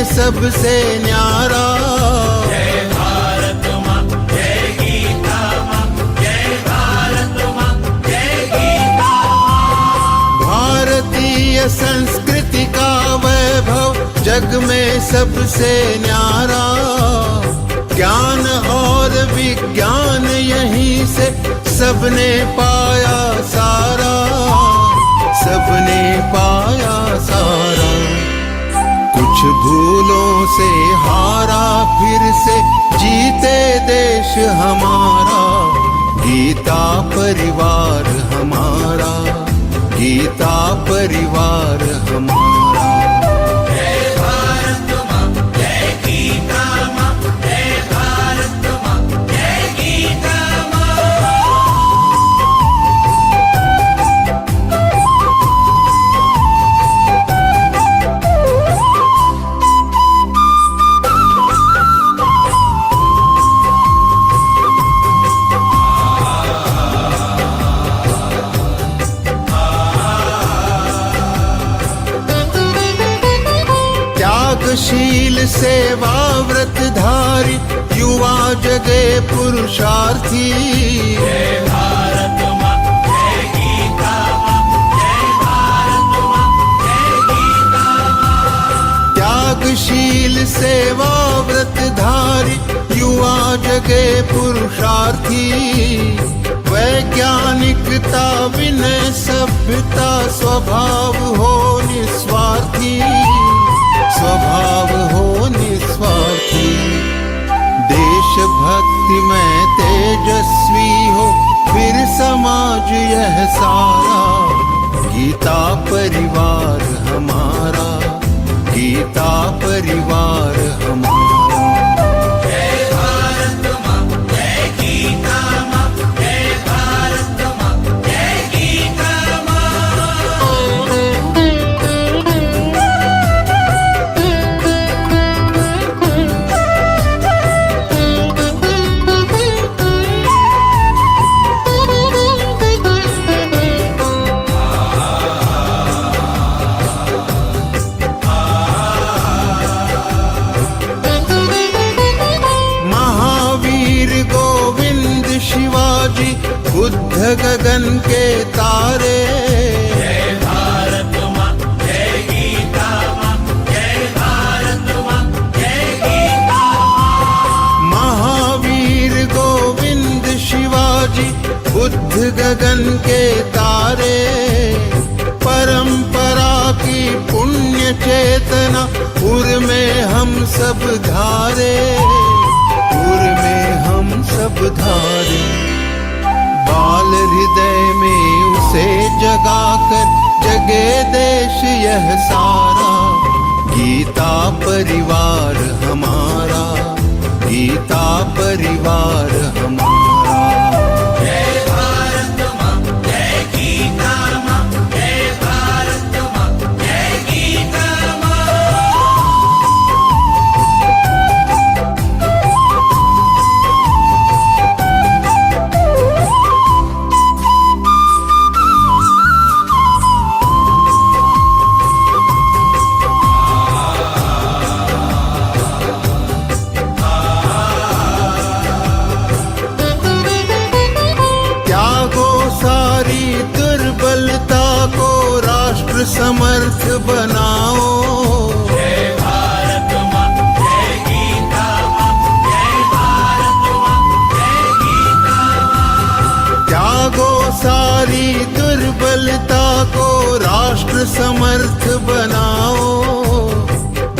सबसे न्यारा। जय भारत माँ, जय गीता माँ, जय भारत माँ, जय गीता माँ। भारतीय संस्कृति का वैभव जग में सबसे न्यारा। ज्ञान और विज्ञान यहीं से सबने पाया सारा, सबने पाया सारा। कुछ भूलों से हारा फिर से जीते देश हमारा। गीता परिवार हमारा, गीता परिवार हमारा। जय भारत माँ, जय गीता माँ, जय भारत माँ, जय गीता माँ। त्यागशील सेवा व्रतधारी युवा जगे पुरुषार्थी। जय भारत माँ, जय गीता माँ, जय भारत माँ, जय गीता माँ। त्यागशील सेवा व्रतधारी युवा जगे पुरुषार्थी। वैज्ञानिकता विनय सभ्यता स्वभाव हो निस्वार्थी, स्वभाव हो निस्वार्थी। देशभक्ति में तेजस्वी हो फिर समाज यह सारा। गीता परिवार हमारा, गीता परिवार हमारा। जय भारत माँ, जय गीता माँ, जय भारत माँ, जय गीता माँ। शिवाजी बुद्ध गगन के तारे। जय भारत माँ, जय गीता माँ, जय भारत माँ, जय गीता माँ। महावीर गोविंद शिवाजी बुद्ध गगन के तारे। परंपरा की पुण्य चेतना उर में हम सब धारे, उर में हम सब धारे। बाल हृदय में उसे जगाकर जगे देश यह सारा। गीता परिवार हमारा, गीता परिवार हमारा। जय भारत माँ, जय गीता माँ, जय भारत माँ, जय गीता माँ। समर्थ बनाओ। जय भारत माँ, जय गीता माँ, जय भारत माँ, जय गीता माँ। त्यागो सारी दुर्बलता को राष्ट्र समर्थ बनाओ।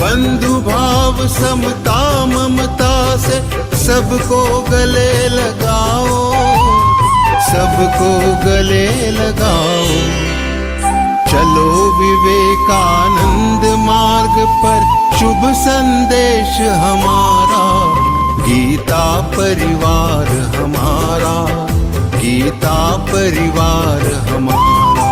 बंधु भाव समता ममता से सबको गले लगाओ, सबको गले लगाओ। चलो विवेकानंद मार्ग पर शुभ संदेश हमारा। गीता परिवार हमारा, गीता परिवार हमारा।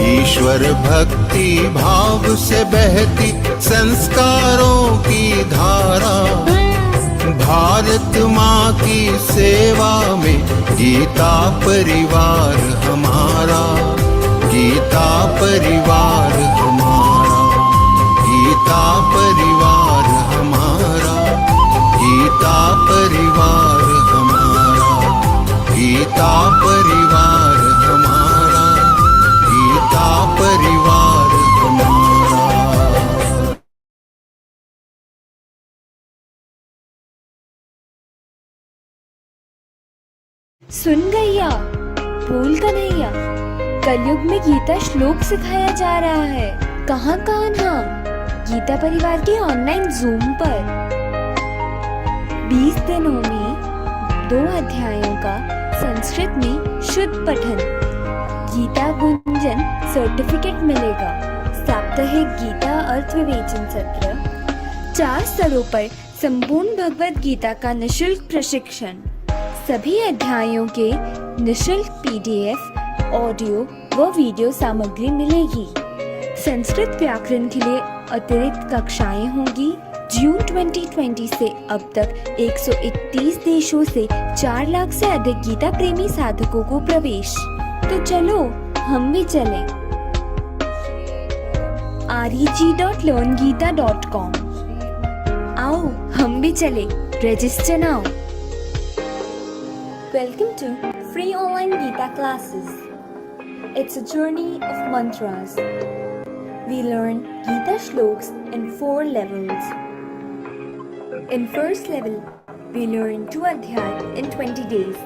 ईश्वर भक्ति भाव से बहती संस्कारों की धारा। भारत माँ की सेवा में गीता परिवार हमारा, गीता परिवार हमारा, गीता परिवार। सुन गैया, बोल कन्हैया, कलयुग में गीता श्लोक सिखाया जा रहा है। कहाँ कान्हा? गीता परिवार के ऑनलाइन जूम पर 20 दिनों में 2 अध्यायों का संस्कृत में शुद्ध पठन, गीता गुंजन सर्टिफिकेट मिलेगा। साप्ताहिक गीता अर्थ विवेचन सत्र, 4 स्तरों पर संपूर्ण भगवद गीता का निशुल्क प्रशिक्षण, सभी अध्यायों के निशुल्क PDF, ऑडियो व वीडियो सामग्री मिलेगी। संस्कृत व्याकरण के लिए अतिरिक्त कक्षाएं होंगी। जून 2020 से अब तक 131 देशों से 4 लाख से अधिक गीता प्रेमी साधकों को प्रवेश। तो चलो हम भी चलें। reg.learngeeta.com। आओ हम भी चले। Register now. Welcome to free online Geeta classes. It's a journey of mantras. We learn Geeta shloks in 4 levels. In first level, we learn 2 adhyay in 20 days.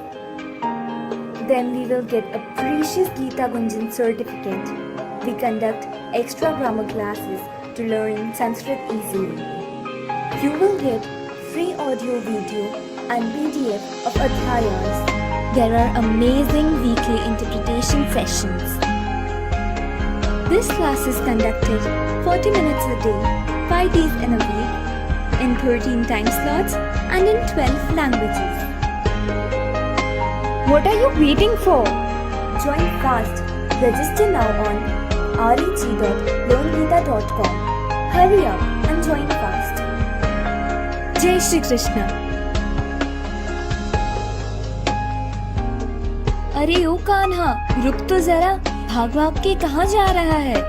Then we will get a precious Geeta Gunjan certificate. We conduct extra grammar classes to learn Sanskrit easily. You will get free audio, video and PDF of adhyayas. There are amazing weekly interpretation sessions. This class is conducted 40 minutes a day, 5 days in a week, in 13 time slots and in 12 languages. What are you waiting for? Join fast. Register now on reg.learngeeta.com. Hurry up and join fast. Jai Shri Krishna. अरे ओ कान्हा, रुक तो जरा, भाग भाग के कहाँ जा रहा है?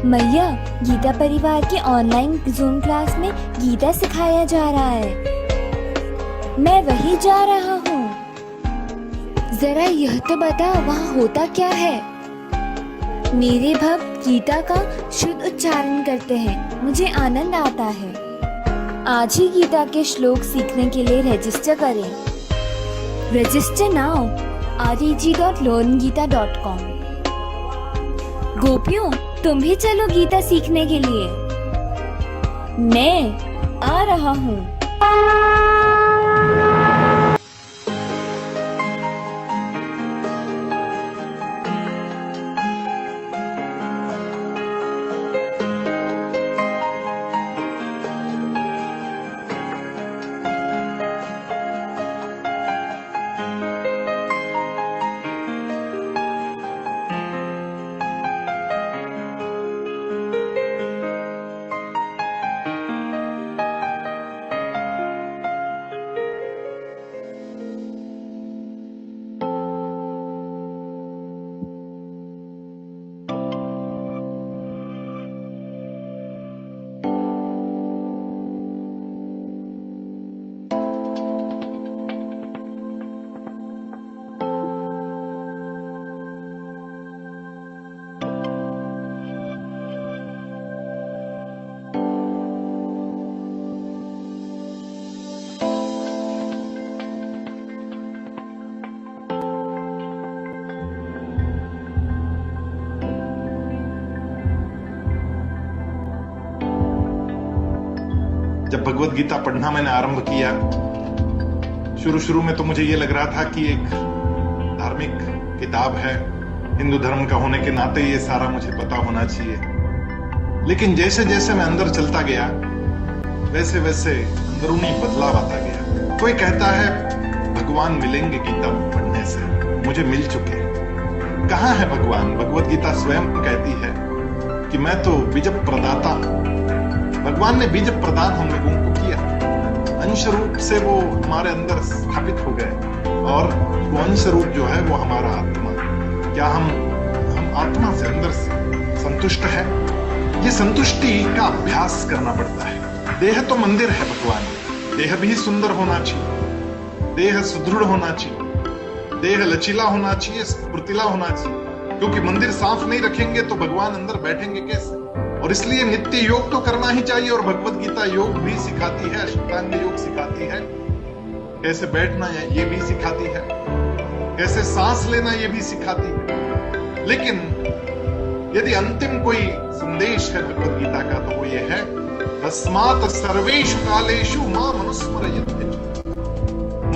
मैया, गीता परिवार के ऑनलाइन जूम क्लास में गीता सिखाया जा रहा है। मैं वही जा रहा हूँ। जरा यह तो बता, वहाँ होता क्या है? मेरे भक्त गीता का शुद्ध उच्चारण करते हैं, मुझे आनंद आता है। आज ही गीता के श्लोक सीखने के लिए रजिस्टर करें। Register now reg.learngeeta.com। गोपियों, तुम भी चलो गीता सीखने के लिए। मैं आ रहा हूँ। जब भगवद गीता पढ़ना मैंने आरंभ किया, शुरू में तो मुझे ये लग रहा था कि एक धार्मिक किताब है, हिंदू धर्म का होने के नाते ये सारा मुझे पता होना चाहिए। लेकिन जैसे जैसे मैं अंदर चलता गया, वैसे वैसे अंदरूनी बदलाव आता गया। कोई कहता है भगवान मिलेंगे गीता पढ़ने से, मुझे मिल चुके। कहाँ है भगवान? भगवद गीता स्वयं कहती है कि मैं तो बीज प्रदाता हूं। भगवान ने बीज प्रदान हम लोगों को किया, अंश रूप से वो हमारे अंदर स्थापित हो गए, और वो अंश रूप जो है वो हमारा आत्मा। क्या हम आत्मा से अंदर से संतुष्ट है? ये संतुष्टि का अभ्यास करना पड़ता है। देह तो मंदिर है भगवान, देह भी सुंदर होना चाहिए, देह सुदृढ़ होना चाहिए, देह लचीला होना चाहिए, स्फूर्तिला होना चाहिए, क्योंकि मंदिर साफ नहीं रखेंगे तो भगवान अंदर बैठेंगे कैसे? और इसलिए नित्य योग तो करना ही चाहिए। और भगवद गीता योग भी सिखाती है, अष्टांग योग सिखाती है। कैसे बैठना है ये भी सिखाती है, कैसे सांस लेना ये भी सिखाती है। लेकिन यदि अंतिम कोई संदेश है भगवद गीता का तो वो ये है, तस्मात् सर्वेषु कालेषु माम् अनुस्मरयत्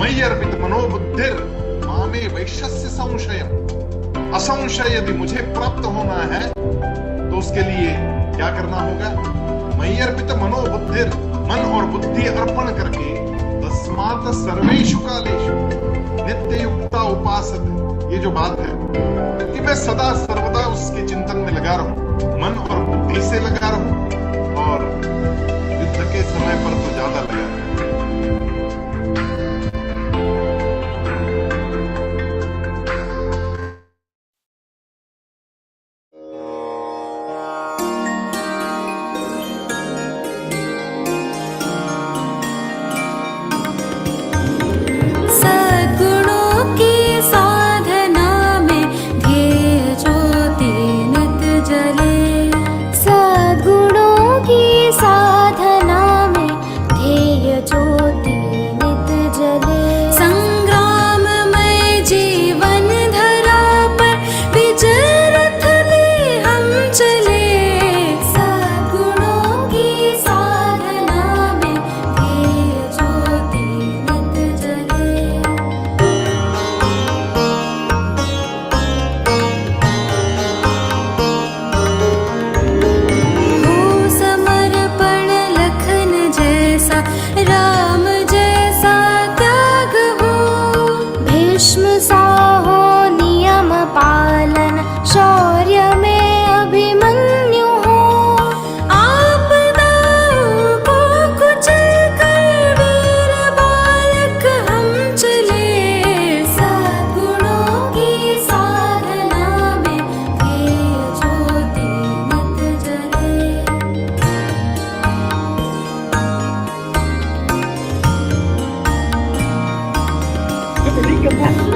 मयि अर्पित मनोबुद्धिर मामे वैश्यस्य संशयम्। असंशय यदि मुझे प्राप्त होना है तो उसके लिए क्या करना होगा? मयि अर्पित मनोबुद्धिर, मन और बुद्धि अर्पण करके, तस्मात् सर्वेषु कालेषु नित्य युक्ता उपासते, ये जो बात है कि मैं सदा सर्वदा उसके चिंतन में लगा रहूं, मन और बुद्धि से लगा रहूं, और युद्ध के समय पर तो ज्यादा लगा रहूं।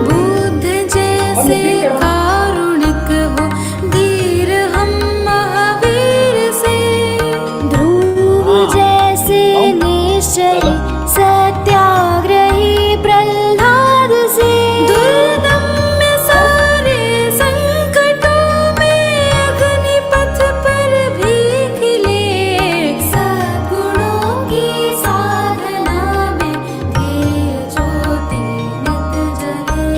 बुद्ध जैसे कारुणिक हो, धीर हम महावीर से, ध्रुव जैसे निश्चयी सत्याग्रही प्रहलाद से, दुर्दम्य सारे संकटों में अग्निपथ पर भी खिले, सद्गुणों की साधना में ध्येय ज्योति नित जले।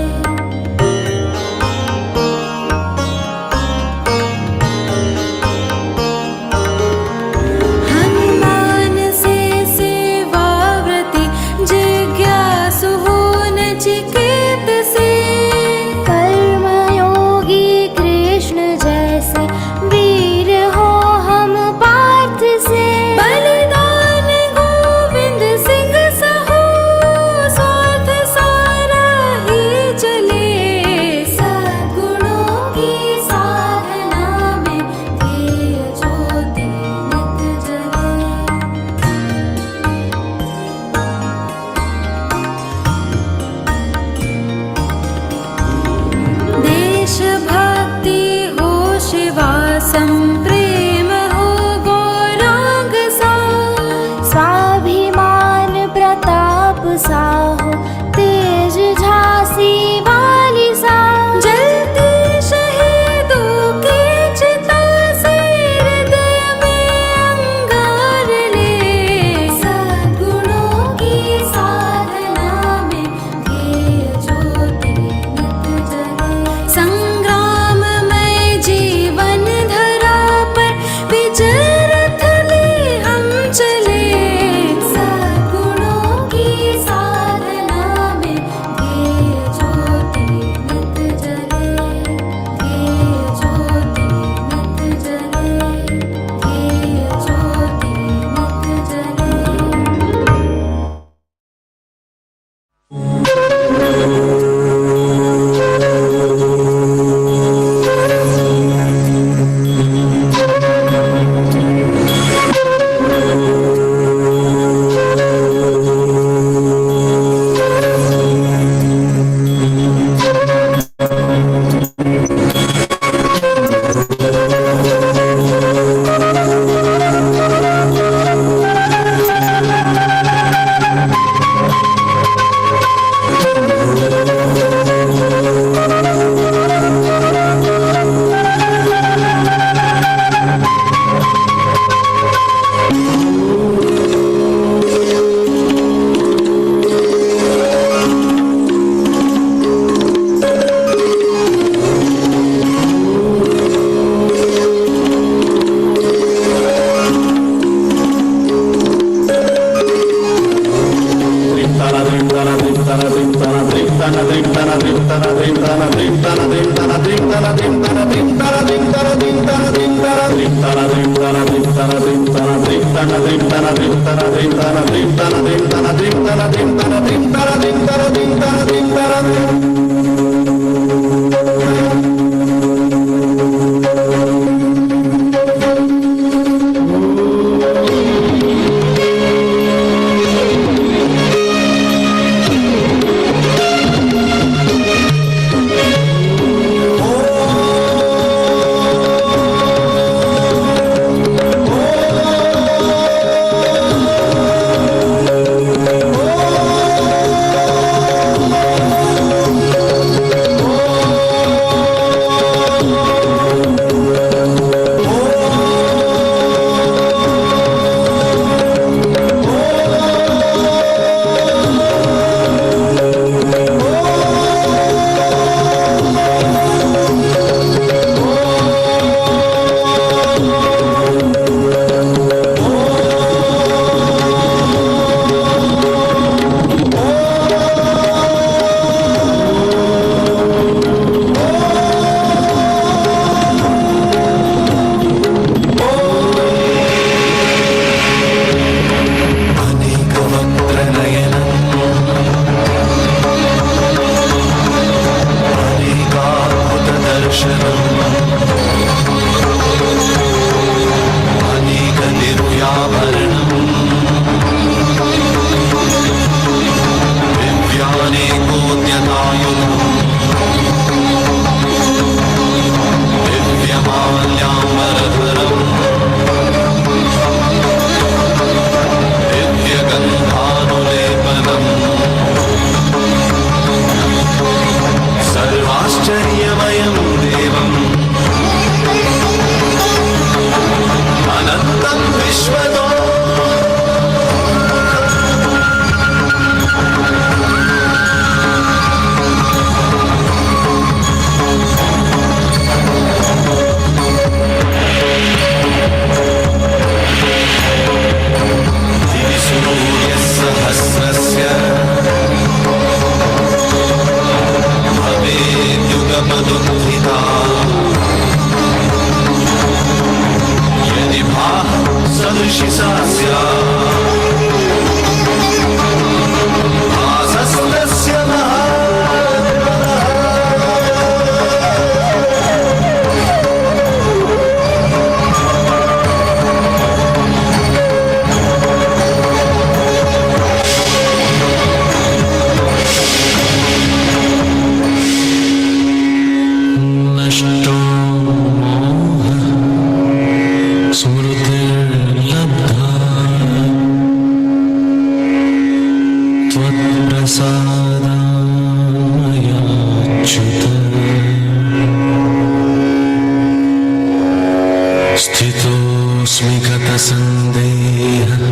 स्थितोऽस्मि गतसन्देहः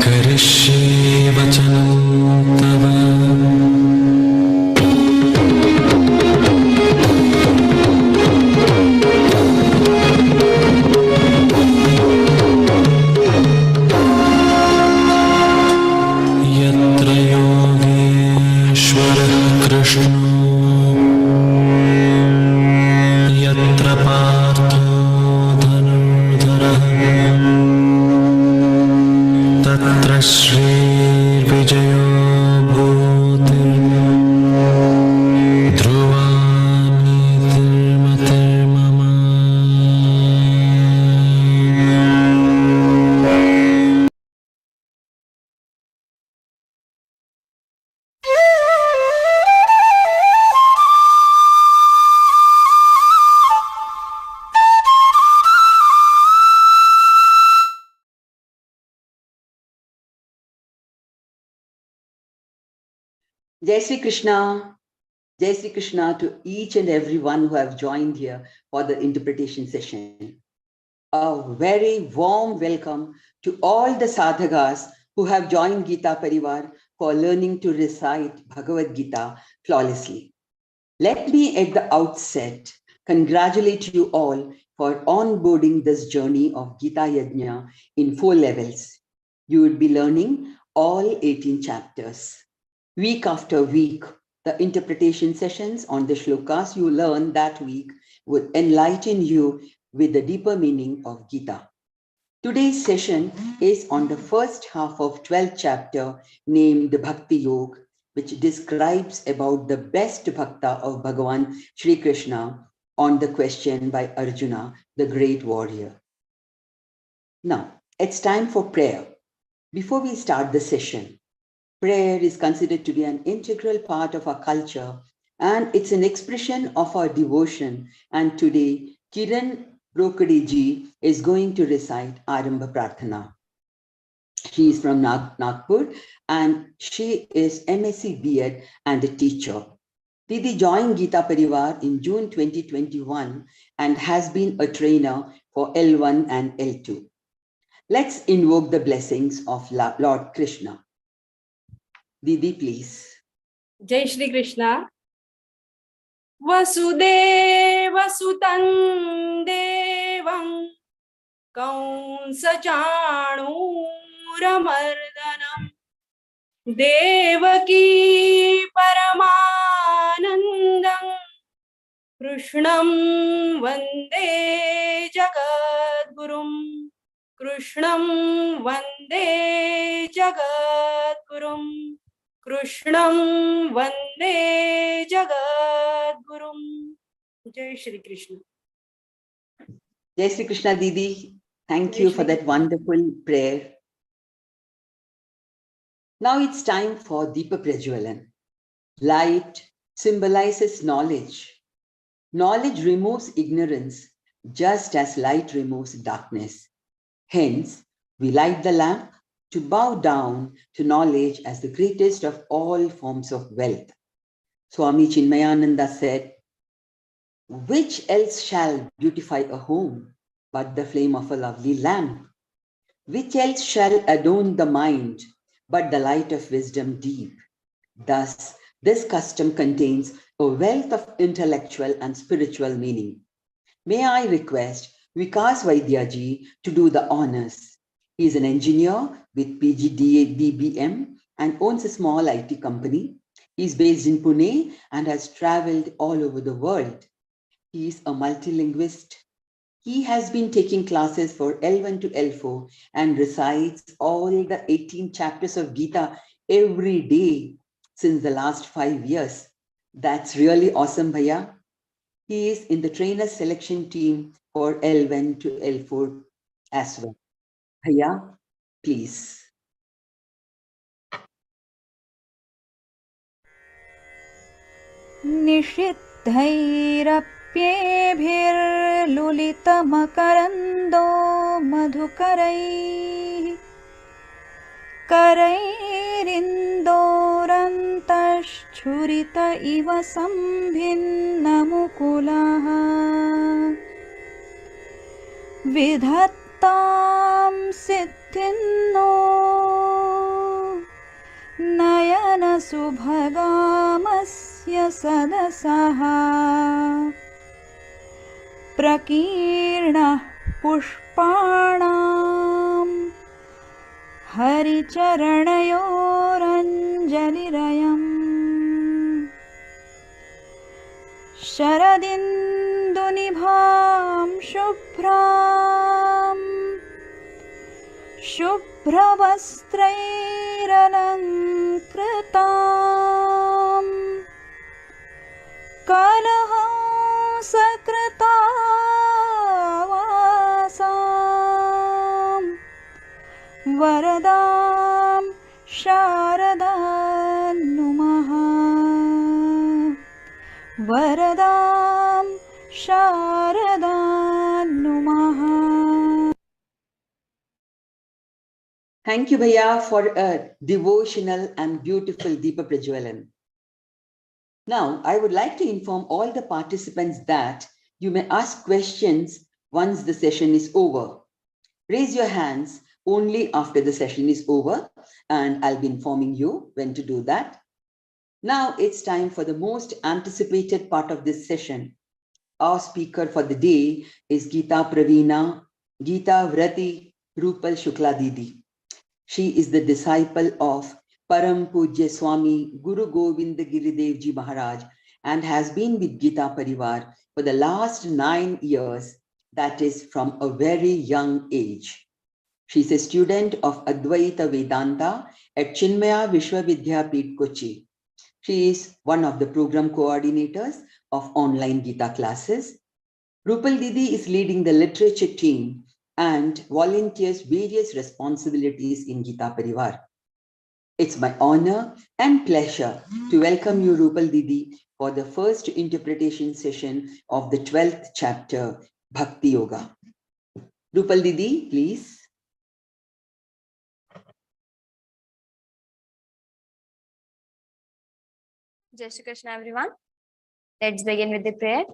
करिष्ये वचनं तव। यत्र योगेश्वरः कृष्णो यत्र पार्थो धनुर्धरः तत्र श्रीर्विजयो भूतिर् Dhruva नीतिर्मतिर्मम। Jai Sri Krishna. Jai Sri Krishna to each and everyone who have joined here for the interpretation session. A very warm welcome to all the sadhakas who have joined Geeta Parivar for learning to recite Bhagavad Gita flawlessly. Let me at the outset congratulate you all for onboarding this journey of Gita Yajna in 4 levels. You would be learning all 18 chapters. Week after week, the interpretation sessions on the shlokas you learn that week would enlighten you with the deeper meaning of Gita. Today's session is on the first half of 12th chapter named Bhakti Yoga, which describes about the best bhakta of Bhagavan Shri Krishna on the question by Arjuna, the great warrior. Now, it's time for prayer. Before we start the session, prayer is considered to be an integral part of our culture, and it's an expression of our devotion. And today, Kiran Rokade is going to recite Arambha Prarthana. She is from Nagpur and she is MSc B.Ed and a teacher. Didi joined Geeta Parivar in June 2021 and has been a trainer for L1 and L2. Let's invoke the blessings of Lord Krishna. Didi, please. Jai Shri Krishna. Vasudeva Sutan Devam Kamsa Chanuramardanam Devaki Paramanandam Krishnam Vande Jagadgurum Krishnam Vande Jagadgurum Krishnam Vande Jagadgurum. Jai Shri Krishna. Jai Shri Krishna, Didi. Thank you for that wonderful prayer. Now it's time for Deepa Prajwalan. Light symbolizes knowledge. Knowledge removes ignorance, just as light removes darkness. Hence, we light the lamp to bow down to knowledge as the greatest of all forms of wealth. Swami Chinmayananda said, "Which else shall beautify a home but the flame of a lovely lamp? Which else shall adorn the mind but the light of wisdom deep?" Thus, this custom contains a wealth of intellectual and spiritual meaning. May I request Vikas Vaidyaji to do the honors. He is an engineer with PGDA BBM and owns a small IT company. He is based in Pune and has traveled all over the world. He is a multilinguist. He has been taking classes for L1 to L4 and recites all the 18 chapters of Geeta every day since the last 5 years. That's really awesome, Bhaiya. He is in the trainer selection team for L1 to L4 as well. Bhaiya, please. निषिद्धैरप्येभिर्लुलितमकरन्दो मधुकरैः करैरिन्दोरन्तश्छुरित इव सम्भिन्नमुकुलः विधत्तां सिद्धिन्नो नयनसुभगामस्य सदसः प्रकीर्णः पुष्पाणां हरिचरणयोरञ्जलिरयम् शरदिन्दुनिभां शुभ्रां शुभ्रवस्त्रैरलङ्कृतां कलहंसकृतावासां वरदां शारदां नुमः वरदां शारदां नुमः. Thank you, Bhaiya, for a devotional and beautiful Deepa Prajwalan. Now, I would like to inform all the participants that you may ask questions once the session is over. Raise your hands only after the session is over, and I'll be informing you when to do that. Now it's time for the most anticipated part of this session. Our speaker for the day is Geeta Pravina, Geeta Vrati Rupal Shukla Didi. She is the disciple of Param Pujya Swami Guru Govind Giridev Ji Maharaj and has been with Geeta Parivar for the last 9 years, that is from a very young age. She's a student of Advaita Vedanta at Chinmaya Vishwavidyapeeth, Kochi. She is one of the program coordinators of online Geeta classes. Rupal Didi is leading the literature team and volunteers various responsibilities in Geeta Parivar. It's my honor and pleasure to welcome you, Rupal Didi, for the first interpretation session of the 12th chapter, Bhakti Yoga. Rupal Didi, please. Jai Shri Krishna, everyone. Let's begin with the prayer.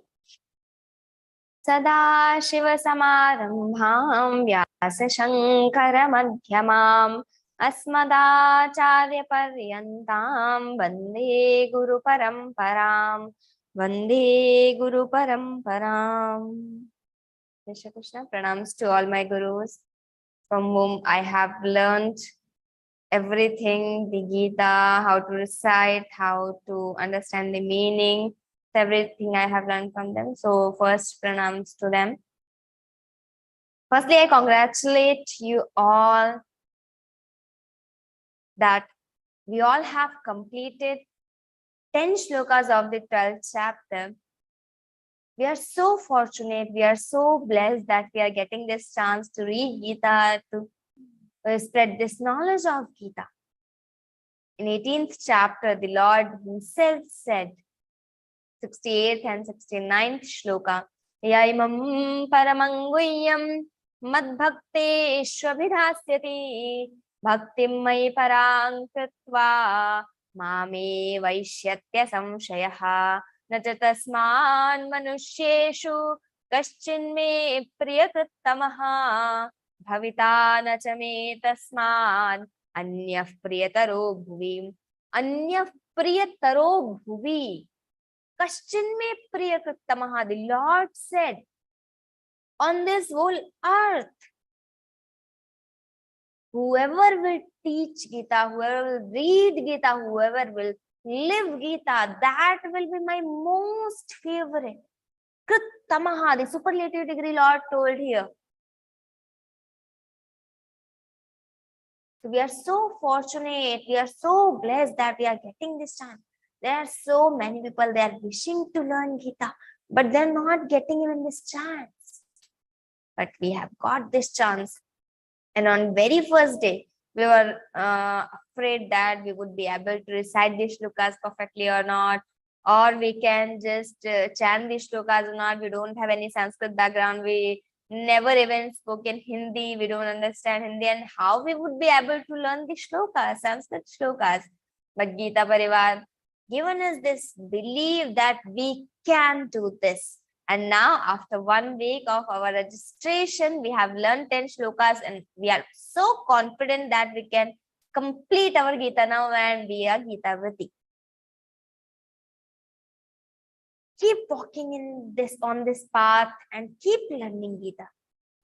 Sada Shiva Samarambham Vyasa Shankara Madhyamam Asmadacharya Paryantam Vande Guru Paramparam Vande Guru Paramparam. Jai Shri Krishna. Pranams to all my gurus from whom I have learned everything, the Geeta, how to recite, how to understand the meaning, everything I have learned from them. So first, pranams to them. Firstly, I congratulate you all that we all have completed 10 shlokas of the 12th chapter. We are so fortunate, we are so blessed that we are getting this chance to read Geeta, to spread this knowledge of Geeta. In 18th chapter, the Lord himself said, 68th and 69th shloka, Yaimam paramanguyyam madbhakte shvabhidhasyati bhaktim mai parang kritva mame vaishyatya samshayaha nachatasman manusyeshu kaschinme priyakrittamaha Bhavita na cha me tasman anyah priyataro bhuvi. Anyah priyataro bhuvi. Kaschin me priyakrittamaha. The Lord said, on this whole earth, whoever will teach Geeta, whoever will read Geeta, whoever will live Geeta, that will be my most favorite. Krittamaha, the superlative degree Lord told here. So we are so fortunate, we are so blessed that we are getting this chance. There are so many people, they are wishing to learn Geeta, but they're not getting even this chance. But we have got this chance. And on very first day, we were afraid that we would be able to recite the shlokas perfectly or not, or we can just chant the shlokas or not. We don't have any Sanskrit background. We never even spoken Hindi, we don't understand Hindi, and how we would be able to learn the shlokas, Sanskrit shlokas. But Geeta Parivar given us this belief that we can do this. And now after 1 week of our registration, we have learned 10 shlokas and we are so confident that we can complete our Geeta now and we are Geeta Vriti. Keep walking on this path and keep learning Geeta,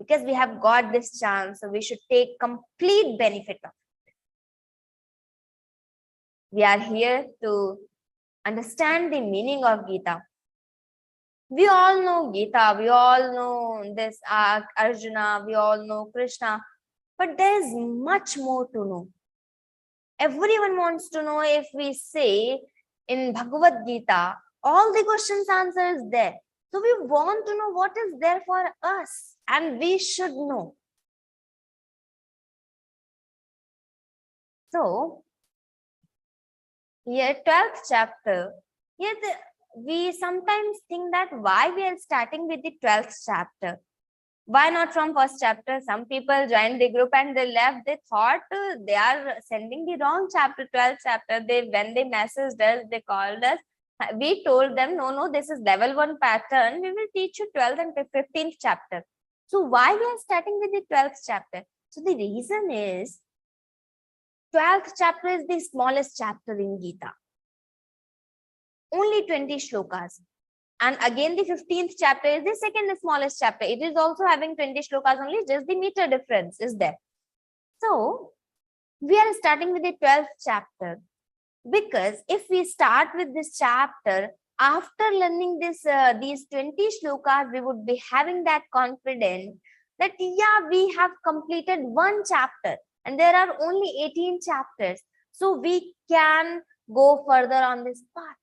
because we have got this chance, so we should take complete benefit of it. We are here to understand the meaning of Geeta. We all know Geeta, we all know this Arjuna, we all know Krishna, but there is much more to know. Everyone wants to know. If we say in Bhagavad-Gītā, all the questions answer is there. So we want to know what is there for us, and we should know. So, here 12th chapter, here we sometimes think that why we are starting with the 12th chapter. Why not from first chapter? Some people joined the group and they left. They thought they are sending the wrong chapter, 12th chapter. When they messaged us, they called us. We told them, no, this is level 1 pattern. We will teach you 12th and 15th chapter. So why we are starting with the 12th chapter? So the reason is 12th chapter is the smallest chapter in Geeta. Only 20 shlokas. And again, the 15th chapter is the second smallest chapter. It is also having 20 shlokas only, just the meter difference is there. So we are starting with the 12th chapter. Because if we start with this chapter, after learning this these 20 shlokas, we would be having that confidence that yeah, we have completed one chapter and there are only 18 chapters. So we can go further on this path.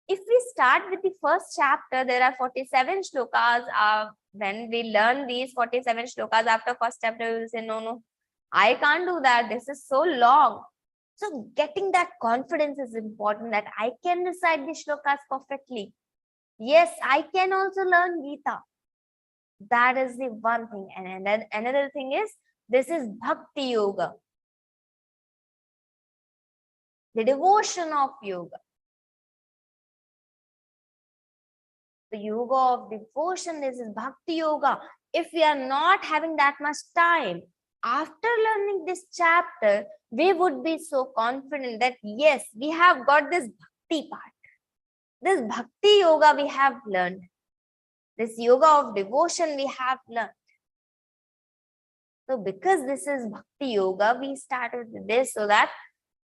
If we start with the first chapter, there are 47 shlokas. When we learn these 47 shlokas after first chapter, we will say, no, I can't do that. This is so long. So getting that confidence is important, that I can recite the shlokas perfectly. Yes, I can also learn Geeta. That is the one thing. And then another thing is, this is Bhakti Yoga. The devotion of yoga. The yoga of devotion, this is Bhakti Yoga. If we are not having that much time, after learning this chapter, we would be so confident that yes, we have got this Bhakti part. This Bhakti Yoga we have learned. This yoga of devotion we have learned. So because this is Bhakti Yoga, we started with this so that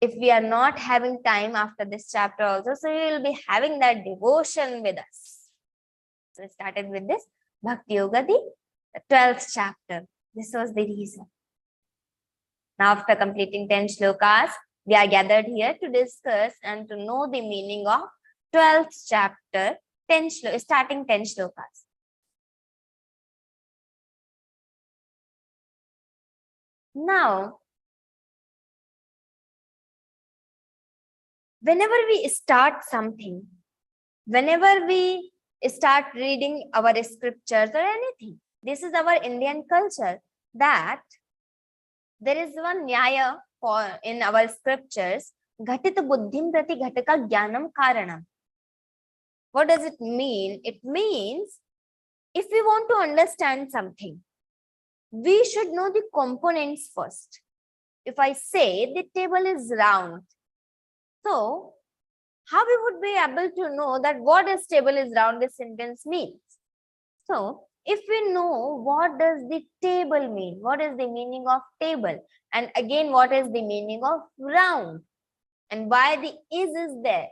if we are not having time after this chapter also, so we will be having that devotion with us. So we started with this Bhakti Yoga, the 12th chapter. This was the reason. Now after completing 10 shlokas, we are gathered here to discuss and to know the meaning of 12th chapter, starting 10 shlokas. Now, whenever we start something, whenever we start reading our scriptures or anything, this is our Indian culture, that there is one nyaya in our scriptures, Ghatita buddhim prati ghataka jnanam karanam. What does it mean? It means if we want to understand something, we should know the components first. If I say the table is round, so how we would be able to know that what is table is round, this sentence means? So if we know what does the table mean, what is the meaning of table, and again what is the meaning of round, and why the is there.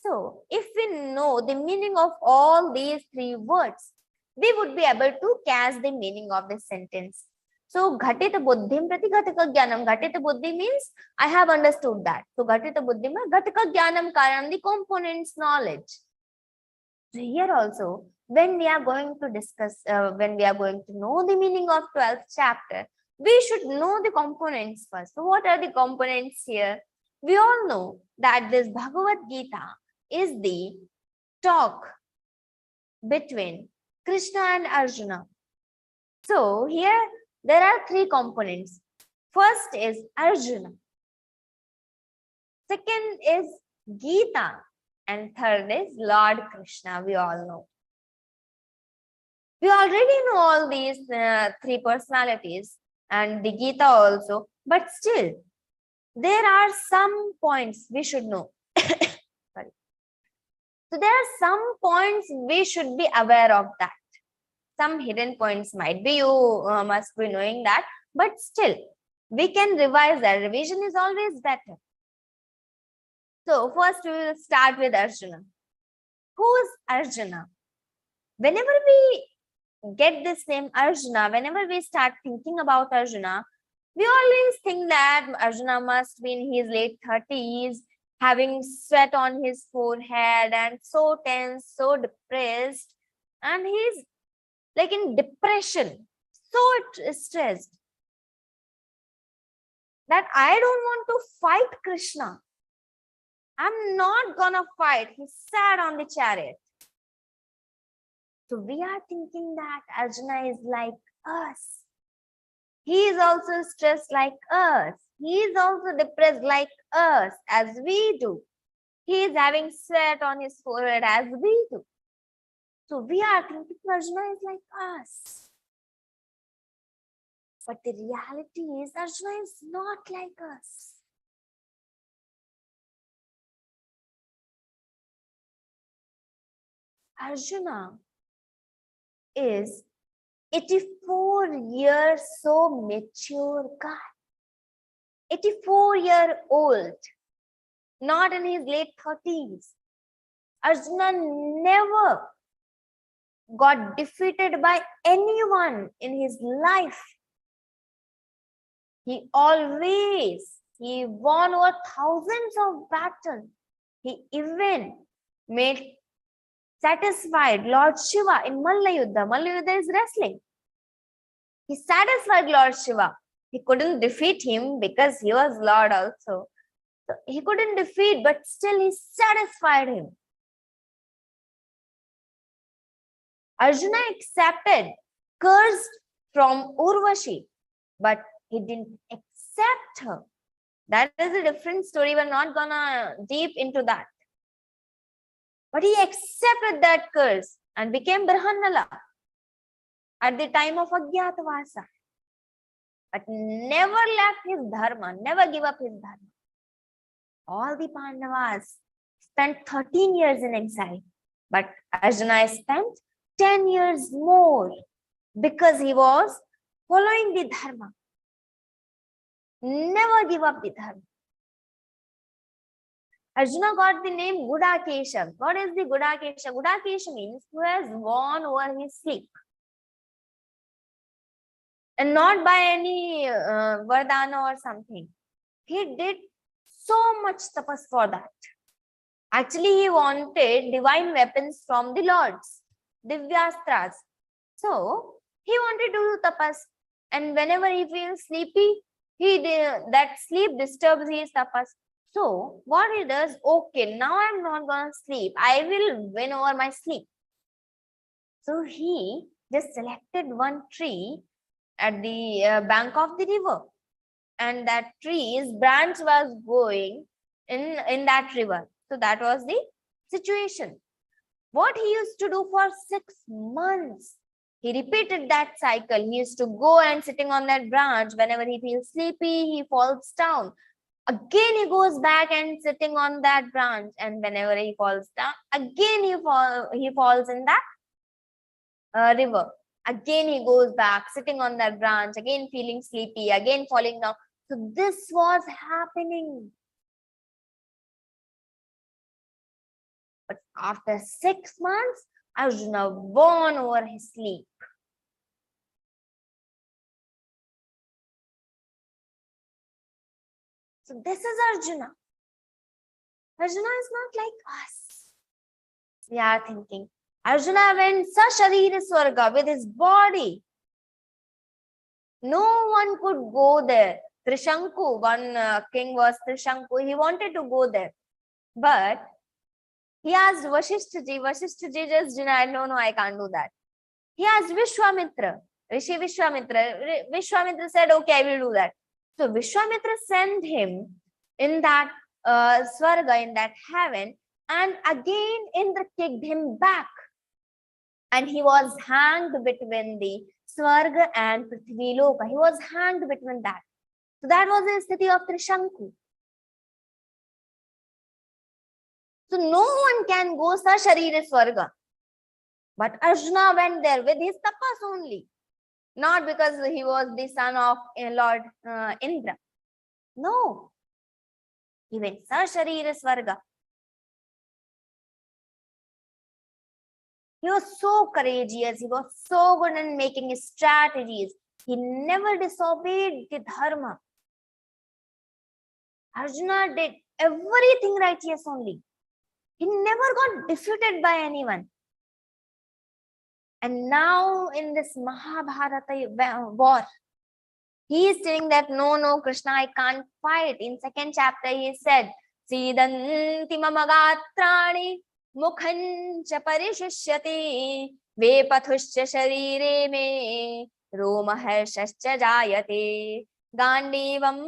So if we know the meaning of all these three words, we would be able to catch the meaning of this sentence. So ghatita buddhim prati ghataka jnanam. Ghatita buddhi means I have understood that. So ghatita buddhim ghataka jnanam karanam, the components knowledge. So here also, when we are going to discuss, when we are going to know the meaning of 12th chapter, we should know the components first. So what are the components here? We all know that this Bhagavad-Gītā is the talk between Krishna and Arjuna. So here there are three components. First is Arjuna. Second is Geeta. And third is Lord Krishna, we all know. We already know all these three personalities and the Geeta also, but still, there are some points we should know. Sorry. So there are some points we should be aware of that. Some hidden points might be, you must be knowing that, but still, we can revise that. Revision is always better. So first we will start with Arjuna. Who is Arjuna? Whenever we get this name Arjuna, whenever we start thinking about Arjuna, we always think that Arjuna must be in his late 30s, having sweat on his forehead and so tense, so depressed, and he's like in depression, so stressed that I don't want to fight Krishna. I'm not gonna fight. He sat on the chariot. So we are thinking that Arjuna is like us. He is also stressed like us. He is also depressed like us, as we do. He is having sweat on his forehead as we do. So we are thinking Arjuna is like us. But the reality is Arjuna is not like us. Arjuna is 84 years so mature guy. 84-year-old, not in his late 30s. Arjuna never got defeated by anyone in his life. He won over thousands of battles. He even made satisfied Lord Shiva in Malla Yuddha. Malla Yuddha is wrestling. He satisfied Lord Shiva. He couldn't defeat him because he was Lord also. So he couldn't defeat, but still he satisfied him. Arjuna accepted curse from Urvashi, but he didn't accept her. That is a different story. We're not gonna deep into that. But he accepted that curse and became Brahmanala at the time of Agyatavasa. But never left his dharma, never give up his dharma. All the Pandavas spent 13 years in exile, but Arjuna spent 10 years more because he was following the dharma. Never give up the dharma. Arjuna got the name Gudakesha. What is the Gudakesha? Gudakesha means who has won over his sleep. And not by any Vardhana or something. He did so much tapas for that. Actually, he wanted divine weapons from the lords, Divyastras. So, he wanted to do tapas. And whenever he feels sleepy, that sleep disturbs his tapas. So, what he does, okay, now I'm not going to sleep. I will win over my sleep. So, he just selected one tree at the bank of the river. And that tree's branch was going in that river. So, that was the situation. What he used to do for 6 months, he repeated that cycle. He used to go and sitting on that branch. Whenever he feels sleepy, he falls down. Again, he goes back and sitting on that branch. And whenever he falls down, again he falls in that river. Again, he goes back, sitting on that branch, again feeling sleepy, again falling down. So this was happening. But after 6 months, Arjuna won over his sleep. So this is Arjuna. Arjuna is not like us. We are thinking, Arjuna went Sasharira Swarga with his body. No one could go there. Trishanku, one king was Trishanku. He wanted to go there. But he asked Vasishthaji. Vasishthaji just denied, no, I can't do that. He asked Vishwamitra, Rishi Vishwamitra. Vishwamitra said, okay, I will do that. So Vishwamitra sent him in that Swarga, in that heaven, and again Indra kicked him back. And he was hanged between the Swarga and Prithvi Loka. He was hanged between that. So that was the city of Trishanku. So no one can go Sasharira Swarga. But Arjuna went there with his tapas only. Not because he was the son of Lord Indra. No. He went Sasharira Swarga. He was so courageous. He was so good in making strategies. He never disobeyed the dharma. Arjuna did everything righteous only. He never got defeated by anyone. And now in this Mahabharata war, he is saying that no, Krishna, I can't fight. In 2nd chapter, he said, Sidanti mamagatrani mukhancha parishishyati vepathuscha sharire me romaharshascha jayate gandivam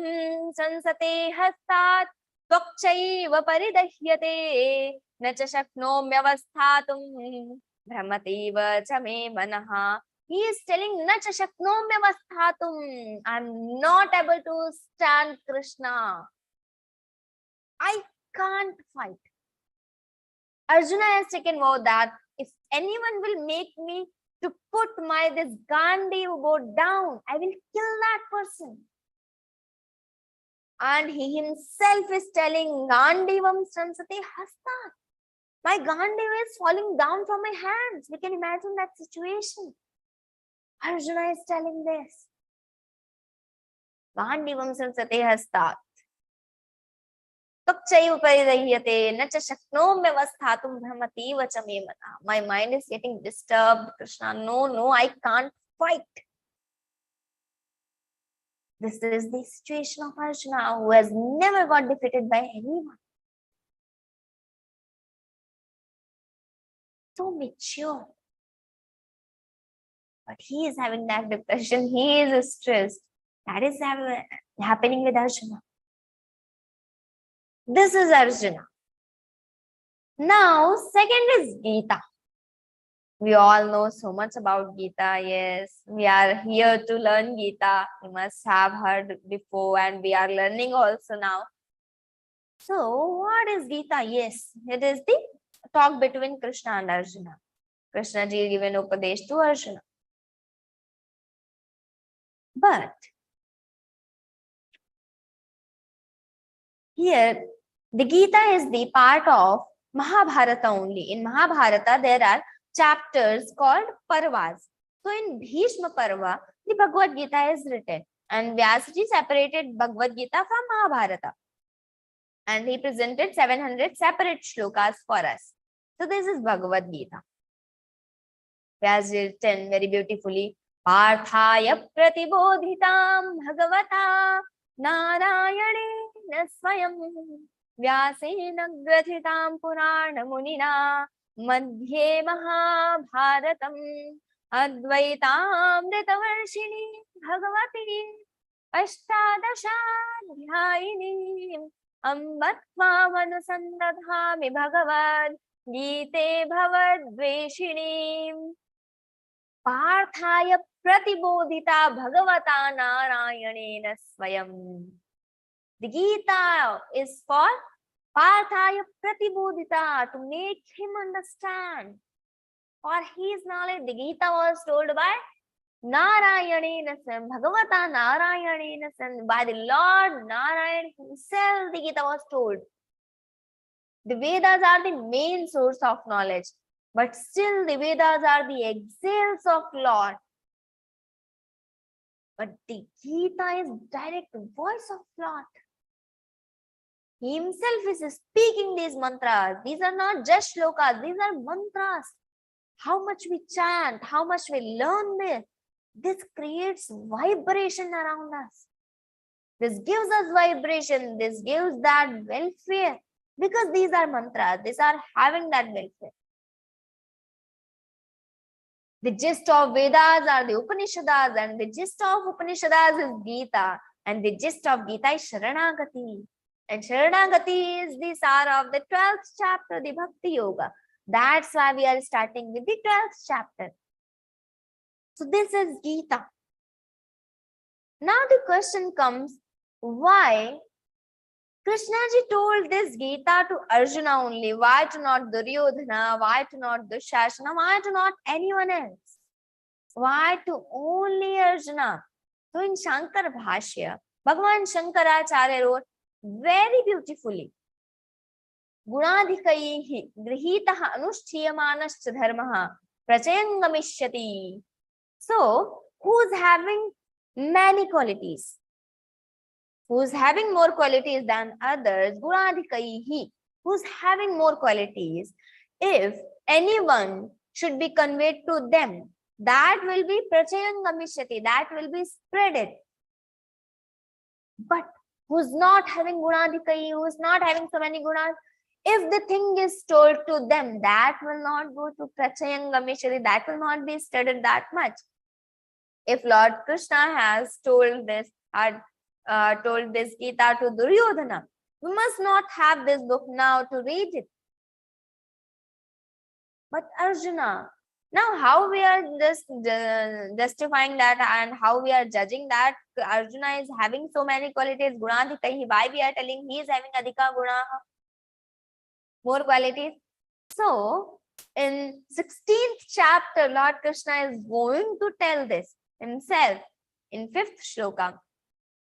sansate hastat tvakchaiva paridahyate nacha shaknomyavasthatum brahmativa chame manaha. He is telling, nacha shaknomyavasthatum. I'm not able to stand Krishna. I can't fight. Arjuna has taken vow that if anyone will make me to put this Gandhi go down, I will kill that person. And he himself is telling, Gandivam sansate hastat. My Gandiva is falling down from my hands. We can imagine that situation. Arjuna is telling this. Gandivam sansate hastat. Tukchaiva paridhyate na cha shaknomya vasthatum brahmativa cha me mana. My mind is getting disturbed. Krishna, no, I can't fight. This is the situation of Arjuna, who has never got defeated by anyone. So mature. But he is having that depression. He is stressed. That is happening with Arjuna. This is Arjuna. Now, second is Geeta. We all know so much about Geeta. Yes, we are here to learn Geeta. We must have heard before and we are learning also now. So, what is Geeta? Yes, it is the talk between Krishna and Arjuna. Krishna ji given Upadesh to Arjuna. But here, the Geeta is the part of Mahabharata only. In Mahabharata, there are chapters called Parvas. So in Bhishma Parva, the Bhagavad Gītā is written. And Vyasaji separated Bhagavad Gītā from Mahabharata. And he presented 700 separate shlokas for us. So this is Bhagavad Gītā. Vyasaji written very beautifully. Parthaya pratibodhitam bhagavata narayane swayam vyasena grathitam purana munina madhye mahabharatam advaitamritavarshini bhagavati ashtadashadhyayini ambattvamanusandathami bhagavad gīte bhavadveshini Parthaya pratibodhita bhagavata narayanena swayam. The Gita is for Parthaya pratibodhita, to make him understand. For his knowledge, the Gita was told by Narayanena Swayam, Bhagavata Narayanena Swayam, by the Lord Narayan himself. The Gita was told. The Vedas are the main source of knowledge. But still the Vedas are the exhales of Lord. But the Gita is direct voice of Lord. He himself is speaking these mantras. These are not just shlokas, these are mantras. How much we chant, how much we learn this creates vibration around us. This gives us vibration, this gives that welfare. Because these are mantras, these are having that welfare. The gist of Vedas are the Upanishads, and the gist of Upanishads is Geeta, and the gist of Geeta is Sharanagati. And Sharanagati is the sar of the 12th chapter, the Bhakti Yoga. That's why we are starting with the 12th chapter. So this is Geeta. Now the question comes, why Krishna ji told this Geeta to Arjuna only? Why to not Duryodhana? Why to not Dushasana? Why to not anyone else? Why to only Arjuna? So in Shankara Bhashya, Bhagavan Shankaracharya wrote very beautifully. Gunadhikaihi grihitaha anushthiyamanas dharmaha prachayangamishati. So, who's having many qualities? Who's having more qualities than others? Gunadhikaihi. Who's having more qualities? If anyone should be conveyed to them, that will be prachayangamishati. That will be spreaded. But who's not having gunadhikayi, who's not having so many gunas, if the thing is told to them, that will not go to prachayangamishati, that will not be studied that much. If Lord Krishna has told this Geeta to Duryodhana, we must not have this book now to read it. But Arjuna, now how we are just justifying that and how we are judging that Arjuna is having so many qualities, gunadhikahi, why we are telling he is having adhika gunaha, more qualities? So, in 16th chapter, Lord Krishna is going to tell this himself in 5th shloka.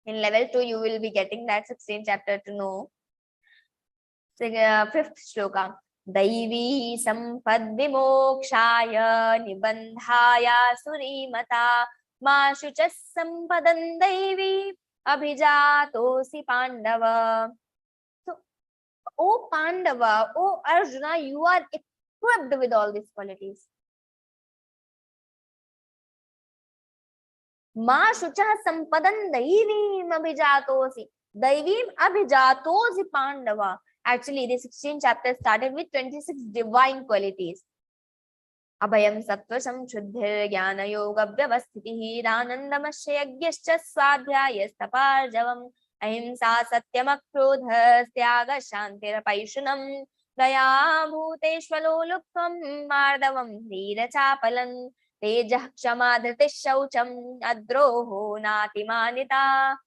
In level 2, you will be getting that 16th chapter to know. 5th shloka. दैवी संपद विमोक्षाय निबंधाया सुरीमता मा शुचः संपदं दैवी अभिजातोऽसि Pandav. So, O Pandava, O Arjuna, you are equipped with all these qualities. Ma shuchah sampadam daivim abhijatosi. Daivim abhijatosi Pandava. Actually, the 16th chapter started with 26 divine qualities. Abhayam sattva samshuddhir jnana yoga vyavasthitihi danandamashya yagyaschya swadhyayasthaparjavam ahimsa satyam akrodha tyaga shantirapayishunam daya bhuteshvalo lupam mardavam dhira chapalan tejah kshama dhritish shaucham adroho natimanita.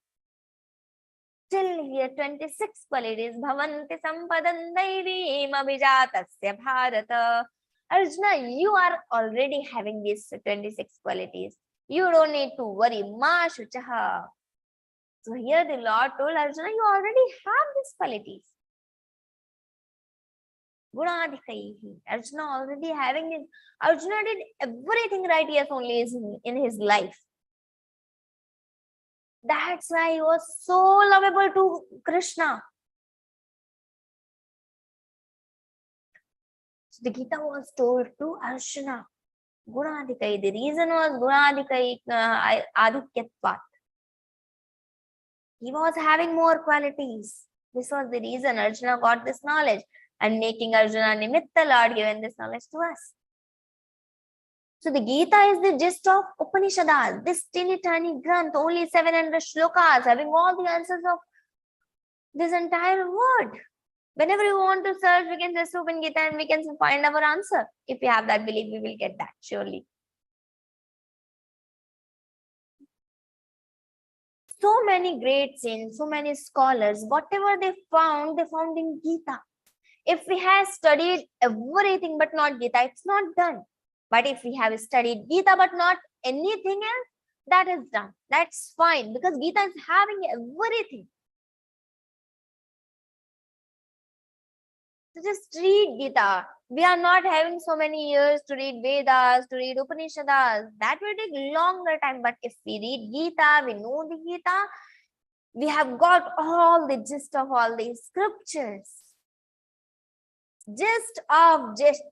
Till here 26 qualities bhavanti sampadan daivim abhijatasya bharata. Arjuna, you are already having these 26 qualities. You don't need to worry. Ma shuchaha. So here the Lord told Arjuna, you already have these qualities. Gunadikaihi. Arjuna already having it. Arjuna did everything right yes only in his life. That's why he was so lovable to Krishna. So the Gita was told to Arjuna. Gunadikai. The reason was Gunadikai Adityatvat. He was having more qualities. This was the reason Arjuna got this knowledge, and making Arjuna Nimitta, Lord given this knowledge to us. So the Gita is the gist of Upanishads, this teeny tiny granth, only 700 shlokas, having all the answers of this entire word. Whenever you want to search, we can just open Gita and we can find our answer. If we have that belief, we will get that surely. So many great saints, so many scholars, whatever they found in Gita. If we have studied everything but not Gita, it's not done. But if we have studied Gita but not anything else, that is done. That's fine, because Gita is having everything. So just read Gita. We are not having so many years to read Vedas, to read Upanishads. That will take longer time. But if we read Gita, we know the Gita, we have got all the gist of all these scriptures. Gist of gists.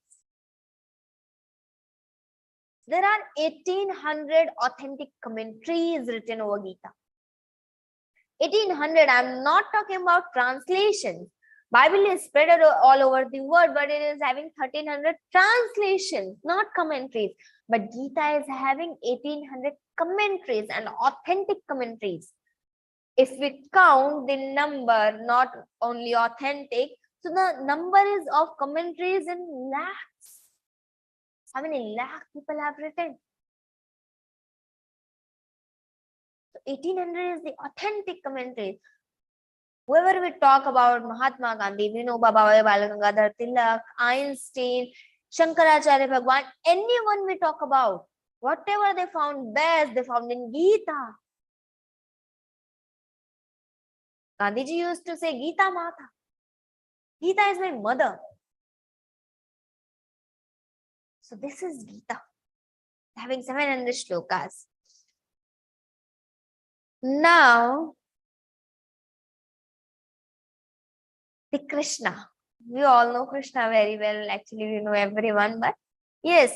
There are 1800 authentic commentaries written over Gita. 1800, I'm not talking about translations. Bible is spread all over the world, but it is having 1300 translations, not commentaries. But Gita is having 1800 commentaries and authentic commentaries. If we count the number, not only authentic, so the number is of commentaries in lakhs. How many lakh people have written? So 1800 is the authentic commentaries. Whoever we talk about, Mahatma Gandhi, Vinoba Bhave Balagangadhar Tilak, Einstein, Shankaracharya Bhagwan, anyone we talk about, whatever they found best, they found in Gita. Gandhiji used to say, Gita Mata. Gita is my mother. So this is Gita, having 700 shlokas. Now, the Krishna. We all know Krishna very well. Actually, we know everyone. But yes,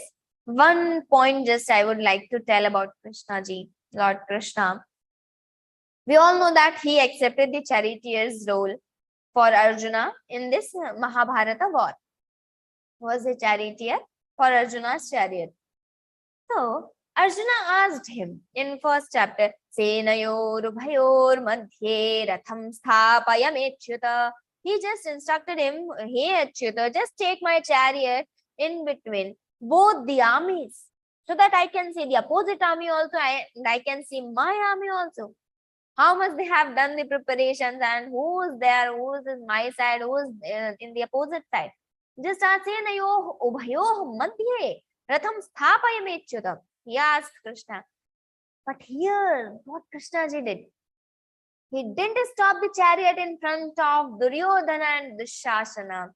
one point just I would like to tell about Krishna ji, Lord Krishna. We all know that he accepted the charioteer's role for Arjuna in this Mahabharata war. He was a charioteer for Arjuna's chariot. So, Arjuna asked him in first chapter, Senayor Bhayor Madhye Ratham Sthapayamechyuta. He just instructed him, hey Achyuta, just take my chariot in between both the armies, so that I can see the opposite army also, and I can see my army also. How much they have done the preparations, and who is there, who is in my side, who is in the opposite side. Just ask, Senayor Ubhayoh Madhye Ratham Sthapayamechyuta. He asked Krishna. But here, what Krishna ji did, he didn't stop the chariot in front of Duryodhana and Dushasana.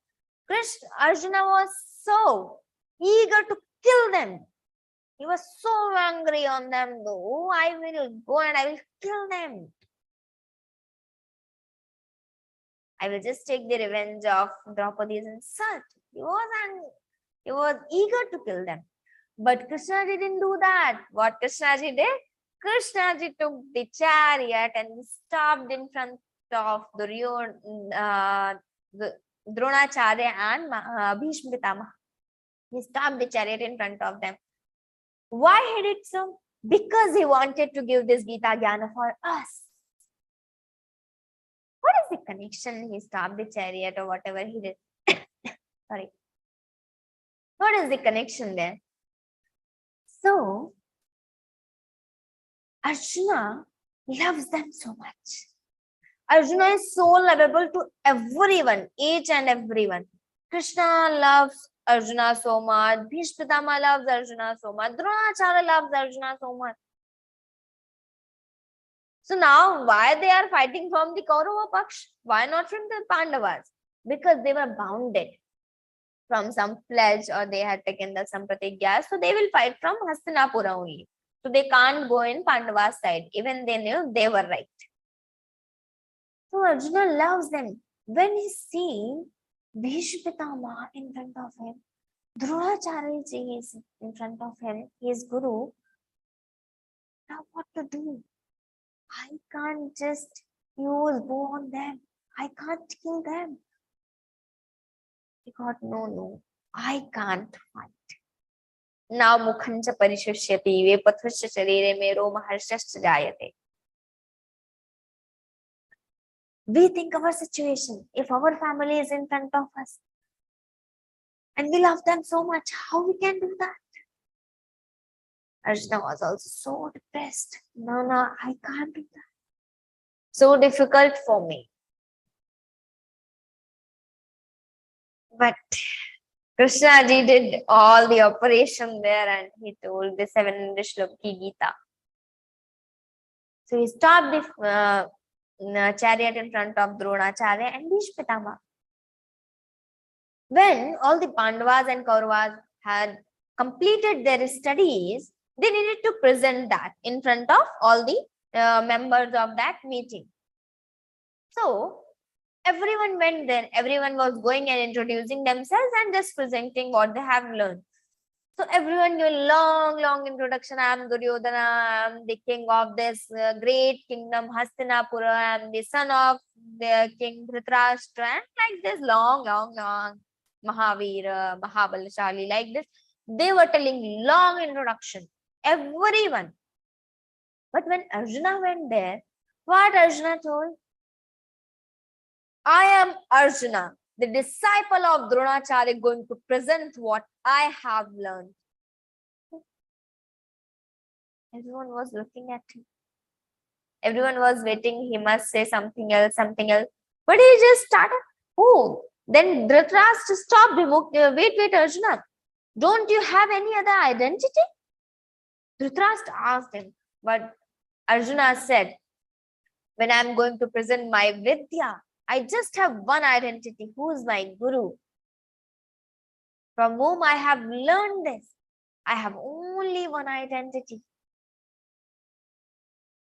Arjuna was so eager to kill them. He was so angry on them, though. I will go and I will kill them. I will just take the revenge of Draupadi's insult. He was angry. He was eager to kill them. But Krishnaji didn't do that. What Krishnaji did? Krishnaji took the chariot and stopped in front of Dronacharya and Bhishma Pitamaha. He stopped the chariot in front of them. Why he did so? Because he wanted to give this Gita Jnana for us. What is the connection? He stopped the chariot or whatever he did. Sorry. What is the connection there? So, Arjuna loves them so much. Arjuna is so lovable to everyone, each and everyone. Krishna loves Arjuna so much. Bhishma Pitamaha loves Arjuna so much. Dronacharya loves Arjuna so much. So now, why they are fighting from the Kaurava Paksh? Why not from the Pandavas? Because they were bounded from some pledge or they had taken some pratigya. So they will fight from Hastinapura only. So they can't go in Pandava's side. Even they knew they were right. So Arjuna loves them. When he sees Bhishma Pitamaha in front of him, Dronacharya ji is in front of him, his guru. Now what to do? I can't just use bow on them. I can't kill them. He got no, I can't fight. Now mukhancha parishishyati vepathvasya sharire me roma harshasya jayate. We think our situation, if our family is in front of us and we love them so much, how we can do that? Arjuna was also so depressed. No, I can't do that. So difficult for me. But Krishna ji did all the operation there and he told the 700 Shloki Geeta. So he stopped the chariot in front of Dronacharya and Bhishma Pitamaha. When all the Pandavas and Kauravas had completed their studies, they needed to present that in front of all the members of that meeting. So everyone went there. Everyone was going and introducing themselves and just presenting what they have learned. So everyone gave long introduction. I am Duryodhana. I am the king of this great kingdom Hastinapura. I am the son of the king Dhritarashtra. And like this long Mahavira, Mahabalashali, like this. They were telling long introduction. Everyone. But when Arjuna went there, what Arjuna told? I am Arjuna, the disciple of Dronacharya, going to present what I have learned. Everyone was looking at him. Everyone was waiting. He must say something else. But he just started. Oh, then Dhritarashtra stopped him. Wait, Arjuna. Don't you have any other identity? Dhritarashtra asked him. But Arjuna said, when I am going to present my Vidya, I just have one identity. Who is my guru? From whom I have learned this. I have only one identity.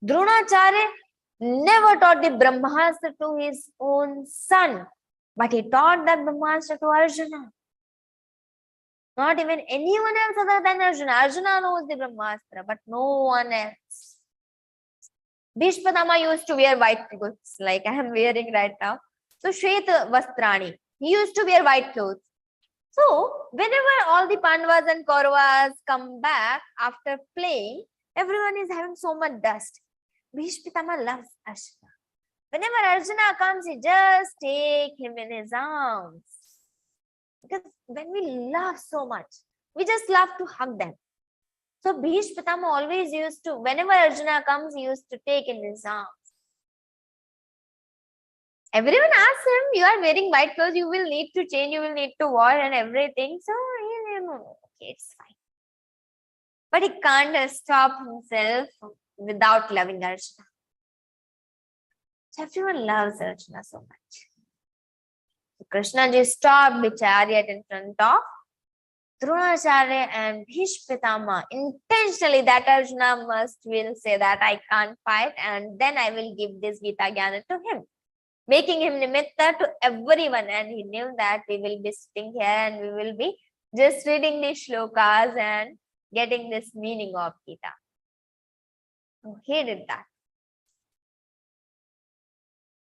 Dronacharya never taught the Brahmastra to his own son, but he taught that Brahmastra to Arjuna. Not even anyone else other than Arjuna. Arjuna knows the Brahmastra, but no one else. Bhishma Pitamaha used to wear white clothes like I am wearing right now. So Shweta Vastrani, he used to wear white clothes. So whenever all the Pandavas and Kauravas come back after playing, everyone is having so much dust. Bhishma Pitamaha loves Arjuna. Whenever Arjuna comes, he just take him in his arms. Because when we love so much, we just love to hug them. So Bhishma Pitamaha always used to, whenever Arjuna comes, he used to take in his arms. Everyone asks him, you are wearing white clothes, you will need to change, you will need to wash and everything. So he no, okay, it's fine. But he can't stop himself without loving Arjuna. So everyone loves Arjuna so much. Krishna ji stopped the chariot in front of Dronacharya and Bhishma Pitama intentionally, that Arjuna will say that I can't fight and then I will give this Gita Jnana to him, making him nimitta to everyone. And he knew that we will be sitting here and we will be just reading these shlokas and getting this meaning of Gita. So he did that.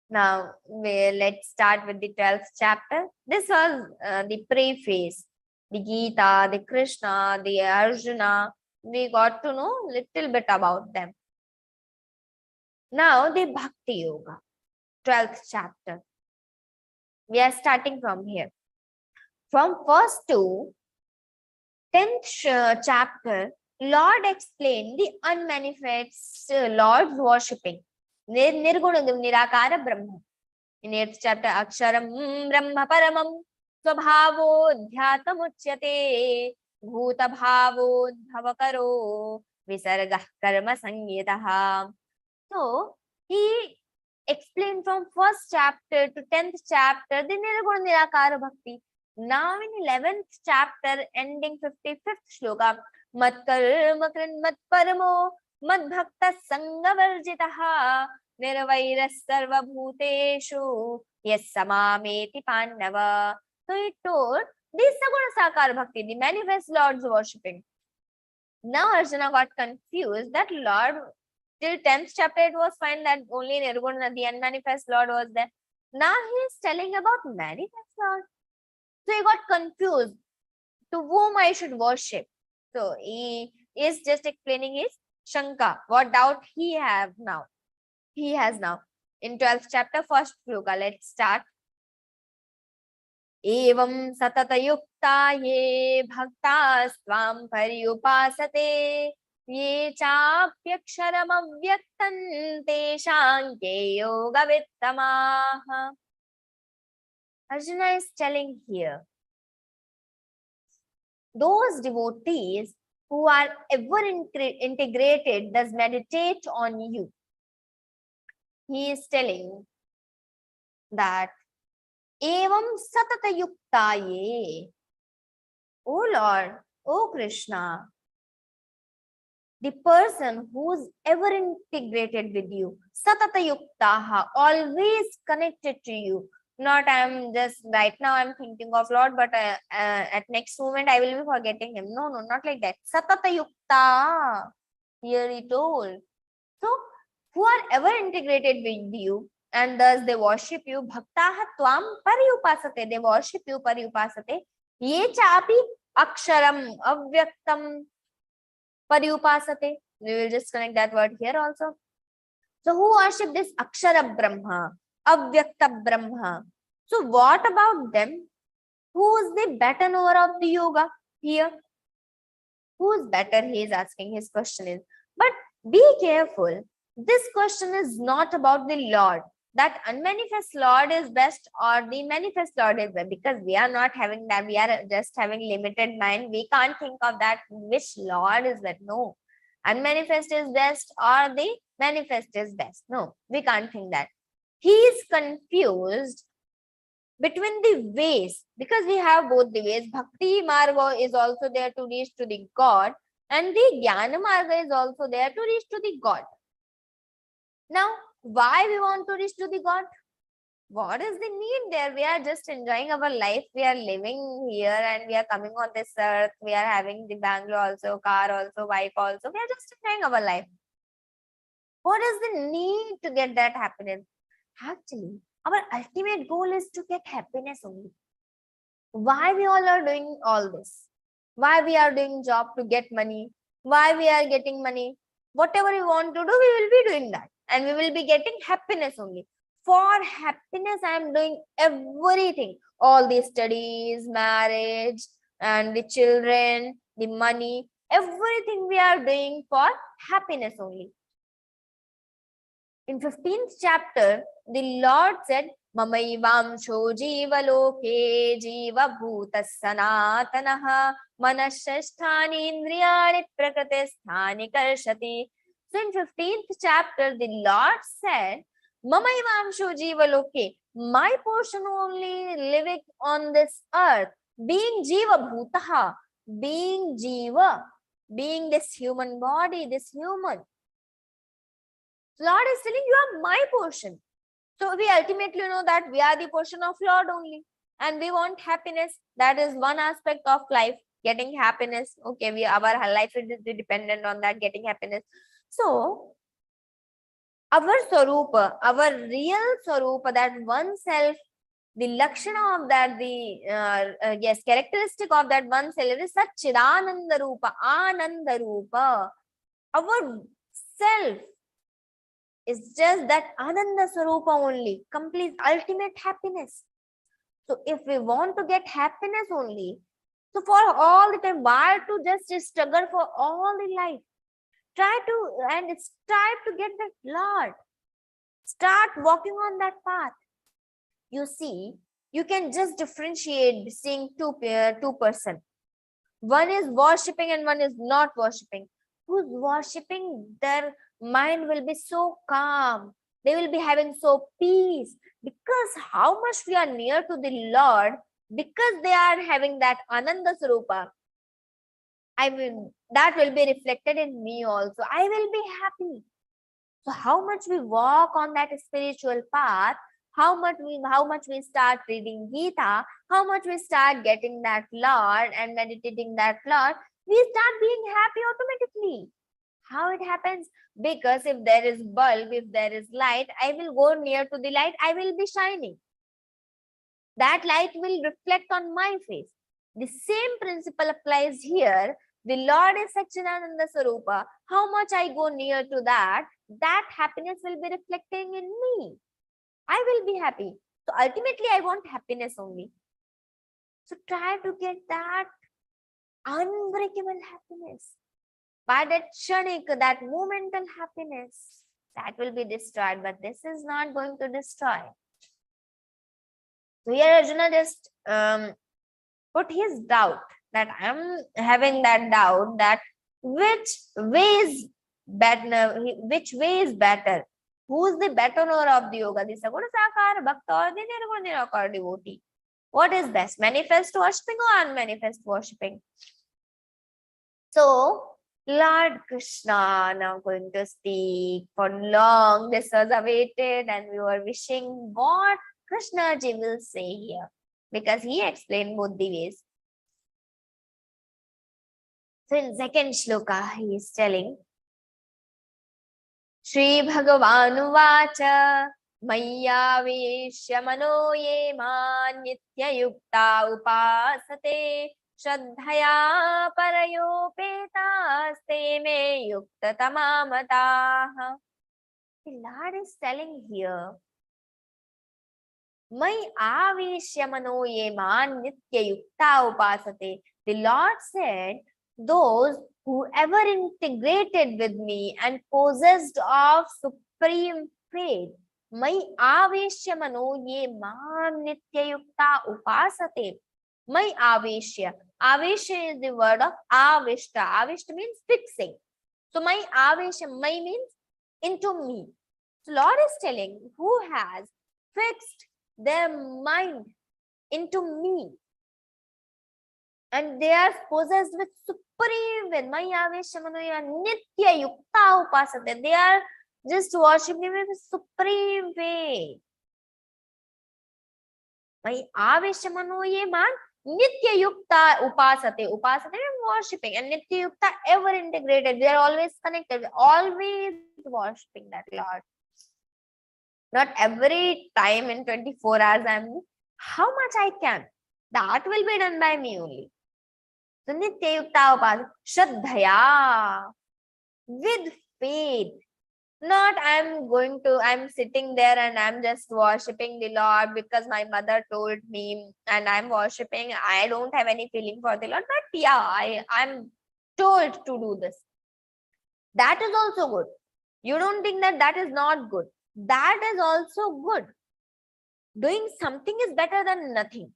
Now let's start with the 12th chapter. This was the preface. The Gita, the Krishna, the Arjuna, we got to know little bit about them. Now the Bhakti Yoga, 12th chapter. We are starting from here. From 1st to 10th chapter, Lord explained the unmanifest Lord's worshipping. Nirguna Nirakara Brahma. In 8th chapter, Aksharam Brahma Paramam Swabhavodyhatamuchyate Bhutabhavodbhavakaro Visargah Karma Sangitaha. So he explained from 1st chapter to 10th chapter the Nirguna Nirakara Bhakti. Now in 11th chapter, ending 55th shloka, Matkarma Krinmat Paramo Madbhakta Sangavarjitaha Nirvairas Sarva Bhuteshu Yes Samameti Pandava. So he told this Saguna Sakar Bhakti, the manifest Lord's worshipping. Now Arjuna got confused that Lord, till 10th chapter it was fine that only Nirguna, the unmanifest Lord was there. Now he is telling about manifest Lord. So he got confused to whom I should worship. So he is just explaining his Shanka, what doubt he has now. In 12th chapter, 1st shloka, let's start. Evam satata yukta ye bhaktas tvam paryupasate ye chapyaksharam avyaktan tesham ye yoga vittamaha. Arjuna is telling here, those devotees who are ever integrated, thus meditate on you. He is telling that Evam satata yuktaye. O Lord, O Krishna, the person who's ever integrated with you, satata yuktaha, always connected to you. Not I'm just right now I'm thinking of Lord, but at next moment I will be forgetting him. No, not like that. Satata yukta, here he told. So who are ever integrated with you and thus they worship you, bhaktaha tvam paryupasate, they worship you paryupasate, ye chapi aksharam avyaktam paryupasate. We will just connect that word here also. So who worship this akshara Brahma, avyakta Brahma? So what about them? Who is the better knower of the yoga here? Who is better? He is asking, his question is. But be careful. This question is not about the Lord. That unmanifest Lord is best or the manifest Lord is best, because we are not having that. We are just having limited mind. We can't think of that which Lord is that. No. Unmanifest is best or the manifest is best. No, we can't think that. He is confused between the ways, because we have both the ways. Bhakti Marga is also there to reach to the God, and the Jnana Marga is also there to reach to the God. Now, why we want to reach to the God? What is the need there? We are just enjoying our life. We are living here and we are coming on this earth. We are having the Bangalore also, car also, wife also. We are just enjoying our life. What is the need to get that happiness? Actually, our ultimate goal is to get happiness only. Why we all are doing all this? Why we are doing job to get money? Why we are getting money? Whatever we want to do, we will be doing that. And we will be getting happiness only. For happiness, I am doing everything. All the studies, marriage, and the children, the money, everything we are doing for happiness only. In 15th chapter, the Lord said, Mamaivamsho jiva loke jiva bhuta sanatanaha manashasthani indriyani prakriti sthani karshati. So in 15th chapter, the Lord said Mamaivanshu Jiva Loke, my portion only living on this earth, being Jiva Bhutaha, being Jiva, being this human body, this human. Lord is telling you are my portion. So we ultimately know that we are the portion of Lord only. And we want happiness. That is one aspect of life, getting happiness. Okay, our life is dependent on that, getting happiness. So our Swarupa, our real Swarupa, that oneself, the Lakshana of that, the characteristic of that oneself is Satchidananda Rupa, Ananda Rupa. Our self is just that Ananda Swarupa only, complete ultimate happiness. So if we want to get happiness only, so for all the time, why to just struggle for all the life? Strive to get that Lord. Start walking on that path. You see, you can just differentiate seeing two persons. One is worshipping and one is not worshipping. Who's worshipping, their mind will be so calm. They will be having so peace, because how much we are near to the Lord, because they are having that Ananda Swarupa. That will be reflected in me also. I will be happy. So how much we walk on that spiritual path, how much we start reading Geeta, how much we start getting that Lord and meditating that Lord, we start being happy automatically. How it happens? Because if there is bulb, if there is light, I will go near to the light, I will be shining. That light will reflect on my face. The same principle applies here. The Lord is Satchidananda Swarupa. How much I go near to that happiness will be reflecting in me. I will be happy. So ultimately, I want happiness only. So try to get that unbreakable happiness. By that kshanik, that momental happiness, that will be destroyed. But this is not going to destroy. So here Arjuna just put his doubt, that I am having that doubt, that which way is better? Who is the betterer of the yoga? The Saguna Sakar Bhakta or the Nirguna Nirakar devotee? What is best? Manifest worshipping or unmanifest worshipping? So Lord Krishna now going to speak. For long this was awaited and we were wishing what Krishna ji will say here, because he explained both the ways. So in second shloka he is telling, Śrī-Bhagavānu vāca Mayyāveshya mano ye man nitya yukta upāsate Shraddhaya parayopetāste me yukta tamāmataha. The Lord is telling here, Mayyāveshya mano ye man nitya yukta upāsate. The Lord said, those whoever integrated with me and possessed of supreme faith, Mayyāveshya mano ye man nitya yukta upāsate. Mayyāveshya. Aveshya is the word of avishta. Avishta means fixing. So Mayyāveshya, may means into me. So Lord is telling, who has fixed their mind into me and they are possessed with supreme faith. Mayyāveshya mano ye nitya yukta upāsate. They are just worshipping me with supreme faith. Mayyāveshya mano ye man nitya yukta upāsate. Upāsate means worshipping, and nitya yukta ever integrated. We are always connected, always worshipping that Lord. Not every time in 24 hours I am, how much I can. That will be done by me only. So nitya yukta upāsate. Shraddhaya, with faith. Not I'm sitting there and I'm just worshipping the Lord because my mother told me and I'm worshipping. I don't have any feeling for the Lord, but yeah, I'm told to do this. That is also good. You don't think that is not good. That is also good. Doing something is better than nothing.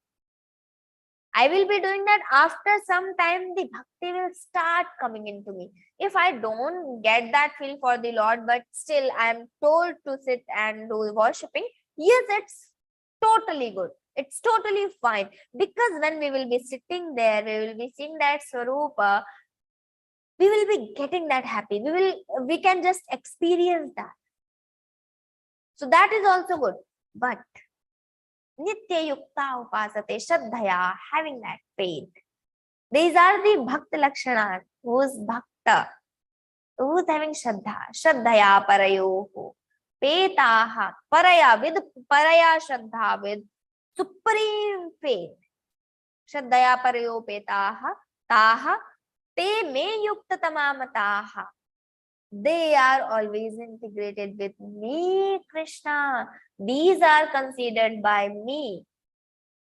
I will be doing that. After some time, the bhakti will start coming into me. If I don't get that feel for the Lord, but still I am told to sit and do worshipping, yes, it's totally good. It's totally fine. Because when we will be sitting there, we will be seeing that Swarupa, we will be getting that happy. We can just experience that. So that is also good. But Nitya Yukta Upasate Shraddhaya, having that faith. These are the Bhakta Lakshanas. Who's Bhakta? Who's having Shraddha? Shraddhaya Parayoho. Petaha. Paraya, with Paraya Shraddha, with supreme faith. Shraddhaya Parayo Petaha. Taha. Te me Yukta Tamamataha. They are always integrated with me, Krishna. These are considered by me.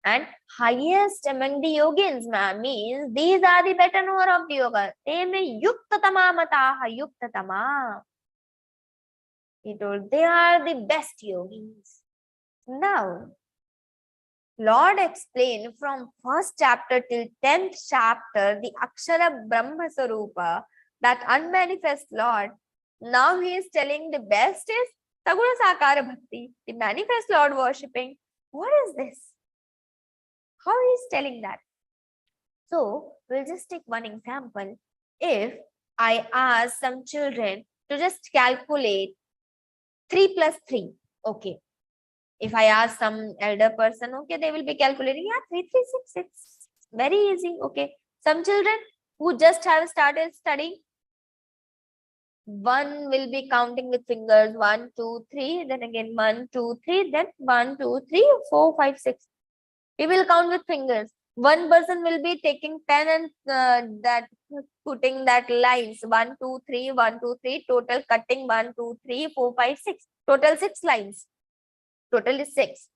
And highest among the yogins means these are the better knower of the yoga. Te me yuktatama mataha yuktatama. He told they are the best yogins. Now, Lord explained from first chapter till 10th chapter the Akshara Brahma Sarupa, that unmanifest Lord. Now he is telling the best is Saguna Sakara Bhakti, the manifest Lord worshipping. What is this? How he is telling that? So we'll just take one example. If I ask some children to just calculate 3 plus 3, okay. If I ask some elder person, okay, they will be calculating, yeah, 3, 3, 6, it's very easy, okay. Some children who just have started studying, one will be counting with fingers, 1, 2, 3, then again 1, 2, 3, then 1, 2, 3, 4, 5, 6. He will count with fingers. One person will be taking pen and that putting that lines 1, 2, 3, 1, 2, 3, total cutting 1, 2, 3, 4, 5, 6. Total 6 lines. Total is 6.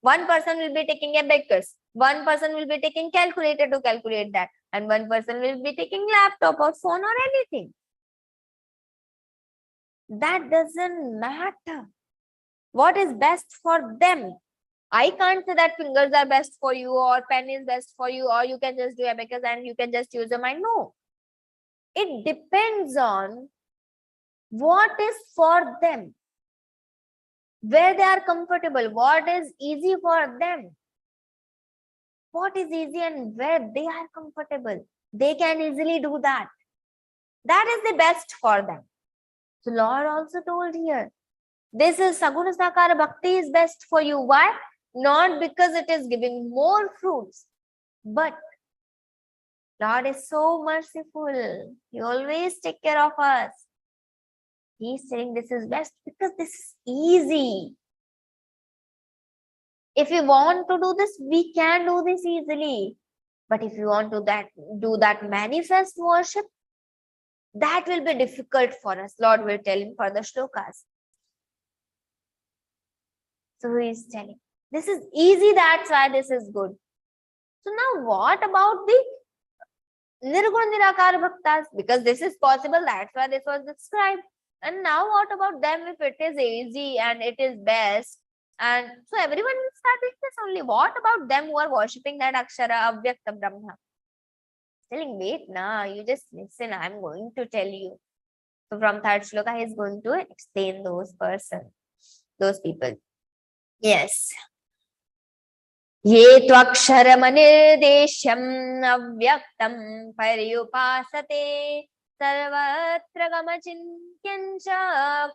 One person will be taking abacus. One person will be taking calculator to calculate that. And one person will be taking laptop or phone or anything. That doesn't matter. What is best for them? I can't say that fingers are best for you or pen is best for you or you can just do abacus and you can just use your mind. No. It depends on what is for them. Where they are comfortable. What is easy for them. What is easy and where they are comfortable. They can easily do that. That is the best for them. So Lord also told here, this is Saguna Sakara Bhakti is best for you. Why? Not because it is giving more fruits, but Lord is so merciful. He always take care of us. He is saying this is best because this is easy. If we want to do this, we can do this easily. But if you want to do that manifest worship, that will be difficult for us. Lord will tell him for the shlokas. So he is telling, this is easy, that's why this is good. So now what about the Nirguna Nirakara Bhaktas? Because this is possible, that's why this was described. And now what about them if it is easy and it is best? And so everyone will start doing this only. What about them who are worshipping that Akshara Avyakta Brahma? Telling, wait, you just listen, I'm going to tell you. So from third shloka, he is going to explain those people. Yes. Ye tvaksharam anirdeshyam avyaktam paryupasate sarvatra gamachintyancha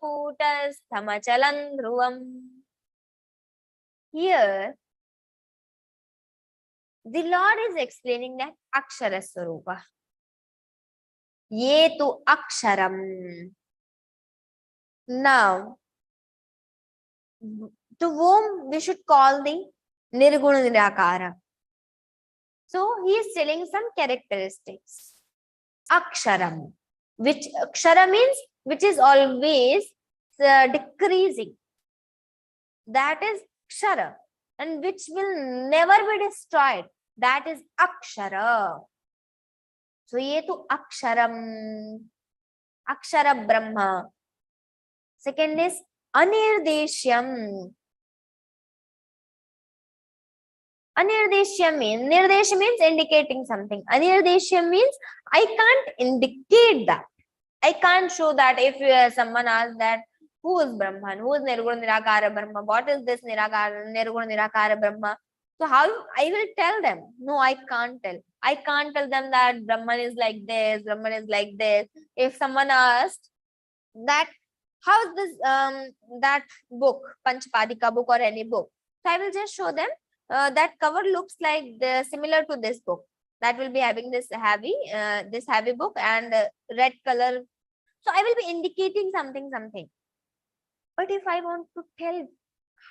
kutastamachalan dhruvam. Here, the Lord is explaining that Akshara Swarupa. Ye tu Aksharam. Now, to whom we should call the Nirguna Nirakara. So, he is telling some characteristics. Aksharam, which Akshara means which is always decreasing. That is Akshara, and which will never be destroyed. That is Akshara. So, ye tu Aksharam, Akshara Brahma. Second is Anirdeshyam. Anirdeshya means indicating something. Anirdeshya means I can't indicate that. I can't show that. If someone asks that who is Brahman, who is Nirguna Nirakara Brahma, what is this Nirguna Nirakara Brahma? So how I will tell them? No, I can't tell. I can't tell them that Brahman is like this, Brahman is like this. If someone asked that how is this that book, Panchapadika book or any book, so I will just show them that cover looks like similar to this book. That will be having this heavy book and red color. So I will be indicating something. But if I want to tell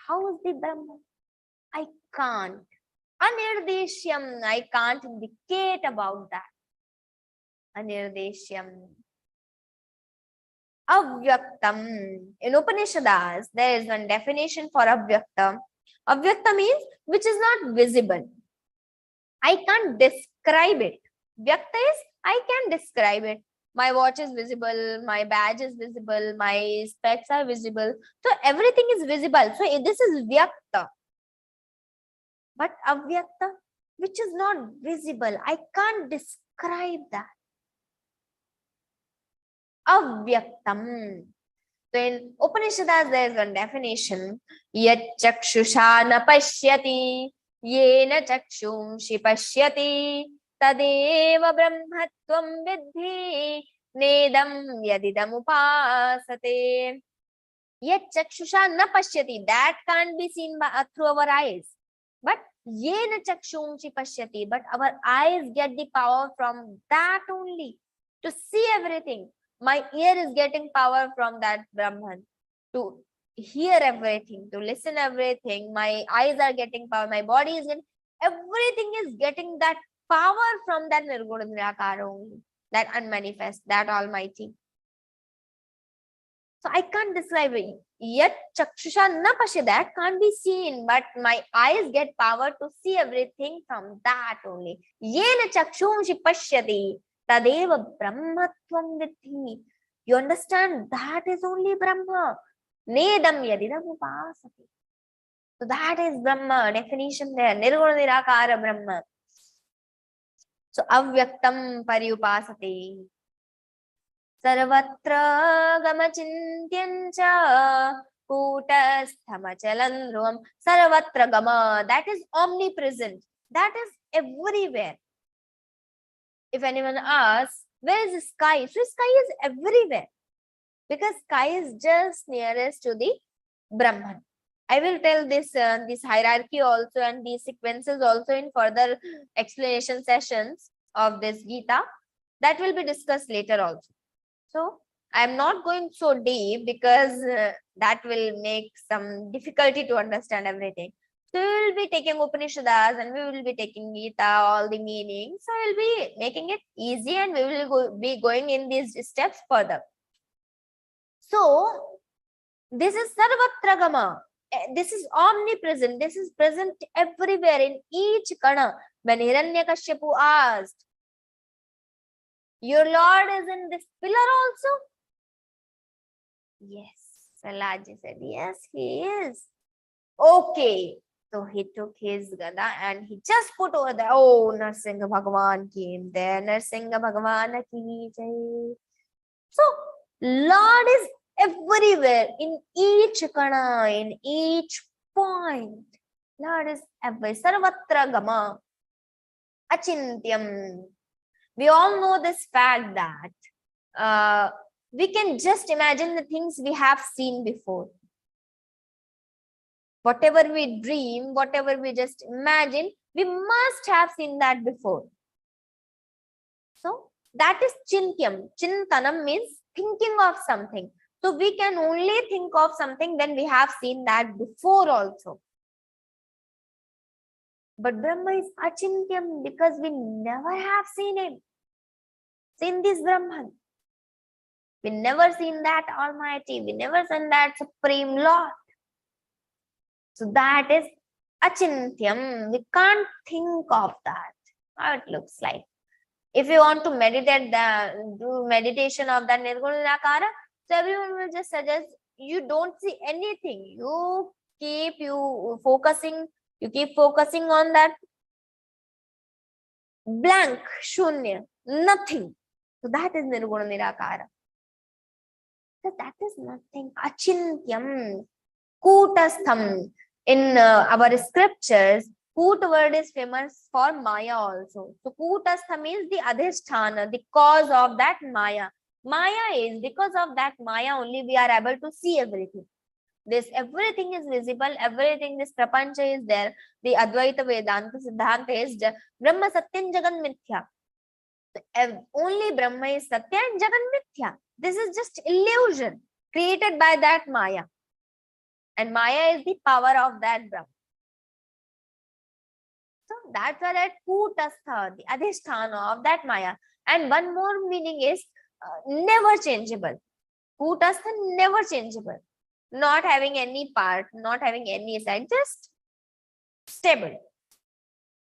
how is the Brahman, I can't. Anirdeshyam, I can't indicate about that. Anirdeshyam. Avyaktam. In Upanishads, there is one definition for avyaktam. Avyakta means which is not visible. I can't describe it. Vyakta is I can describe it. My watch is visible, my badge is visible, my specs are visible. So everything is visible. So this is vyakta. But avyakta, which is not visible, I can't describe that. Avyaktam. So in Upanishads, there is one definition. Yat chakshusha na pashyati, yena chakshumshi pashyati, tadeva brahmatvam vidhi, nedam yadidam upasate. Yat chakshusha na pashyati, that can't be seen through our eyes. But yena chakshumshi pashyati, but our eyes get the power from that only to see everything. My ear is getting power from that Brahman to hear everything, to listen everything. My eyes are getting power. My body is getting, everything is getting that power from that Nirguna Nirakara only, that unmanifest, that Almighty. So I can't describe it. Yet chakshusha na pasya, that can't be seen, but my eyes get power to see everything from that only. Yena chakshumshi pashyati, tadeva brahmatvam vidhi. You understand? That is only Brahma. Nedam yadidam upasati. So that is Brahma. Definition there. Nirguna Nirakara Brahma. So avyaktam pariupasati. Sarvatra gamachintyancha kutasthamachalaಂ dhruvam. Sarvatra gama. That is omnipresent. That is everywhere. If anyone asks, where is the sky? So sky is everywhere. Because sky is just nearest to the Brahman. I will tell this hierarchy also and these sequences also in further explanation sessions of this Geeta. That will be discussed later also. So I am not going so deep because that will make some difficulty to understand everything. So we will be taking Upanishads and we will be taking Geeta, all the meanings. So we will be making it easy and we will be going in these steps further. So this is Sarvatra Gama. This is omnipresent. This is present everywhere in each kana. When Hiranyakashipu asked, your Lord is in this pillar also? Yes. Prahlad said, yes, he is. Okay. So he took his gada and he just put over there. Oh, Narsingha Bhagavan came there. Narsingha Bhagavan ki jai. So Lord is everywhere, in each kana, in each point. Lord is everywhere. Sarvatra Gama. Achintyam. We all know this fact that we can just imagine the things we have seen before. Whatever we dream, whatever we just imagine, we must have seen that before. So that is Chintyam. Chintanam means thinking of something. So we can only think of something when we have seen that before also. But Brahma is Achintyam because we never have seen him. Seen this Brahman. We never seen that Almighty. We never seen that Supreme Lord. So that is Achintyam. We can't think of that. How it looks like. If you want to meditate, do meditation of that Nirguna Nirakara, so everyone will just suggest you don't see anything. You keep focusing You keep focusing on that blank, shunya, nothing. So that is nirguna nirakara. So that is nothing. Achintyam, kutastham. In our scriptures, Kut word is famous for Maya also. So Kutastha means the adhisthana, the cause of that Maya. Maya is because of that Maya only we are able to see everything. This everything is visible, everything, this prapancha is there. The Advaita Vedanta Siddhanta is Brahma Satyam Jagan Mithya. Only Brahma is Satya and Jagan Mithya. This is just illusion created by that Maya. And Maya is the power of that Brahma. So that's why that Kutastha, the Adhisthana of that Maya. And one more meaning is never changeable. Kutastha, never changeable. Not having any part, not having any side, just stable.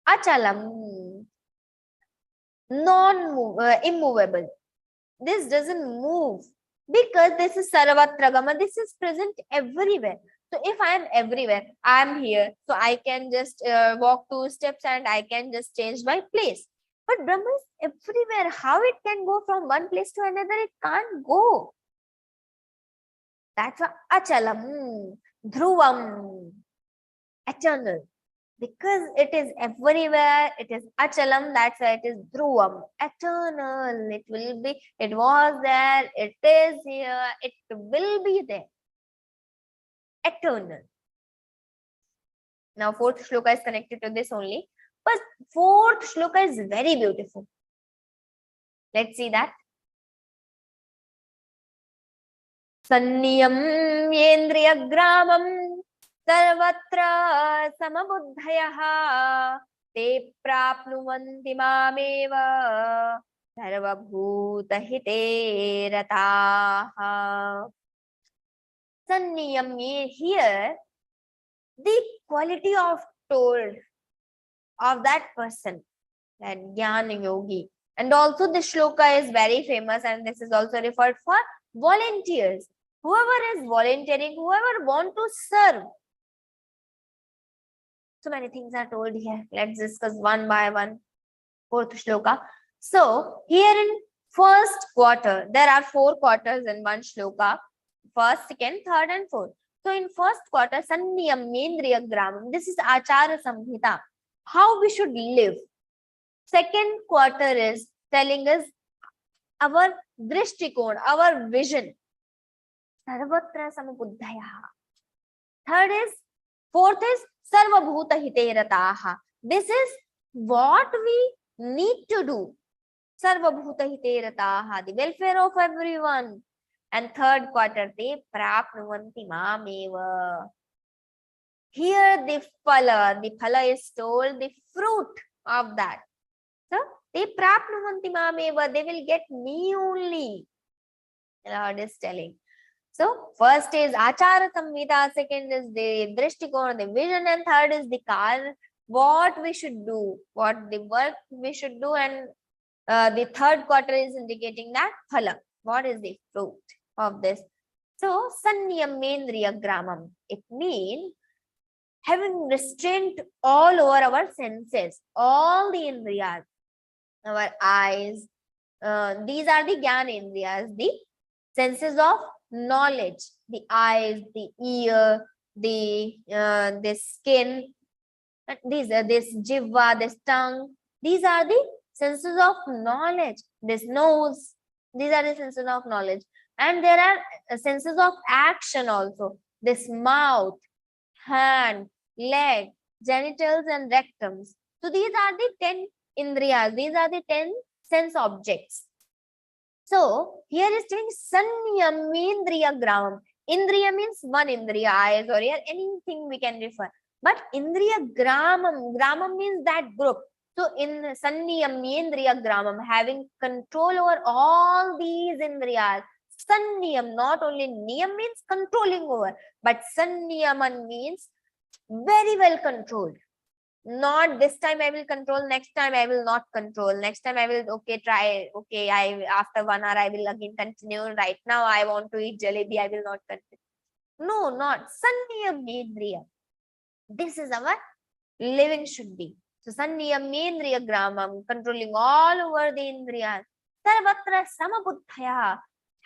Achalam, immovable. This doesn't move because this is Sarvatragama. This is present everywhere. So if I am everywhere, I am here. So I can just walk 2 steps and I can just change my place. But Brahma is everywhere. How it can go from one place to another? It can't go. That's why Achalam, Dhruvam, eternal. Because it is everywhere, it is Achalam, that's why it is Dhruvam, eternal. It will be, it was there, it is here, it will be there. Eternal. Now, 4th shloka is connected to this only. But 4th shloka is very beautiful. Let's see that. Sanniyam yendriya gramam sarvatra samabuddhayaha te prapnuvanti mameva sarvabhuta hite rataha. Sanniyam, here the quality of told of that person, that Jnana Yogi. And also this shloka is very famous and this is also referred for volunteers. Whoever is volunteering, whoever want to serve. So many things are told here. Let's discuss one by one. 4th shloka. So here in 1st quarter, there are 4 quarters in one shloka. 1st, 2nd, 3rd and 4th. So in 1st quarter, Sanniyam Mendriya Gramam. This is Achara Samhita. How we should live. 2nd quarter is telling us our drishtikon, our vision. Sarvatra samabuddhayaha. 4th is Sarvabhuta hite rataha. This is what we need to do. Sarvabhuta hite rataha, the welfare of everyone. And 3rd quarter, te prapnuvanti mameva. Here the phala is told, the fruit of that. So, te prapnuvanti mameva, they will get me only. The Lord is telling. So, first is Achara Samhita, 2nd is the Drishtikona, the vision, and 3rd is the Kal, what we should do, what the work we should do, and the 3rd quarter is indicating that phala, what is the fruit of this. So, Sanniyam Mendriya Gramam, it means having restraint all over our senses, all the indriyas, our eyes, these are the Jnana Indriyas, the senses of knowledge, the eyes, the ear, the skin, this jiva, this tongue, these are the senses of knowledge, this nose, these are the senses of knowledge. And there are senses of action also, this mouth, hand, leg, genitals and rectums. So these are the 10 indriyas, these are the 10 sense objects. So here is saying Sanniyam Indriya Gramam. Indriya means one indriya, eyes or ear, anything we can refer. But Indriya Gramam, Gramam means that group. So in Sanniyam Indriya Gramam, having control over all these indriyas. Sanniyam, not only niyam means controlling over, but Sanniyaman means very well controlled. Not this time I will control, next time I will not control, next time I will try, after 1 hour I will again continue. Right now I want to eat jalebi, I will not continue. No, not Sanniyam Indriya. This is our living should be. So Sanniyamendriya Gramam, controlling all over the Indriyas. Sarvatra Samabuddhaya,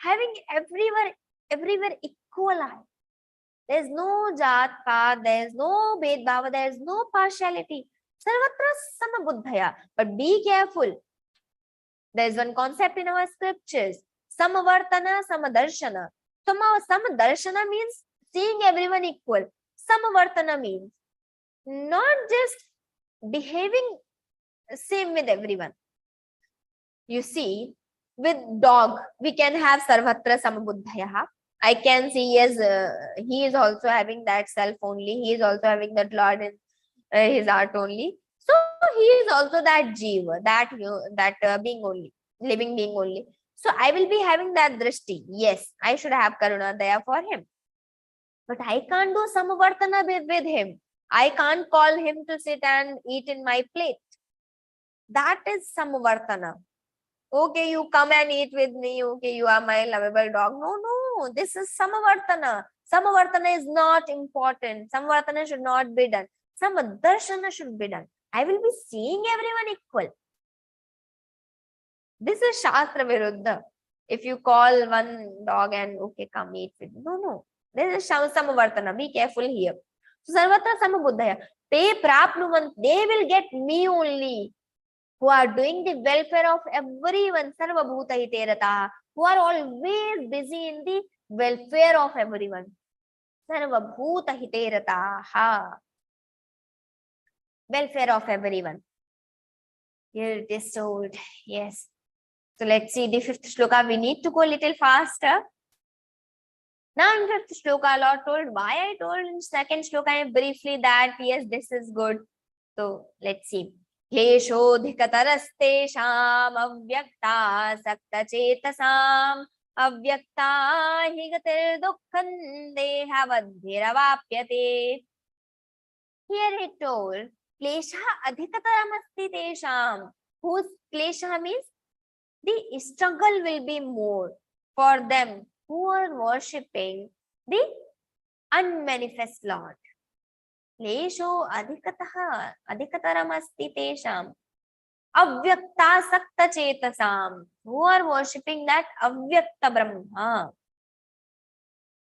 having everywhere equal eye. There is no Jat Paat, there is no Bhed Bhava, there is no partiality. Sarvatra Samabuddhaya. But be careful. There is one concept in our scriptures. Samavartana, Samadarshana. Samadarshana means seeing everyone equal. Samavartana means not just behaving same with everyone. You see, with dog, we can have Sarvatra Samabuddhaya. I can see, yes, he is also having that self only. He is also having that Lord in his heart only. So he is also that Jiva, that being only, living being only. So I will be having that drishti. Yes, I should have Karuna Daya for him. But I can't do Samavartana with him. I can't call him to sit and eat in my plate. That is Samavartana. Okay, you come and eat with me. Okay, you are my lovable dog. No, this is Samavartana. Samavartana is not important. Samavartana should not be done. Samadarshana should be done. I will be seeing everyone equal. This is Shastra Viruddha. If you call one dog and okay, come eat with me. No. This is Samavartana. Be careful here. So Sarvatra Samabuddhaya. Te prapnuvant. They will get me only. Who are doing the welfare of everyone. Sarva bhuta hiterataha. Who are always busy in the welfare of everyone. Sarva bhuta hiterataha. Welfare of everyone. Here it is told. Yes. So let's see the fifth shloka. We need to go a little faster. Now in fifth shloka, Lord told why I told in second shloka briefly that yes, this is good. So let's see. Kleshodhikatarastesham avyakta sakta chetasam avyakta higatir dukhan dehavadhiravapyate. Here he told klesha adhikataramasti tesham. Whose klesha means the struggle will be more for them who are worshipping the unmanifest Lord. Klesho adhikataramasti tesham avyakta sakta chetasam. Who are worshipping that avyakta Brahma.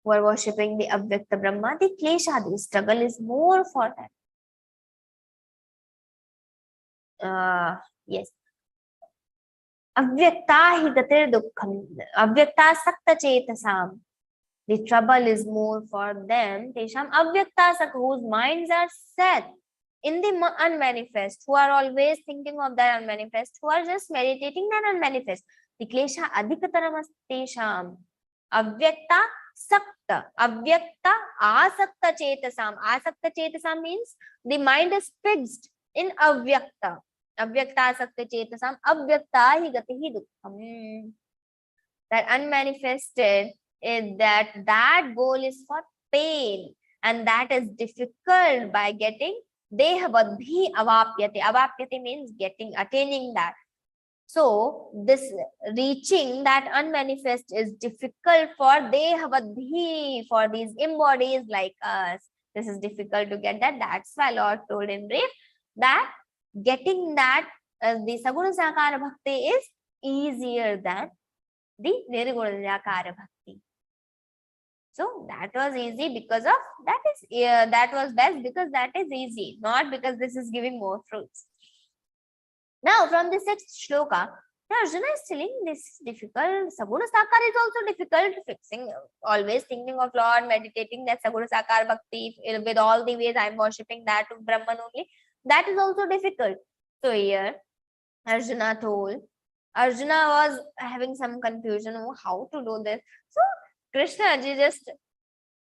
Who are worshipping the avyakta Brahma, the klesha, the struggle is more for them. Yes. Avyakta higatir dukkham. Avyakta sakta chetasam. The trouble is more for them. Tesham avyakta sakta, whose minds are set in the unmanifest, who are always thinking of that unmanifest, who are just meditating that unmanifest. The klesha adhikataramastesham. Avyakta sakta. Avyakta asakta chetasam. Asakta chetasam means the mind is fixed in avyakta. Avyakta sakta chetasam avyakta hi gatihi dukkham. That unmanifested is that goal is for pain, and that is difficult by getting dehavadhi avapyate. Avapyate means attaining that. So this reaching that unmanifest is difficult for dehavadhi, for these embodies like us. This is difficult to get that. That's why Lord told in brief that getting that the Saguna Sakara Bhakti is easier than the Nirguna Sakara Bhakti. So that was easy because of that was best because that is easy, not because this is giving more fruits. Now from the sixth shloka, Arjuna is telling this is difficult. Saguna Sakara is also difficult. Fixing, always thinking of Lord, meditating that Saguna Sakara Bhakti with all the ways I am worshipping that of Brahman only. That is also difficult. So here Arjuna was having some confusion on how to do this. So Krishna ji just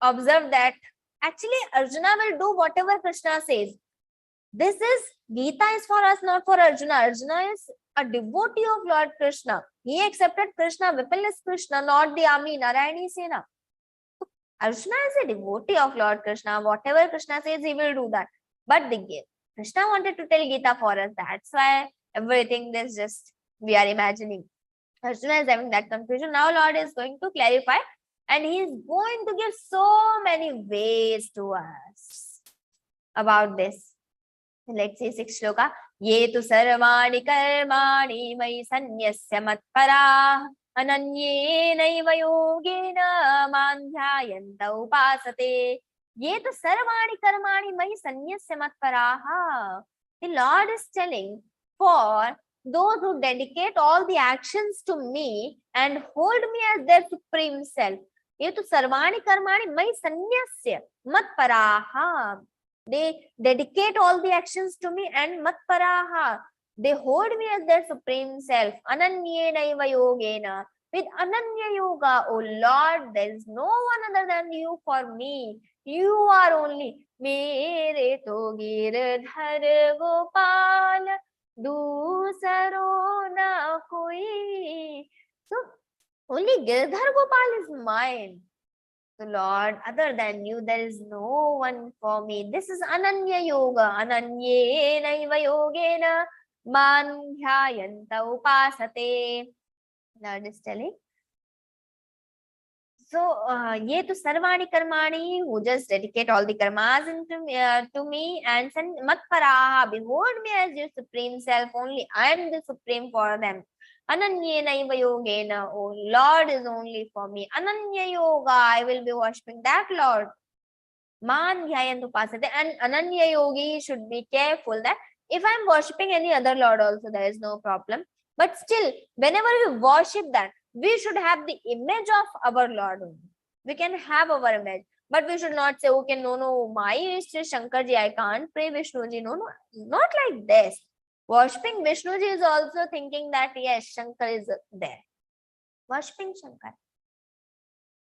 observed that actually Arjuna will do whatever Krishna says. This is Geeta is for us, not for Arjuna. Arjuna is a devotee of Lord Krishna. He accepted Krishna, Vipul is Krishna, not the army, Narayani Sena. So Arjuna is a devotee of Lord Krishna. Whatever Krishna says, he will do that. But Krishna wanted to tell Geeta for us. That's why everything is just we are imagining. Arjuna is having that confusion. Now Lord is going to clarify. And he is going to give so many ways to us about this. Let's see 6th shloka. Ye tu sarvani karmani mai sanyasya matpara ananyena yogena mandhyayanta upasate. Ye tu sarvani karmani mai sanyasya matparaha. The Lord is telling, for those who dedicate all the actions to me and hold me as their supreme self. Ye tu sarvani karmani mai sanyasya matparaha. They dedicate all the actions to me and matparaha. They hold me as their supreme self. Ananyena yogena. With ananya yoga, O Lord, there is no one other than you for me. You are only. Mere to girdhar gopal dusaro na koi. So only Girdhar Gopal is mine. So Lord, other than you, there is no one for me. This is Ananya Yoga. Ananyena yogena mandhyayanta upasate. Lord is telling. So, ye tu sarvani karmani, who just dedicate all the karmas to me and send matparaha, behold me as your supreme self, only I am the supreme for them. Ananyena yogena, oh Lord is only for me. Ananya yoga, I will be worshipping that Lord. Man dhyayantu upasate, and Ananya yogi should be careful that if I am worshipping any other Lord also, there is no problem. But still, whenever we worship that, we should have the image of our Lord only. We can have our image, but we should not say, okay, no, my is Shankarji, I can't pray Vishnuji. No, not like this. Worshipping Vishnuji is also thinking that, yes, Shankar is there. Worshipping Shankar.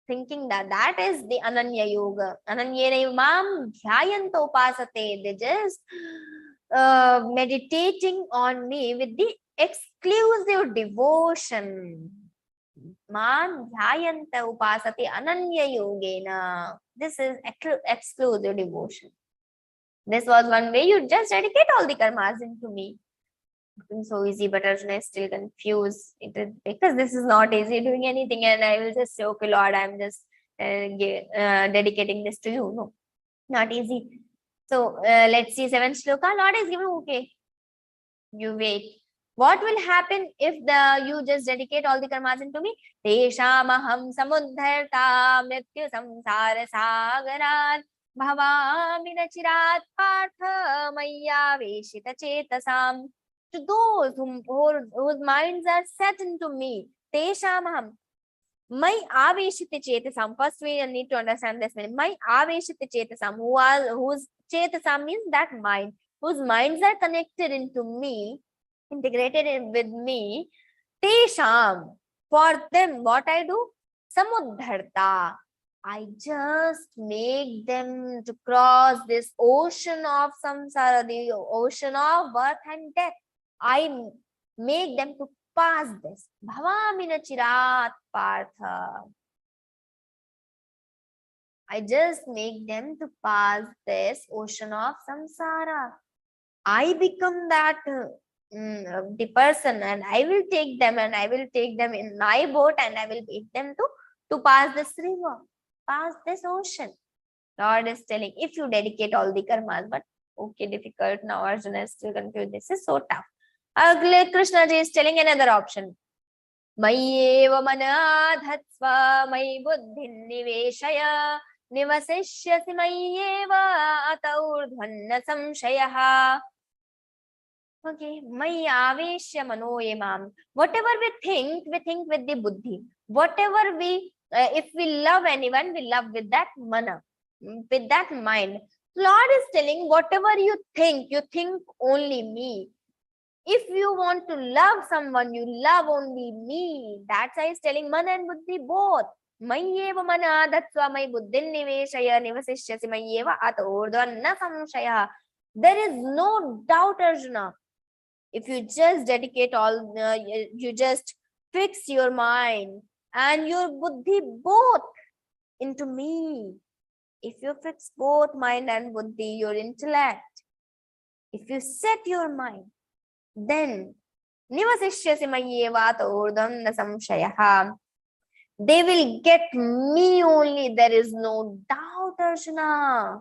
Thinking that is the Ananya Yoga. Ananyena mam dhyayanto upasate. They just meditating on me with the exclusive devotion. Man dhyayanta upasati ananya yogena. This is exclusive devotion. This was one way. You just dedicate all the karmas into me. It's so easy, but Arjuna is still confused. Because this is not easy doing anything, and I will just say, okay, Lord, I'm just dedicating this to you. No, not easy. So let's see 7th shloka. Lord is giving, okay, you wait. What will happen if you just dedicate all the karmas into me? Teshamaham samudharta mrityu samsara sagarat bhavami nachirat partha maya veshita chetasam. To those whose minds are set into me, Teshamaham, my aveshita chetasam. First we need to understand this meaning. My aveshita chetasam, whose chetasam means that mind, whose minds are connected into me, integrated with me. Tesham, for them, what I do? Samudharta, I just make them to cross this ocean of samsara, the ocean of birth and death. I make them to pass this. Bhavamina chirat partha. I just make them to pass this ocean of samsara. I become that the person, and I will take them in my boat, and I will make them to pass this river, pass this ocean. Lord is telling, if you dedicate all the karmas, but okay, difficult. Now Arjuna is still confused. This is so tough. Krishna ji is telling another option. Mayeva manadhatsva may buddhin niveshaya nivasishyasi mayeva ataurdhanna samshayaha. Okay, maya aveshya manoyemam. Whatever we think with the buddhi. Whatever if we love anyone, we love with that mana, with that mind. Lord is telling, whatever you think only me. If you want to love someone, you love only me. That's why he's telling mana and buddhi both. Mayeva mana datsva may buddhin niveshaya nivasishyasi mayeva atordvanna samshaya. There is no doubt, Arjuna. If you just dedicate all, you just fix your mind and your buddhi both into me. If you fix both mind and buddhi, your intellect, if you set your mind, then nivasishyasi mayeva atordvanna samshayaha. They will get me only. There is no doubt, Arjuna.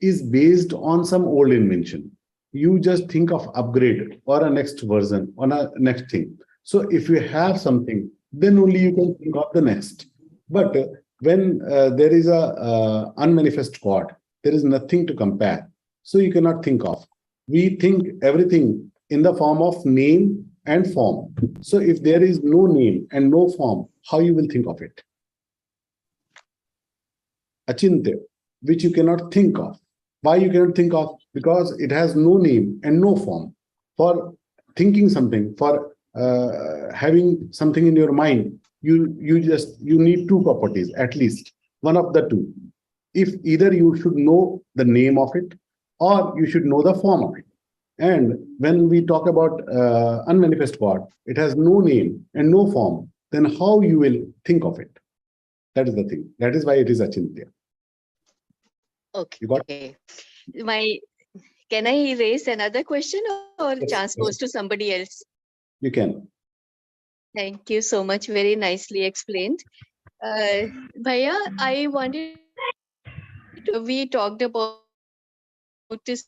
is based on some old invention. You just think of upgrade or a next version or a next thing. So if you have something, then only you can think of the next. But when there is a unmanifest God, there is nothing to compare. So you cannot think of. We think everything in the form of name and form. So if there is no name and no form, how you will think of it? Achintya, which you cannot think of. Why you cannot think of? Because it has no name and no form. For thinking something, for having something in your mind, you need two properties, at least one of the two. If either you should know the name of it or you should know the form of it. And when we talk about unmanifest God, it has no name and no form, then how you will think of it? That is the thing. That is why it is Achintya. Okay. You got Can I raise another question, or Yes, chance yes. goes to somebody else? You can. Thank you so much. Very nicely explained. Bhaiya, I wanted we talked about this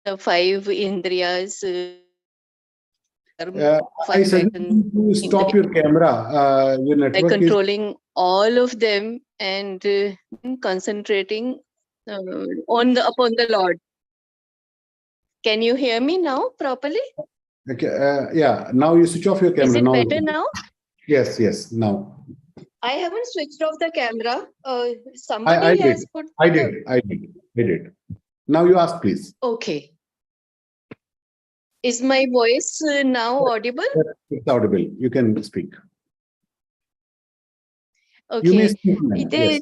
5 indriyas. I suggest you to stop your camera. Your By network is. controlling all of them and concentrating upon the Lord. Can you hear me now properly? Okay, yeah, now you switch off your camera. Is it now better now? Yes, now. I haven't switched off the camera. I Somebody did. has put. I did. Now you ask, please. Okay. Is my voice now audible? It's audible. You can speak. You may Okay. speak now. Yes.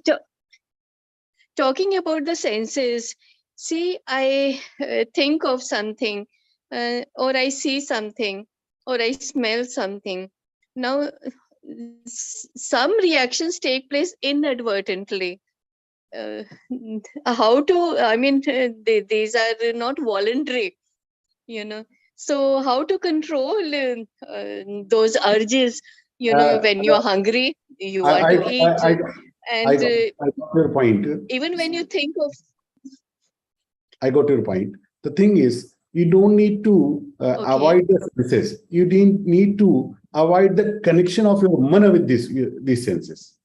Talking about the senses, see, I think of something, or I see something, or I smell something. Now, some reactions take place inadvertently. How to, I mean, these are not voluntary, So how to control those urges, when you're hungry, you want to eat. And I got your point. even when you think of. I got your point. The thing is, you don't need to avoid the senses. You need to avoid the connection of your mana with these senses.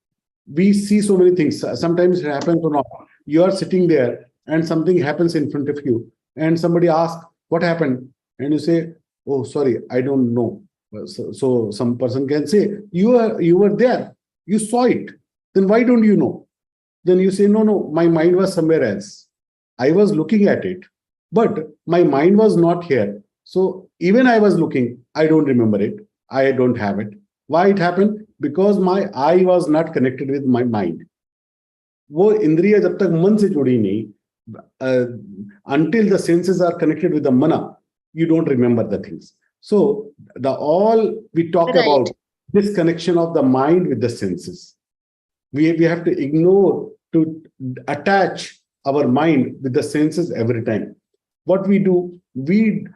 We see so many things. Sometimes it happens or not. You are sitting there and something happens in front of you and somebody asks, what happened? And you say, oh, sorry, I don't know. So some person can say, you were there. You saw it. Then why don't you know? Then you say, no, my mind was somewhere else. I was looking at it, but my mind was not here. So even I was looking, I don't remember it. I don't have it. Why it happened? Because my eye was not connected with my mind. वो इंद्रिय जब तक मन से जुड़ी नहीं, until the senses are connected with the mana, you don't remember the things. So all we talk about this connection of the mind with the senses. We have to ignore to attach our mind with the senses every time. What we do, we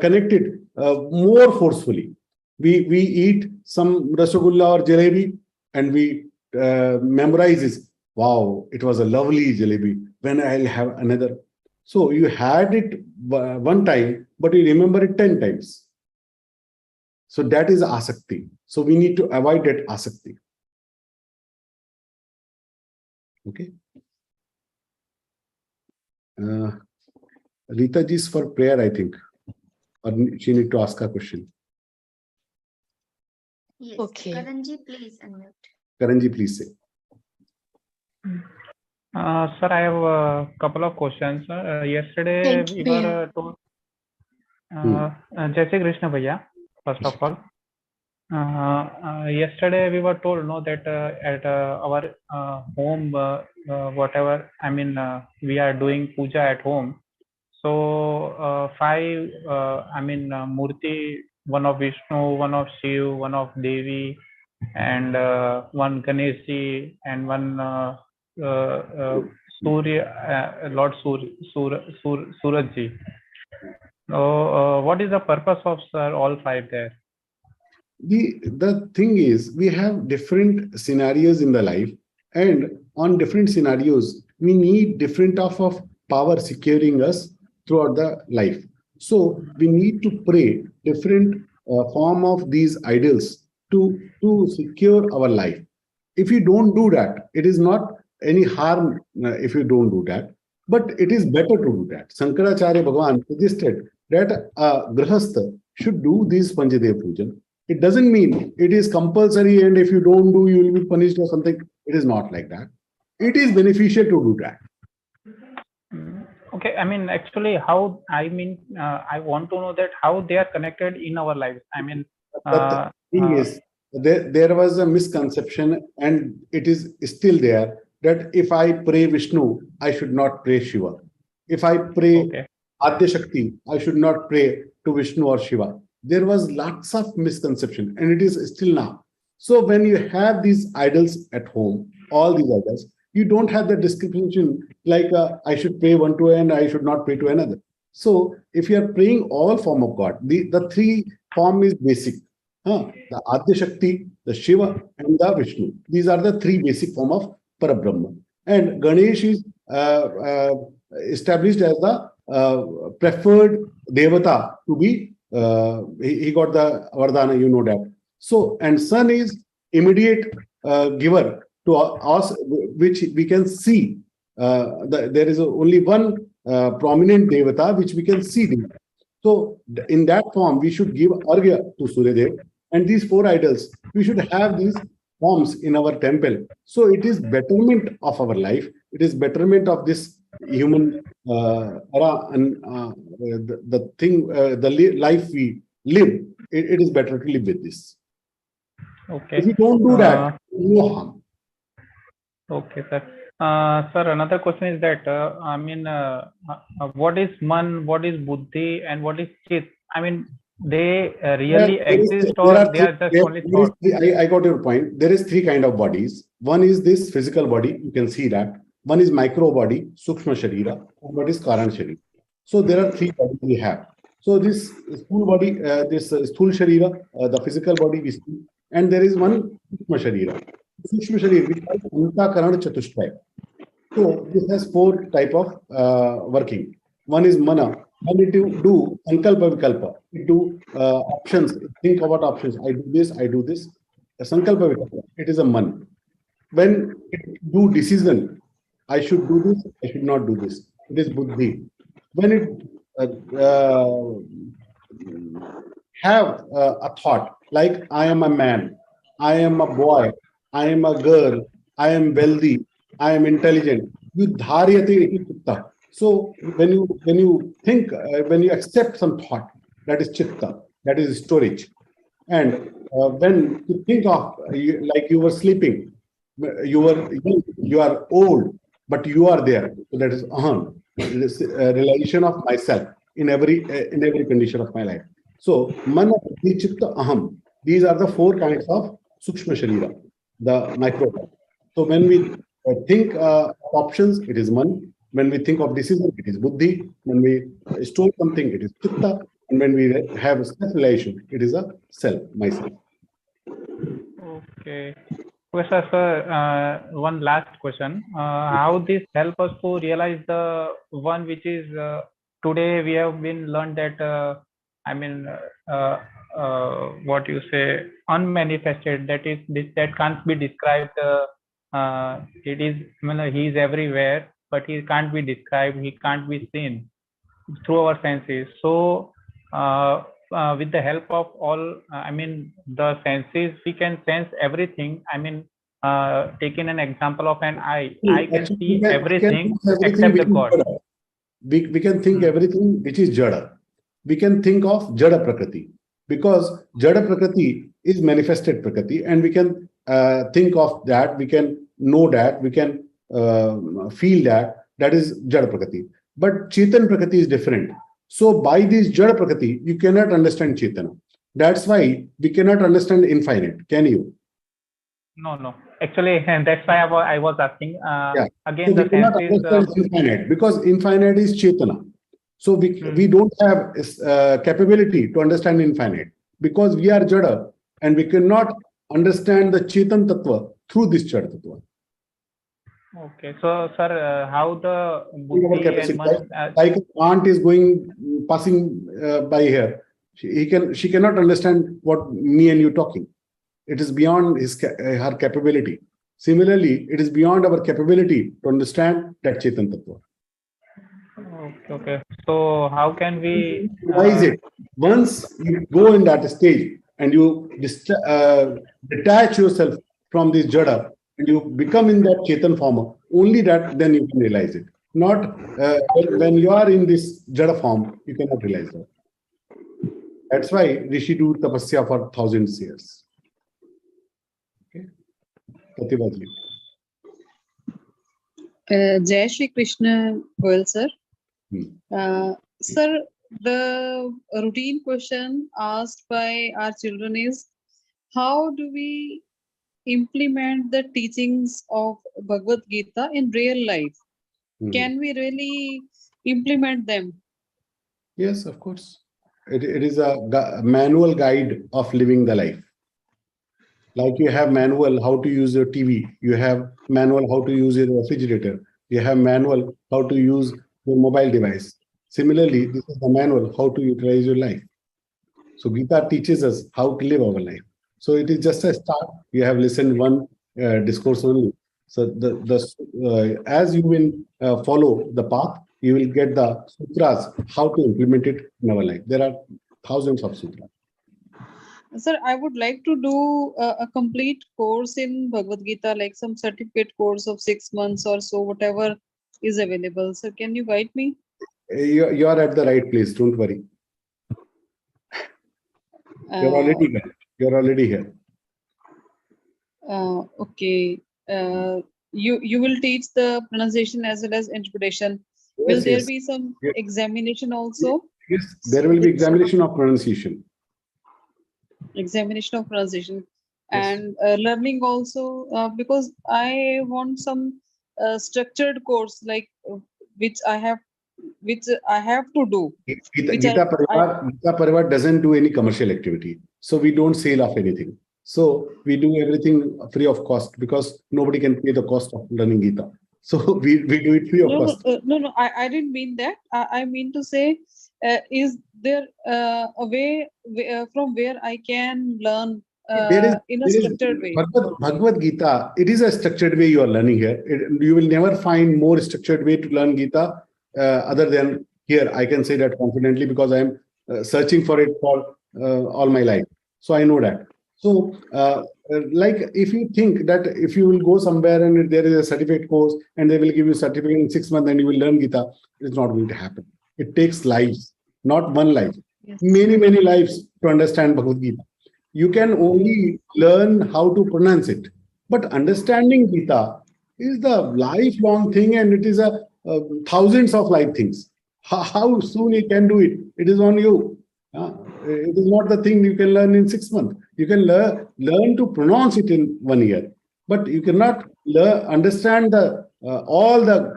connect it more forcefully. We eat some rasagulla or jalebi and we memorize this. Wow, it was a lovely jalebi. When I'll have another. So you had it one time, but you remember it 10 times. So that is asakti. So we need to avoid that asakti. Okay. Rita ji is for prayer, I think. Or she need to ask a question. Yes. Okay. Karanji, please unmute. Karanji, please say. Sir, I have a couple of questions. Yesterday Thank we you, were told. Jai Shri Krishna Bhaiya, first of all. Yesterday we were told that at our home, whatever, I mean, we are doing puja at home. So 5, Murti, one of Vishnu, one of Shiv, one of Devi, and one Ganeshi, and one Surya, Lord Surajji. So what is the purpose of, sir, all 5 there? The thing is, we have different scenarios in the life, and on different scenarios, we need different of power securing us throughout the life. So we need to pray different form of these idols to secure our life. If you don't do that, it is not any harm if you don't do that, but it is better to do that. Shankaracharya Bhagavan suggested that a grahastha should do this Panchadev Pujan. It doesn't mean it is compulsory and if you don't do, you will be punished or something. It is not like that. It is beneficial to do that. Okay, I mean, actually, how, I want to know that how they are connected in our lives. I mean, the thing is, there was a misconception and it is still there that if I pray Vishnu, I should not pray Shiva. If I pray Adya Shakti, I should not pray to Vishnu or Shiva. There was lots of misconception and it is still now. So when you have these idols at home, all these idols, you don't have the discrimination like I should pray one to and I should not pray to another. So if you are praying all form of God, the three form is basic. The Adya Shakti, the Shiva and the Vishnu. These are the three basic form of Parabrahma. And Ganesh is established as the preferred Devata to be, he got the Vardhana, you know that. So, and sun is immediate giver to us, which we can see. There is only one prominent Devata which we can see. So, in that form, we should give Argya to Suryadev. And these four idols, we should have these forms in our temple. So, it is betterment of our life. It is betterment of this human era and the life we live. It is better to live with this. Okay. If you don't do that, no harm. Okay, sir. Sir, another question is that, what is man, what is buddhi, and what is chit? I mean, they really exist or they are just only thought? I got your point. There is three kind of bodies. One is this physical body. You can see that. One is micro body, Sukshma Sharira, and what is Karan Sharira. So there are three bodies we have. So this Sthul body, this Sthul Sharira, the physical body we see, and there is one Sukshma Sharira. Sukshma Sharira, which is Anta Karana Chatushtaya. So this has four type of working. One is mana. When you do sankalpa vikalpa, you do options. Think about options. I do this. I do this. Sankalpa vikalpa. It is a man. When you do decision, I should do this. I should not do this. It is buddhi. When it have a thought like I am a man, I am a boy, I am a girl, I am wealthy, I am intelligent. You dharyate chitta. So when you think, when you accept some thought, that is chitta, that is storage. And when you think of like you were sleeping, you are old, but you are there. So that is aham. It is a realization of myself in every condition of my life. So mana, buddhi, chitta, aham. These are the four kinds of sukshma sharira, the micro. So when we think options, it is man. When we think of decision, it is buddhi. When we store something, it is chitta. And when we have a self-relation, it is a self, myself. Okay. Question, sir, one last question. How this help us to realize the one which is today we have been learned that, what you say, unmanifested, that is this, that can't be described. It is, he is everywhere, but he can't be described, he can't be seen through our senses. So with the help of all, the senses, we can sense everything. Taking an example of an eye, I can see everything except the God. We can think everything which is jada. We can think of jada prakriti, because jada prakriti is manifested prakriti, and we can think of that, we can know that, we can feel that is jada prakriti. But chetan prakriti is different. So by this jada prakriti, you cannot understand chetana. That's why we cannot understand infinite. Can you? No. Actually, that's why I was asking. Again, so the sense is infinite, because infinite is chetana. So we don't have capability to understand infinite, because we are jada, and we cannot understand the chetan tattva through this jada tattva. Okay. So, sir, how the Our buddhi capacity. and man, Like an aunt is passing by here. She cannot understand what me and you talking. It is beyond her capability. Similarly, it is beyond our capability to understand that Chetan Tattva. okay, okay. So, how can we Realize it. Once you go in that stage and you detach yourself from this jada and you become in that Chetan form, only that then you can realize it. Not when you are in this jada form, you cannot realize that. That's why Rishi do tapasya for thousands of years. Okay, Pratibha ji. Jai Shri Krishna, Goel sir. Hmm. Sir, the routine question asked by our children is, how do we implement the teachings of Bhagavad Gita in real life? Hmm. Can we really implement them? Yes, of course. It is a manual guide of living the life. Like you have manual how to use your TV, you have manual how to use your refrigerator, you have manual how to use your mobile device. Similarly, this is the manual how to utilize your life. So Gita teaches us how to live our life. So it is just a start. You have listened one discourse only. So as you will follow the path, you will get the sutras how to implement it in our life. There are thousands of sutras. Sir, I would like to do a complete course in Bhagavad Gita, like some certificate course of 6 months or so, whatever is available. Sir, can you guide me? You are at the right place. Don't worry. You're already here. You're already here. Okay. You will teach the pronunciation as well as interpretation. Will Yes, there yes. be some Yes. examination also? Yes, there will be examination of pronunciation. Examination of pronunciation. Yes. And learning also, because I want some structured course, like which I have to do. Gita Parivar doesn't do any commercial activity. So we don't sell off anything. So we do everything free of cost because nobody can pay the cost of learning Gita. So we do it free of cost. No, I didn't mean that. I mean to say, is there a way from where I can learn in a structured way? Bhagavad Gita, it is a structured way you are learning here. You will never find more structured way to learn Gita other than here. I can say that confidently because I am searching for it for all my life. So I know that. So like if you think that if you will go somewhere and there is a certificate course and they will give you certificate in 6 months and you will learn Gita, it's not going to happen. It takes lives, not one life, many lives to understand Bhagavad Gita. You can only learn how to pronounce it, but understanding Gita is the lifelong thing, and it is a thousands of life things. How soon you can do it? It is on you. It is not the thing you can learn in 6 months. You can learn to pronounce it in 1 year, but you cannot understand the all the.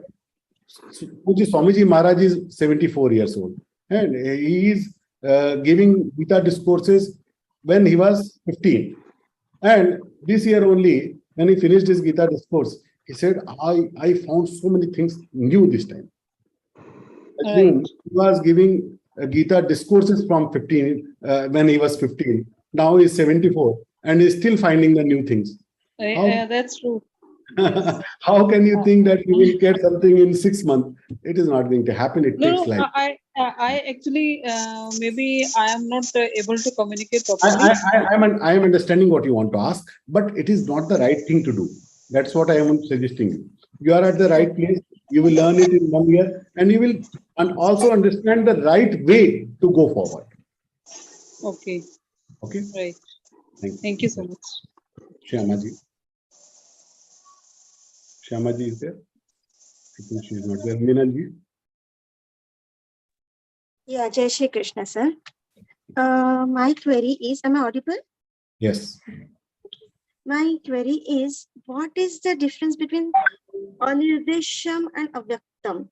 Swamiji Maharaj is 74 years old, and he is giving Gita discourses when he was 15. And this year only, when he finished his Gita discourse, he said, I found so many things new this time. He was giving Gita discourses from 15 when he was 15. Now he is 74 and he is still finding the new things. That's true. How can you think that you will get something in 6 months? It is not going to happen. It takes life. I actually maybe I am not able to communicate properly. I am understanding what you want to ask, but it is not the right thing to do. That's what I am suggesting you. You are at the right place. You will learn it in 1 year, and you will also understand the right way to go forward. Okay. Okay. Right. Thank you so much. Shyamaji. Shyamaji is there? I think she is not there. Meenalji. Yeah, Jai Shri Krishna, sir. My query is, am I audible? Yes. My query is, what is the difference between Anirudesham and Avyaktam?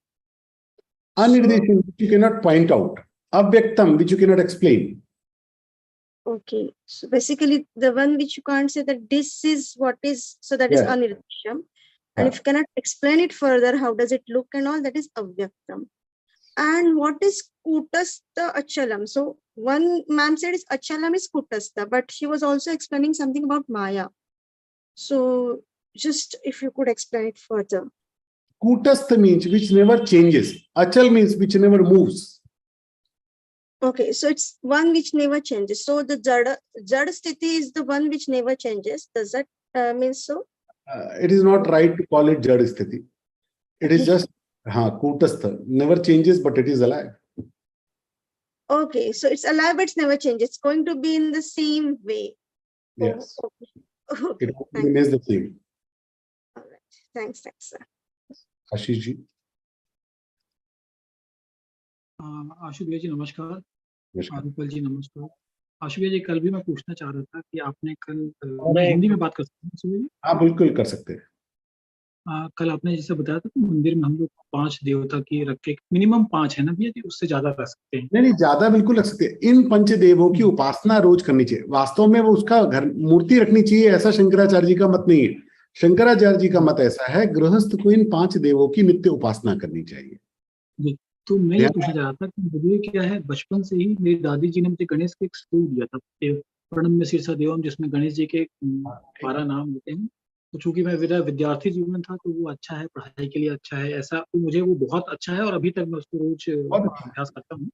Anirudesham, which you cannot point out. Avyaktam, which you cannot explain. Okay, so basically the one which you can't say that this is what is, so that is Anirudesham. And if you cannot explain it further, how does it look and all, that is avyaktam. And what is kutastha achalam? So one ma'am said is achalam is kutastha, but she was also explaining something about maya. So just if you could explain it further. Kutastha means which never changes. Achal means which never moves. Okay, so it's one which never changes. So the jada sthiti is the one which never changes. Does that mean so? It is not right to call it jad sthiti. It is just kutastha, never changes, but it is alive. Okay, so it's alive, but it's never changes. It's going to be in the same way. Yes. Oh, okay. It remains the same. All right. Thanks, sir. Ashish ji. आशुभैया जी नमस्कार। नमस्कार। रूपल जी नमस्कार। आशुभैया जी कल भी मैं पूछना चाह रहा था कि आपने कल मैं हिंदी में बात कर सकता हूँ आशुभैया जी? हाँ बिल्कुल कर सकते हैं। कल आपने जैसे बताया था कि मंदिर में हम लोग 5 देवता की रख के मिनिमम 5 है ना भैया जी, उससे ज्यादा रख सकते हैं? नहीं ज्यादा बिल्कुल रख सकते हैं। इन पंचदेवों की उपासना रोज करनी चाहिए। वास्तव में वो उसका घर मूर्ति रखनी चाहिए ऐसा शंकराचार्य जी का मत नहीं है। शंकराचार्य जी का मत ऐसा है गृहस्थ को इन 5 देवों की नित्य उपासना करनी चाहिए। जी, तो मैं ये पूछना चाह रहा था कि मुझे क्या है, बचपन से ही मेरी दादी जी ने मुझे गणेश के एक श्लोक दिया था, प्रणम में शीर्षा देवम, जिसमें गणेश जी के 12 नाम होते हैं। तो चूंकि मैं मेरा विद्यार्थी जीवन था तो वो अच्छा है, पढ़ाई के लिए अच्छा है, ऐसा तो मुझे वो बहुत अच्छा है और अभी तक मैं उसको रोज अभ्यास करता हूँ।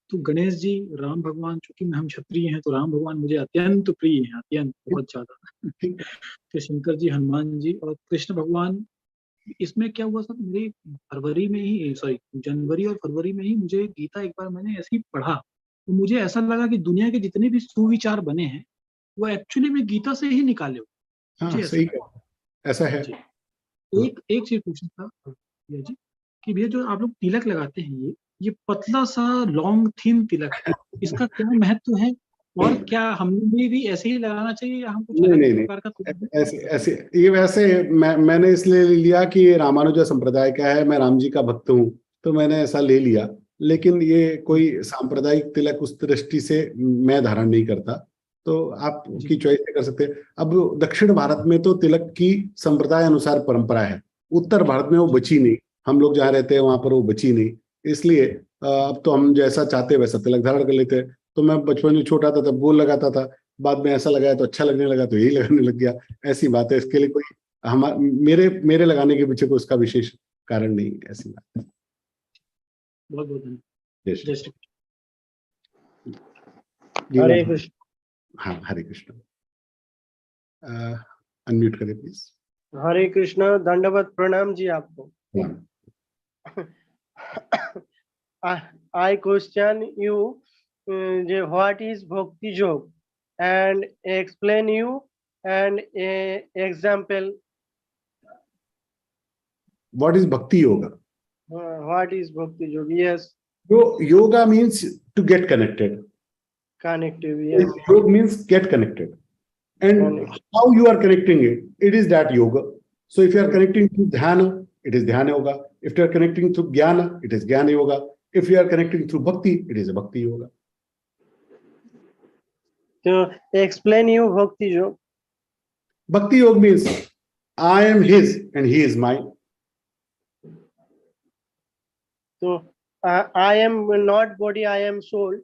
तो गणेश जी, राम भगवान, चूंकि हम क्षत्रिय हैं तो राम भगवान मुझे अत्यंत प्रिय हैं, अत्यंत बहुत ज्यादा। फिर शंकर जी, हनुमान जी और कृष्ण भगवान। इसमें क्या हुआ सर, मेरी जनवरी और फरवरी में ही मुझे गीता एक बार मैंने ऐसे ही पढ़ा तो मुझे ऐसा लगा कि दुनिया के जितने भी सुविचार बने हैं वो एक्चुअली में गीता से ही निकाले हुए। हाँ सही है, ऐसा है। एक चीज पूछना था भैया जी कि भैया जो आप लोग तिलक लगाते हैं ये पतला सा लॉन्ग थिन तिलक है, इसका क्या महत्व है और क्या हमें भी ऐसे ही लगाना चाहिए या हम कुछ अलग प्रकार का? ऐसे ये वैसे मैंने इसलिए लिया कि ये रामानुजा संप्रदाय का है, मैं राम जी का भक्त हूँ तो मैंने ऐसा ले लिया। लेकिन ये कोई सांप्रदायिक तिलक उस दृष्टि से मैं धारण नहीं करता, तो आपकी चॉइस कर सकते हैं। अब दक्षिण भारत में तो तिलक की संप्रदाय अनुसार परंपरा है, उत्तर भारत में वो बची नहीं। हम लोग जहाँ रहते हैं वहां पर वो बची नहीं, इसलिए अब तो हम जैसा चाहते वैसा तिलक धारण कर लेते हैं। तो मैं बचपन में छोटा था तब वो लगाता था, बाद में ऐसा लगाया तो अच्छा लगने लगा तो यही लगाने लग गया। ऐसी बात है, इसके लिए कोई मेरे लगाने के पीछे कोई उसका विशेष कारण नहीं है, ऐसी बात है। बहुत बहुत जय श्री कृष्ण। हरे कृष्ण। हाँ हरे कृष्ण। अनम्यूट करें प्लीज। हरे कृष्ण, दंडवत प्रणाम जी आपको। I question you what is bhakti yoga and explain you and example. What is bhakti yoga? What is bhakti yoga? Yes. Yoga means to get connected. Connective, yes. Yoga means get connected. And how you are connecting it, it is that yoga. So if you are connecting to dhyana, it is dhyana yoga. If you are connecting through jnana, it is jnana yoga. If you are connecting through bhakti, it is a bhakti yoga. So explain you bhakti yoga. Bhakti yoga means I am his and he is mine. So I am not body, I am soul.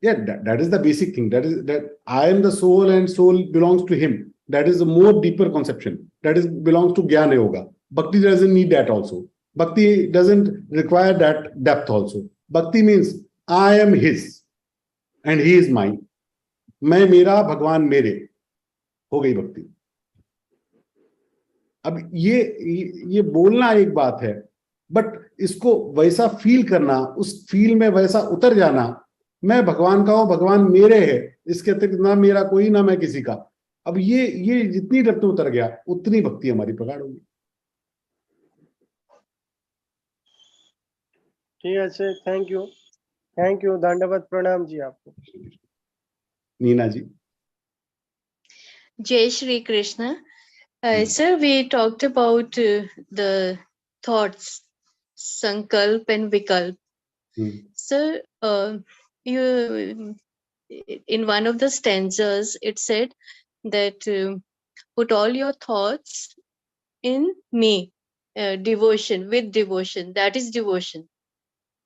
Yeah, that is the basic thing. That I am the soul and soul belongs to him. That is a more deeper conception. That belongs to Jnana Yoga. Bhakti doesn't need that also. Bhakti doesn't require that depth also. Bhakti means I am his and he is mine. मैं मेरा भगवान मेरे, हो गई भक्ति। अब ये बोलना एक बात है, बट इसको वैसा फील करना, उस फील में वैसा उतर जाना, मैं भगवान का हूं, भगवान मेरे है, इसके अतिरिक्त ना मेरा कोई ना मैं किसी का। अब ये जितनी डेप्थ में उतर गया उतनी भक्ति हमारी प्रगाढ़ होगी। ठीक है सर, थैंक यू, दंडवत प्रणाम जी आपको। नीना जी। Jai Shri Krishna. Sir, we talked about the thoughts, sankalp and vikalp. Sir, you in one of the stanzas it said that put all your thoughts in me. Devotion, with devotion, that is devotion.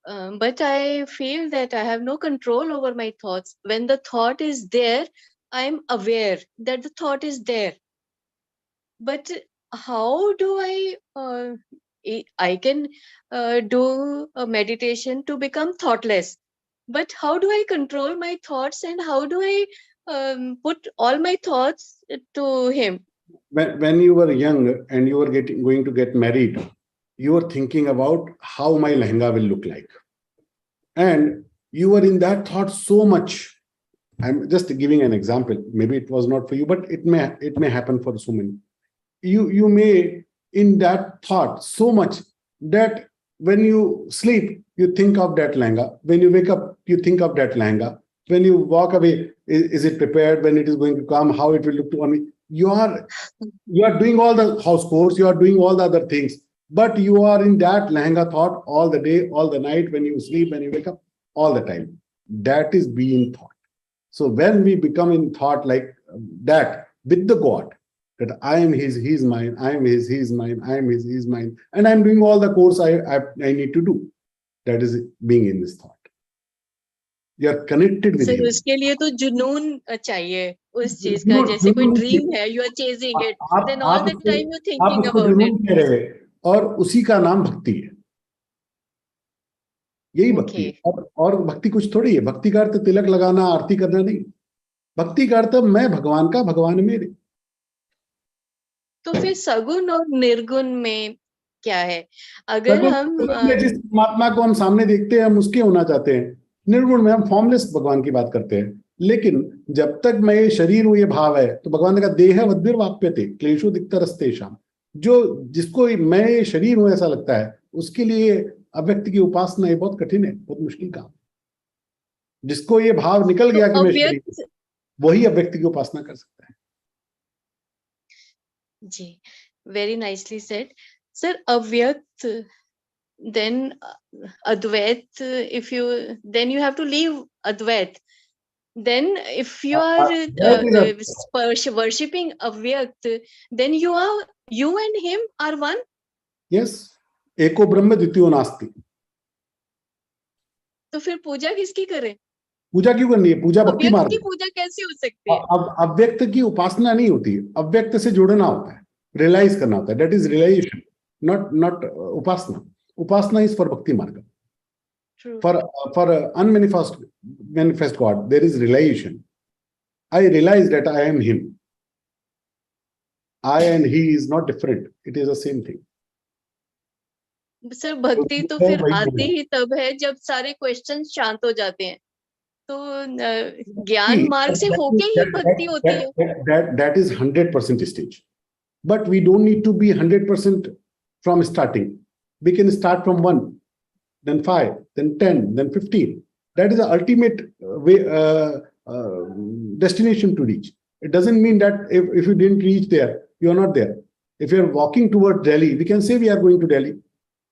But I feel that I have no control over my thoughts. When the thought is there, I'm aware that the thought is there. But how do I can do a meditation to become thoughtless. But how do I control my thoughts, and how do I put all my thoughts to him? When you were young and you were going to get married, you were thinking about how my lehenga will look like. And you were in that thought so much. I'm just giving an example. Maybe it was not for you, but it may happen for so many. You may in that thought so much that when you sleep, you think of that lehenga. When you wake up, you think of that lehenga. When you walk away, is it prepared? When it is going to come, how it will look on me? You are doing all the house chores, you are doing all the other things, but you are in that lehenga thought all the day, all the night, when you sleep, when you wake up, all the time. That is being thought. So when we become in thought like that with the God, that I am his, he is mine, I am his, he is mine, I am his, he is mine, and I'm doing all the course I need to do. That is being in this thought. You are connected with So him. उसके लिए तो जुनून चाहिए उस चीज का, जैसे कोई ड्रीम है, you are chasing it, then all the time you're thinking about it. कह रहे हैं, और उसी का नाम भक्ति है। यही भक्ति है। और भक्ति कुछ थोड़ी है। भक्ति का अर्थ तिलक लगाना, आरती करना नहीं। भक्ति का अर्थ मैं भगवान का, भगवान मेरे। तो फिर सगुण और निर्गुण में क्या है? अगर हम जिस परमात्मा को हम सामने देखते हैं, हम उसके होना चाहते हैं। निर्गुण में हम फॉर्मलेस भगवान की बात करते हैं। लेकिन जब तक मैं ये शरीर हूं, ये भाव है, तो भगवान ने कहा देह वद्भिर्वाप्यते क्लेशो दिक्तरस्तेषाम्। जो जिसको मैं ये शरीर हूं ऐसा लगता है, उसके लिए अव्यक्त की उपासना ये बहुत कठिन है, बहुत मुश्किल काम। जिसको ये भाव निकल गया कि मैं शरीर, वही अव्यक्त की उपासना कर सकता है। जी, very nicely said. Sir, avyakt, then Advait, then you have to leave Advait. Then if you are worshipping Avyakt, then you and him are one? Yes. एको ब्रह्म द्वितीयो नास्ति। तो फिर पूजा किसकी करें? पूजा क्यों करनी है? पूजा भक्ति मार्ग की पूजा कैसे हो सकती है? अब अव्यक्त की उपासना नहीं होती, अव्यक्त से जुड़ना होता है, रियलाइज करना होता है। That is realisation, not upasana. Upasana is for bhakti marga. For unmanifest God, there is realization. I realize that I am him. I and he is not different. It is the same thing. Sir भक्ति तो फिर आती ही तब है जब सारे क्वेश्चन शांत हो जाते हैं, तो ज्ञान मार्ग से होके ही भक्ति होती है। That is 100% stage, but we don't need to be 100% from starting. We can start from 1, then 5, then 10, then 15. That is the ultimate way, destination to reach. It doesn't mean that if you didn't reach there, you are not there. If you are walking toward Delhi, we can say we are going to Delhi.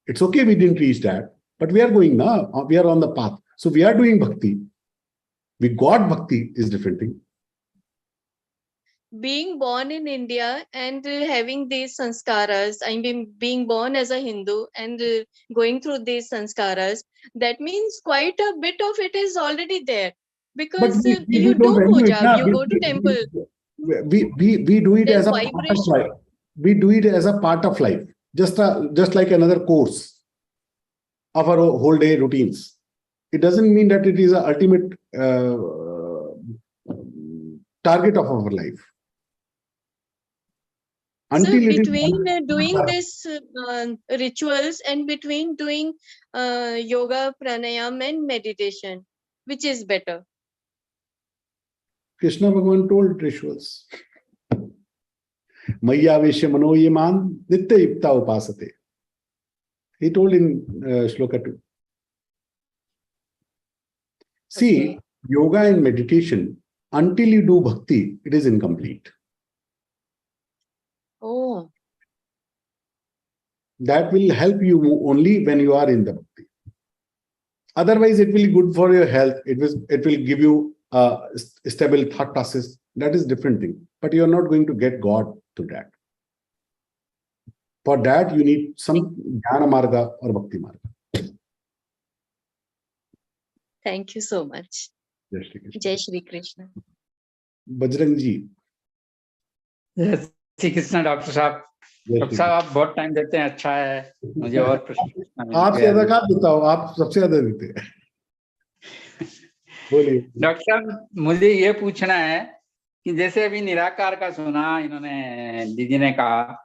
It's okay, we didn't reach that, but we are going now. We are on the path. So we are doing bhakti. We got bhakti is different thing. Being born in India and having these sanskaras, I mean, being born as a Hindu and going through these sanskaras, that means quite a bit of it is already there. Because you do puja, you go to temple. We do it as a part of life. We do it as a part of life, just like another course of our whole day routines. It doesn't mean that it is the ultimate target of our life. Until so between doing this rituals and between doing yoga, pranayam and meditation, which is better? Krishna Bhagavan told rituals. Maya Veshya Mano Yeman Nitya Yukta Upasate. He told in Shloka 2. See, yoga and meditation, until you do bhakti, it is incomplete. Oh. That will help you only when you are in the bhakti. Otherwise, it will be good for your health. It will give you stable thought process. That is different thing. But you are not going to get God to that. For that, you need some Jnana Marga or Bhakti Marga. Thank you so much. Jai Shri Krishna. Jai Shri Krishna. Bajrang जी. जय Shri Krishna doctor साहब. Doctor साहब आप बहुत time देते हैं, अच्छा है. मुझे और प्रश्न आप ज्यादा कहाँ देता हो, आप सबसे ज्यादा देते हैं. बोलिए डॉक्टर साहब. मुझे ये पूछना है कि जैसे अभी निराकार का सुना इन्होंने, दीदी ने कहा,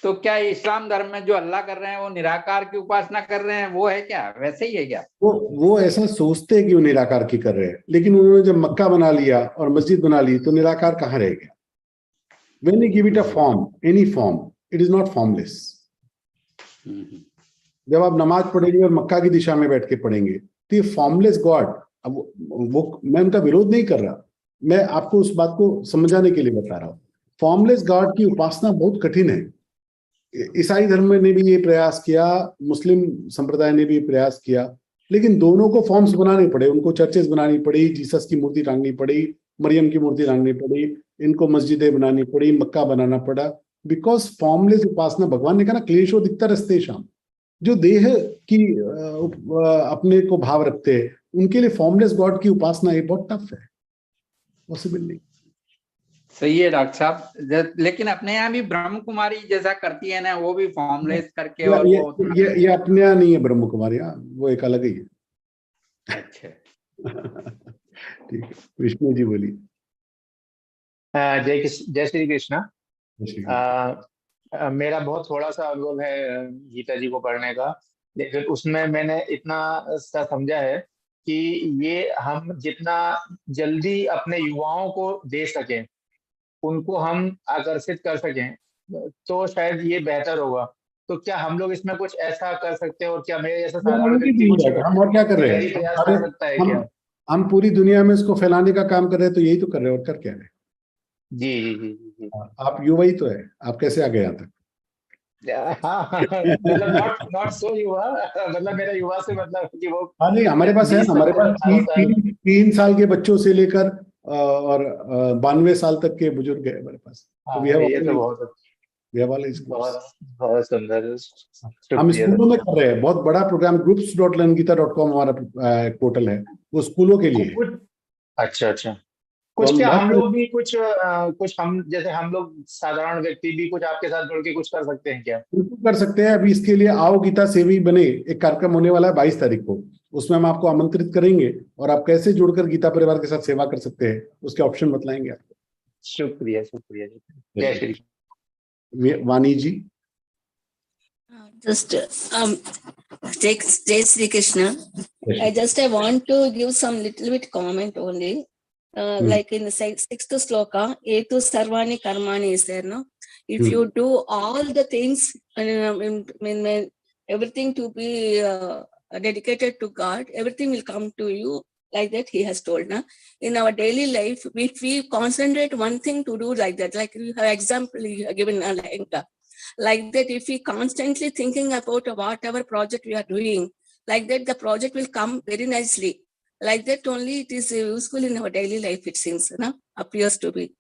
तो क्या इस्लाम धर्म में जो अल्लाह कर रहे हैं वो निराकार की उपासना कर रहे हैं, वो है क्या, वैसे ही है क्या? वो ऐसा सोचते हैं कि वो निराकार की कर रहे हैं, लेकिन उन्होंने जब मक्का बना लिया और मस्जिद बना ली तो निराकार कहाँ रह गया? When you give it a form, any form, it is not formless. जब आप नमाज पढ़ेंगे और मक्का की दिशा में बैठ के पढ़ेंगे तो ये फॉर्मलेस गॉड, अब वो मैं उनका विरोध नहीं कर रहा, मैं आपको उस बात को समझाने के लिए बता रहा हूँ. फॉर्मलेस गॉड की उपासना बहुत कठिन है. ईसाई धर्म ने भी ये प्रयास किया, मुस्लिम संप्रदाय ने भी प्रयास किया, लेकिन दोनों को फॉर्म्स बनाने पड़े. उनको चर्चेस बनानी पड़ी, जीसस की मूर्ति टांगनी पड़ी, मरियम की मूर्ति टांगनी पड़ी, इनको मस्जिदें बनानी पड़ी, मक्का बनाना पड़ा. बिकॉज फॉर्मलेस उपासना, भगवान ने कहा ना, क्लेशो दिखता रस्ते शाम, जो देह की अपने को भाव रखते हैं उनके लिए फॉर्मलेस गॉड की उपासना ये बहुत टफ है, पॉसिबल नहीं. सही है डॉक्टर साहब, लेकिन अपने यहाँ भी ब्रह्म कुमारी जैसा करती है ना, वो भी फॉर्मलेस करके. और ये अपने यहाँ नहीं है ब्रह्म कुमारी, वो एक अलग ही है. अच्छा ठीक है, विष्णु जी बोलिए. जय श्री कृष्णा. मेरा बहुत थोड़ा सा अनुभव है गीता जी को पढ़ने का, लेकिन उसमें मैंने इतना सा समझा है कि ये हम जितना जल्दी अपने युवाओं को दे सकें, उनको हम आकर्षित कर सकें, तो शायद ये बेहतर होगा. तो क्या हम लोग इसमें कुछ ऐसा कर सकते हैं, और क्या मेरे जैसा साधारण व्यक्ति कुछ हम और क्या कर रहे हैं? प्रयास कर सकता है क्या? हम पूरी दुनिया में इसको फैलाने का काम कर रहे हैं, तो यही तो कर रहे हैं, और कर क्या रहे हैं? जी जी जी जी. आप युवा ही तो है, आप कैसे आ गए यहाँ तक? मतलब नॉट सो युवा, मतलब मेरा युवा से मतलब कि वो. हाँ नहीं, हमारे पास है, हमारे पास 3 साल के बच्चों से लेकर और 92 साल तक के बुजुर्ग है हमारे पास. ये तो बहुत सुंदर. हम स्कूलों में कर रहे हैं, बहुत बड़ा प्रोग्राम. groups.learngita.com हमारा पोर्टल है, वो स्कूलों के लिए. अच्छा अच्छा. कुछ क्या हम लोग भी कुछ हम जैसे हम लोग साधारण व्यक्ति भी कुछ आपके साथ जुड़ के कुछ कर सकते हैं क्या? बिल्कुल कर सकते हैं. अभी इसके लिए आओ गीता सेवी बने एक कार्यक्रम होने वाला है 22 तारीख को, उसमें हम आपको आमंत्रित करेंगे और आप कैसे जुड़कर गीता परिवार के साथ सेवा कर सकते हैं उसके ऑप्शन बतलाएंगे आपको. शुक्रिया शुक्रिया. जय श्री वानी जी. Just Jai Shri Krishna. I want to give some little bit comment only. Like in the 6th sloka, Etu Sarvani Karmani is there, no? If you do all the things, everything to be dedicated to God, everything will come to you. Like that, he has told. Na? In our daily life, if we concentrate one thing to do like that, like you have example you have given like that, if we constantly thinking about whatever project we are doing, like that, the project will come very nicely. Like that only it is useful in our daily life, it seems, no? Appears to be.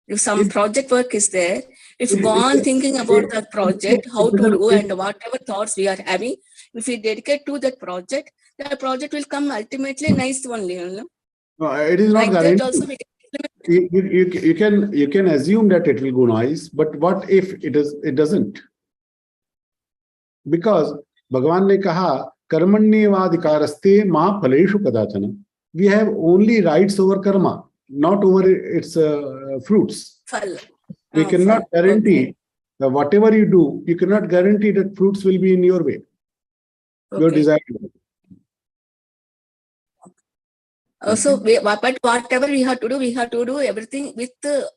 If some project work is there, if you go on thinking about that project, how to do and whatever thoughts we are having, if we dedicate to that project, the project will come ultimately nice only. You know? It is not like guaranteed. that also you can assume that it will go nice, but what if it doesn't? Because Bhagavan ne kaha, karmanyevadikaraste ma phaleshu kadachana. We have only rights over karma, not over its fruits. We cannot guarantee that whatever you do, you cannot guarantee that fruits will be in your way. Your desired way. So, but whatever we have to do everything with the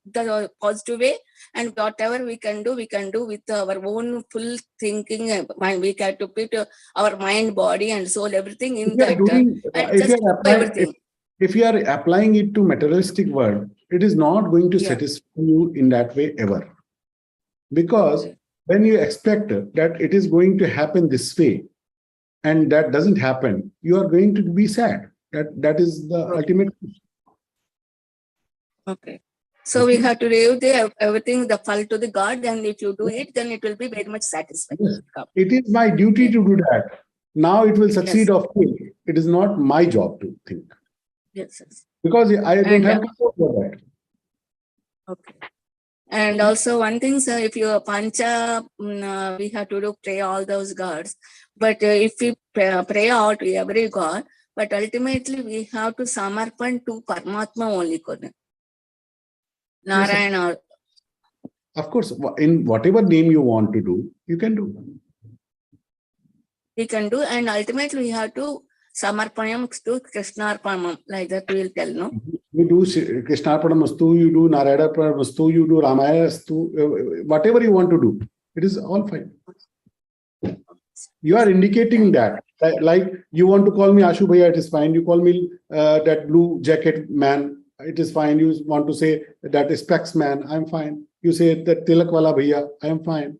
positive way, and whatever we can do with our own full thinking. We have to put our mind, body, and soul, everything in that. If you are applying it to materialistic world, it is not going to satisfy you in that way ever. Because when you expect that it is going to happen this way, and that doesn't happen, you are going to be sad. That is the ultimate. Okay. So we have to give everything, the fall to the God, and if you do it, then it will be very much satisfying. Yes. It is my duty to do that. Now it will succeed or fail. It is not my job to think. Yes, yes. Because I don't have control over that. Okay. And also one thing, sir, if you pancha, we have to pray all those gods. But if we pray out to every god, but ultimately we have to samarpan to Paramatma only. Narayana. Yes, of course, in whatever name you want to do, you can do. We can do, and ultimately we have to samarpanam to Krishnarpanam, like that we will tell, no? You do Krishnarpanamastu, you do Narayanapanamastu, you do Ramayanastu, whatever you want to do, it is all fine. You are indicating that, like you want to call me Ashu Bhaiya, it is fine. You call me that blue jacket man, it is fine. You want to say that specs man, I'm fine. You say that Tilak wala bhaiya, I am fine.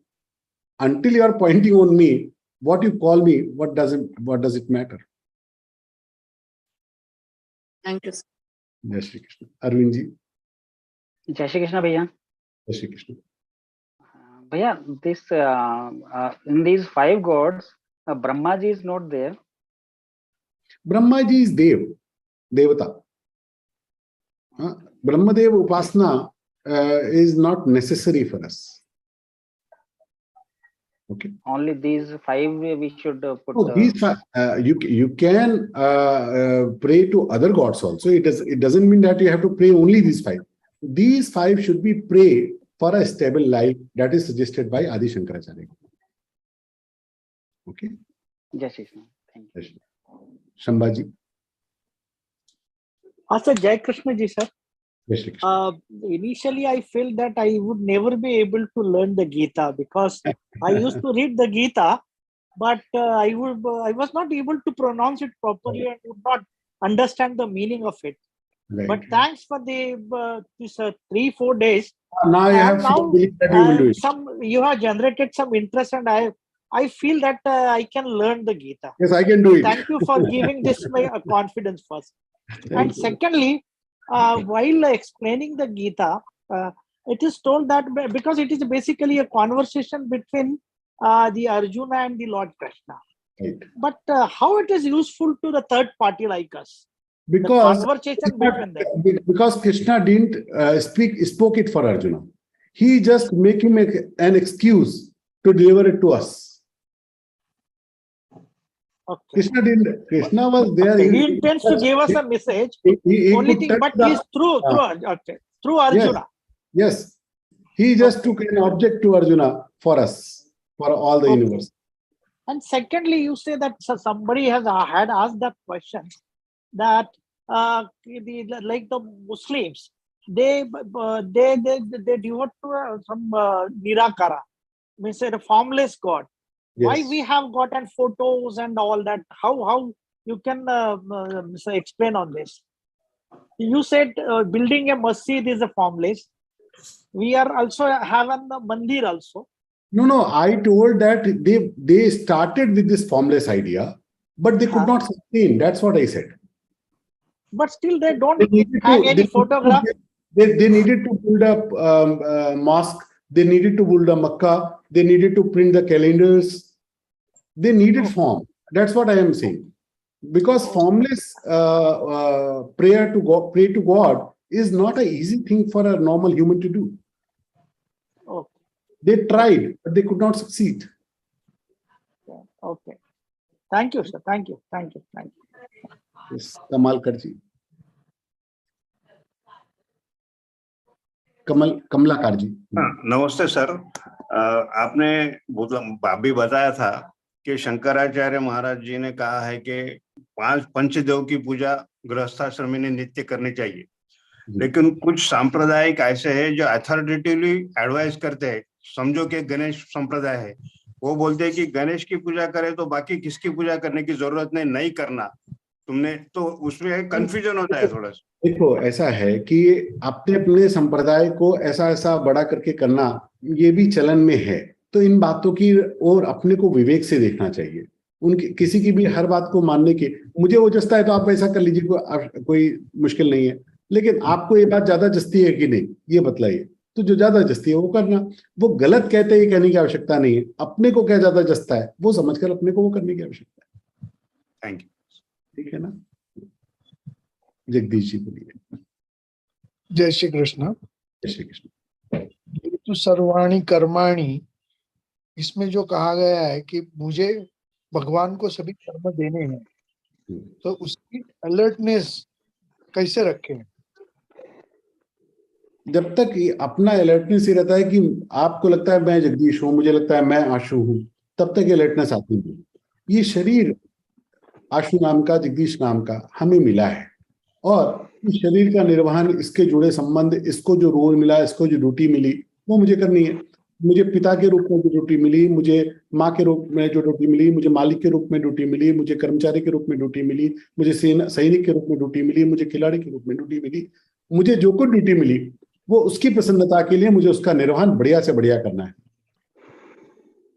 Until you are pointing on me, what you call me, what does it matter? Thank you, sir. Jai Shri Krishna. Arvind ji. Jai Shri Krishna, Bhaiya. Jai Shri Krishna. Bhaiya, this in these 5 gods, Brahma ji is not there. Brahma ji is Devata. Brahmadev Upasana is not necessary for us. Okay. Only these 5 we should put. Oh, these you can pray to other gods also. It doesn't mean that you have to pray only these 5. These 5 should be prayed for a stable life. That is suggested by Adi Shankaracharya. Okay. Jai Shri Krishna. Thank you. Shambhaji. Sir, Jai Krishna ji, sir. Jai Shri Krishna. Initially, I felt that I would never be able to learn the Geeta because I used to read the Geeta, but I was not able to pronounce it properly and would not understand the meaning of it. Right. But thanks for the this 3-4 days. Now you have some belief that you will do it. You have generated some interest, and I feel that I can learn the Geeta. Yes, I can do it. Thank you for giving this my confidence first. And secondly, while explaining the Geeta, it is told that because it is basically a conversation between the Arjuna and the Lord Krishna. Right. But how it is useful to the third party like us? Because the conversation between them. Because Krishna didn't spoke it for Arjuna. He just make him an excuse to deliver it to us. Okay. Krishna was there. Okay. He intends to give us a message. Only thing, but he's through Arjuna. Yes. He just took an object to Arjuna for us, for all the universe. And secondly, you say that somebody had asked that question that like the Muslims, they devote to some Nirakara, means a formless God. Yes. Why we have gotten photos and all that? How you can explain on this? You said building a masjid is a formless. We are also having the mandir also. No. I told that they started with this formless idea, but they could not sustain. That's what I said. But still, they don't have any photograph. They needed to build a mosque. They needed to build a Makkah. They needed to print the calendars. They needed form. That's what I am saying. Because formless prayer to God is not an easy thing for a normal human to do. Okay. They tried, but they could not succeed. Okay. Thank you, sir. Thank you. Yes, Kamal Karji. कमला कारजी। नमस्ते sir, आपने अभी बताया था कि शंकराचार्य महाराज जी ने कहा है कि 5 पंचदेव की पूजा गृहस्थाश्रमी ने नित्य करनी चाहिए, लेकिन कुछ सांप्रदायिक ऐसे हैं जो अथॉरिटेटिवली एडवाइस करते हैं। समझो कि गणेश संप्रदाय है, वो बोलते हैं कि गणेश की पूजा करे तो बाकी किसकी पूजा करने की जरूरत नहीं करना तुमने, तो उसमें कंफ्यूजन होता है थोड़ा सा। देखो, ऐसा है कि अपने अपने संप्रदाय को ऐसा बड़ा करके करना ये भी चलन में है, तो इन बातों की और अपने को विवेक से देखना चाहिए। उनकी किसी की भी हर बात को मानने की मुझे वो जस्ता है तो आप ऐसा कर लीजिए, कोई मुश्किल नहीं है। लेकिन आपको ये बात ज्यादा जस्ती है कि नहीं, ये बतलाइए। तो जो ज्यादा जस्ती है वो करना, वो गलत कहते ही कहने की आवश्यकता नहीं है। अपने को क्या ज्यादा जस्ता है वो समझकर अपने को वो करने की आवश्यकता है। Thank you. ठीक है ना? जगदीश जी बोलिए। जय श्री कृष्ण। जय श्री कृष्ण। ये तो सर्वाणी कर्माणी, इसमें जो कहा गया है कि मुझे भगवान को सभी कर्म देने हैं, तो उसकी अलर्टनेस कैसे रखें? जब तक ये अपना अलर्टनेस ही रहता है कि आपको लगता है मैं जगदीश हूं, मुझे लगता है मैं आशु हूं, तब तक अलर्टनेस आती है। ये शरीर आशु नाम का, जगदीश नाम का हमें मिला है, और इस शरीर का निर्वहन, इसके जुड़े संबंध, इसको जो रोल मिला, इसको जो ड्यूटी मिली वो मुझे करनी है। मुझे पिता के रूप में जो ड्यूटी मिली, मुझे माँ के रूप में जो ड्यूटी मिली, मुझे मालिक के रूप में ड्यूटी मिली, मुझे कर्मचारी के रूप में ड्यूटी मिली, मुझे सैनिक के रूप में ड्यूटी मिली, मुझे खिलाड़ी के रूप में ड्यूटी मिली, मुझे जो कुछ ड्यूटी मिली वो उसकी प्रसन्नता के लिए मुझे उसका निर्वहन बढ़िया से बढ़िया करना है।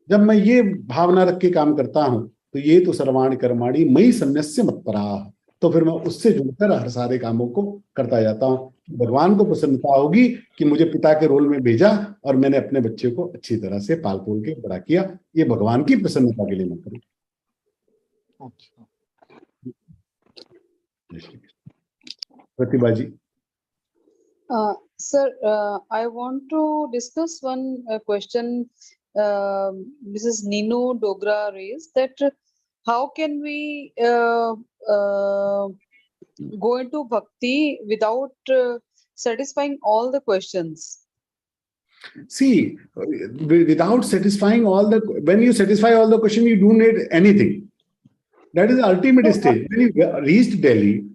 जब मैं ये भावना रख के काम करता हूं तो ये तो सर्वाणि कर्माणि मयि सन्न्यस्य मत्पराः, तो फिर मैं उससे जुड़कर हर सारे कामों को करता जाता हूँ। भगवान को प्रसन्नता होगी कि मुझे पिता के रोल में भेजा और मैंने अपने बच्चे को अच्छी तरह से पाल पोल के बड़ा किया, ये भगवान की प्रसन्नता के लिए मैं करूँ। प्रतिभा जी। Sir, I want to discuss one question Mrs. Nino Dogra raised, that how can we go into bhakti without satisfying all the questions? See, without satisfying all the, when you satisfy all the questions, you don't need anything. That is the ultimate stage. When you reached Delhi,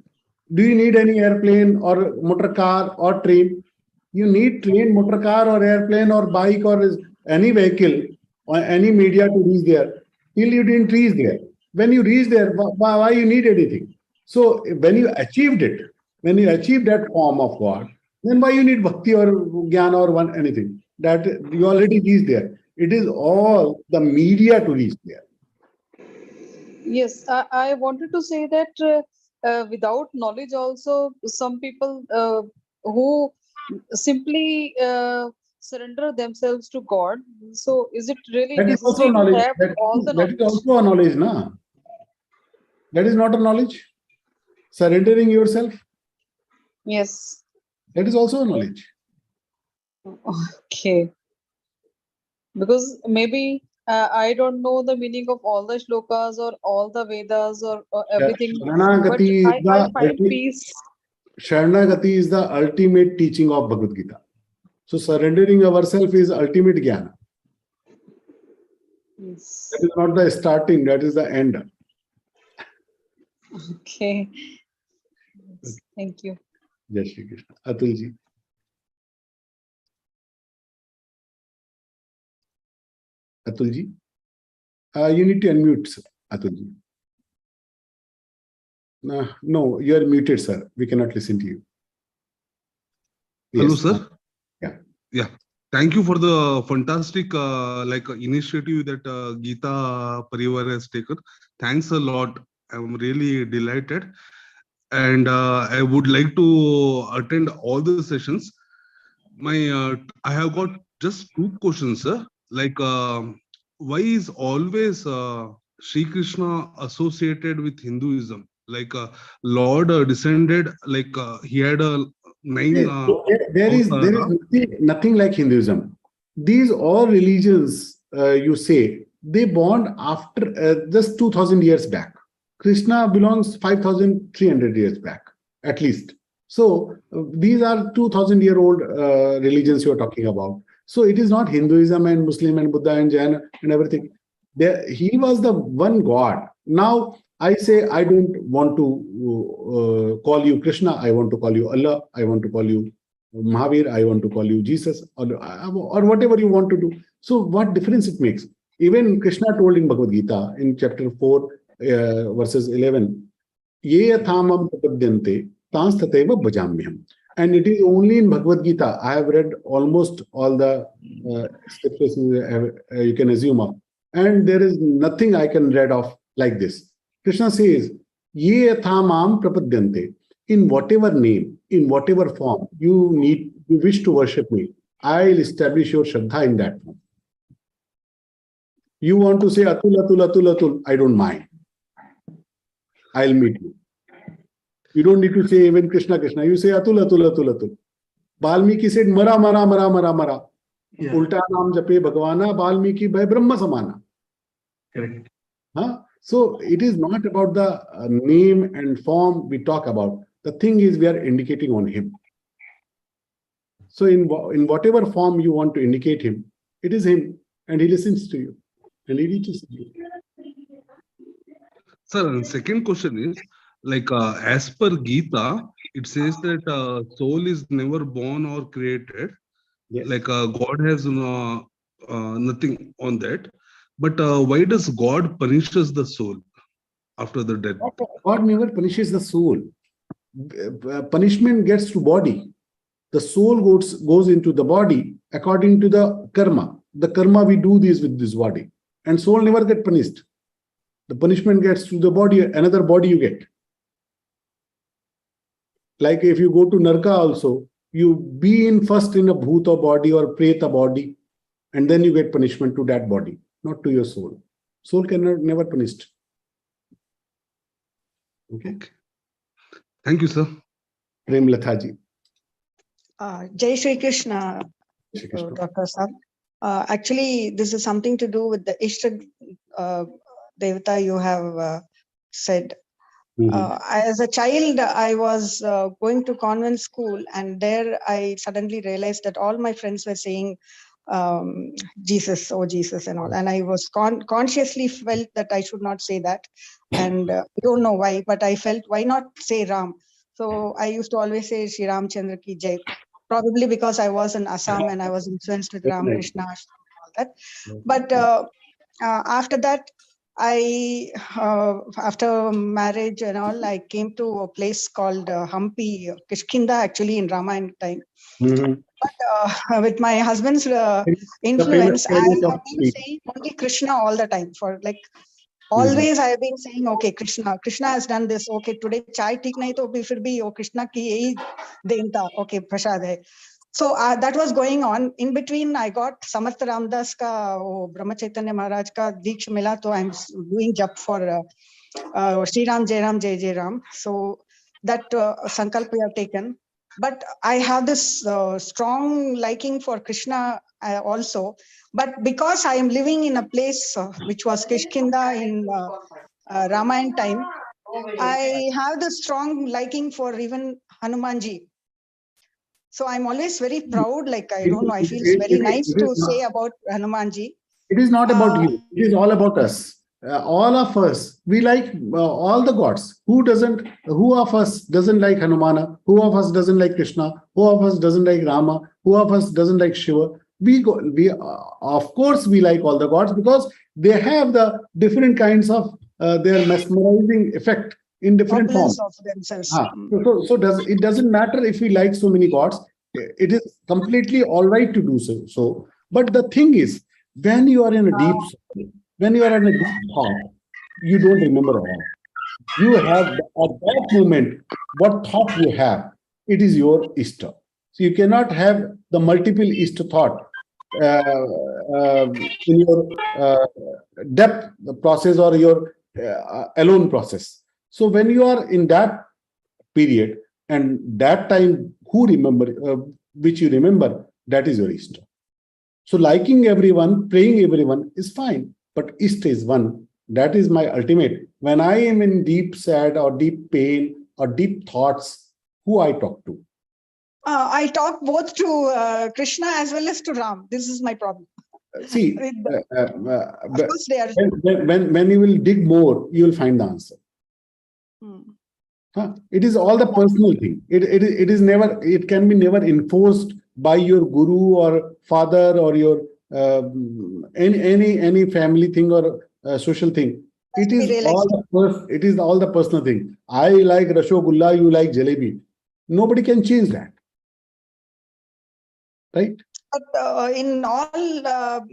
do you need any airplane or motor car or train? You need train, motor car or airplane or bike or any vehicle or any media to reach there. Till you didn't reach there. When you reach there, why you need anything? So when you achieved it, when you achieved that form of God, then why you need bhakti or jnana or anything? That you already reached there. It is all the media to reach there. Yes, I wanted to say that without knowledge also, some people who simply surrender themselves to God. So is it really That is also necessary to knowledge. have all the That is knowledge? also a knowledge, na? That is not a knowledge. Surrendering yourself. Yes. That is also a knowledge. Okay. Because maybe I don't know the meaning of all the shlokas or all the Vedas or everything, but I find peace. Sharanagati is the ultimate teaching of Bhagavad Gita. So surrendering ourselves is ultimate jnana. Yes. That is not the starting, that is the end. Okay. Thank you. Jai Shri Krishna. Atul ji. Atul ji. You need to unmute, sir. Atul ji. No, you are muted, sir. We cannot listen to you. Hello, Yes. sir. Yeah. Thank you for the fantastic initiative that Geeta Parivar has taken. Thanks a lot. I'm really delighted, and I would like to attend all the sessions. I have got just two questions, sir. Why is always Sri Krishna associated with Hinduism? Lord descended, he had a 9. There is nothing like Hinduism. These all religions, you say, they born after just 2000 years back. Krishna belongs 5300 years back, at least. So these are 2000-year-old religions you are talking about. So it is not Hinduism and Muslim and Buddha and Jain and everything. He was the one God. Now I say I don't want to call you Krishna. I want to call you Allah. I want to call you Mahavir. I want to call you Jesus, or whatever you want to do. So what difference it makes? Even Krishna told in Bhagavad Gita in chapter 4, verses 11, Ye yathamam prapadyante tans tateva bhajamyam. And it is only in Bhagavad Gita. I have read almost all the scriptures you can assume of. And there is nothing I can read of like this. Krishna says, Ye yathamam prapadyante. in whatever name, in whatever form you wish to worship me, I'll establish your Shraddha in that form. You want to say Atul, Atul, Atul, Atul, I don't mind. I'll meet you. You don't need to say even Krishna, Krishna. You say Atul, Atul, Atul, Atul. Valmiki said Mara, Mara, Mara, Mara, Mara. Yeah. Ulta naam jape Bhagwana, Valmiki bhai Brahma samana. Correct. Huh? So it is not about the name and form we talk about. The thing is we are indicating on him. So in whatever form you want to indicate him, it is him, and he listens to you and he reaches you. Sir, and second question is, like as per Geeta, it says that soul is never born or created. Yes. Like God has nothing on that. But why does God punishes the soul after the death? God never punishes the soul. Punishment gets to body. The soul goes into the body according to the karma. The karma we do this with this body. And soul never get punished. The punishment gets to the body, another body you get. Like if you go to Narka also, you be in first in a bhuta body or preta body, and then you get punishment to that body, not to your soul. Soul cannot never punished. Okay. Thank you, sir. Prem Lathaji. Jai Shri Krishna, Dr. Sab. Actually, this is something to do with the Ishta Devata you have said. As a child, I was going to convent school, and there I suddenly realized that all my friends were saying Jesus, oh Jesus, and all. And I was consciously felt that I should not say that. And I don't know why, but I felt, why not say Ram? So I used to always say Shri Ram Chandra Ki Jai, probably because I was in Assam and I was influenced with Ram Krishna and all that. But after that, after marriage and all, I came to a place called Hampi, Kishkinda, actually in Ramayana time. But with my husband's influence, I have been saying only Krishna all the time. For like always, I have been saying, okay, Krishna has done this. Okay, today chai theek nahi to fir bhi oh Krishna ki yahi denta. Okay, prasad hai. So that was going on. In between, I got Samarth Ramdas ka Brahma Chaitanya Maharaj ka Deeksha mila, so I'm doing jap for Shri Ram, Jai Ram, Jai Jai Ram. So that sankalp we have taken. But I have this strong liking for Krishna also. But because I am living in a place which was Kishkinda in Ramayana time, I have the strong liking for even Hanumanji. So I'm always very proud, like, I don't know, I feel very nice to say about Hanumanji. It is not about you. It is all about us. All of us, we like all the gods. Who of us doesn't like Hanumana? Who of us doesn't like Krishna? Who of us doesn't like Rama? Who of us doesn't like Shiva? Of course, we like all the gods because they have the different kinds of their mesmerizing effect in different forms. Of themselves. So it doesn't matter if we like so many gods. It is completely all right to do so. But the thing is, when you are in a deep thought, you don't remember all. You have at that moment what thought you have. It is your Ishta. So you cannot have the multiple Ishta thought in your depth process or your alone process. So when you are in that period and that time, which you remember, that is your Ishta. So liking everyone, praying everyone is fine, but Ishta is one. That is my ultimate. When I am in deep sad or deep pain or deep thoughts, who I talk to? I talk both to Krishna as well as to Ram. This is my problem. See, of course they are. When you will dig more, you will find the answer. It is all the personal thing. It is never. It can be never enforced by your guru or father or your any family thing or social thing. It is all the personal thing. I like Rashogulla, you like Jalebi. Nobody can change that, right? But in all,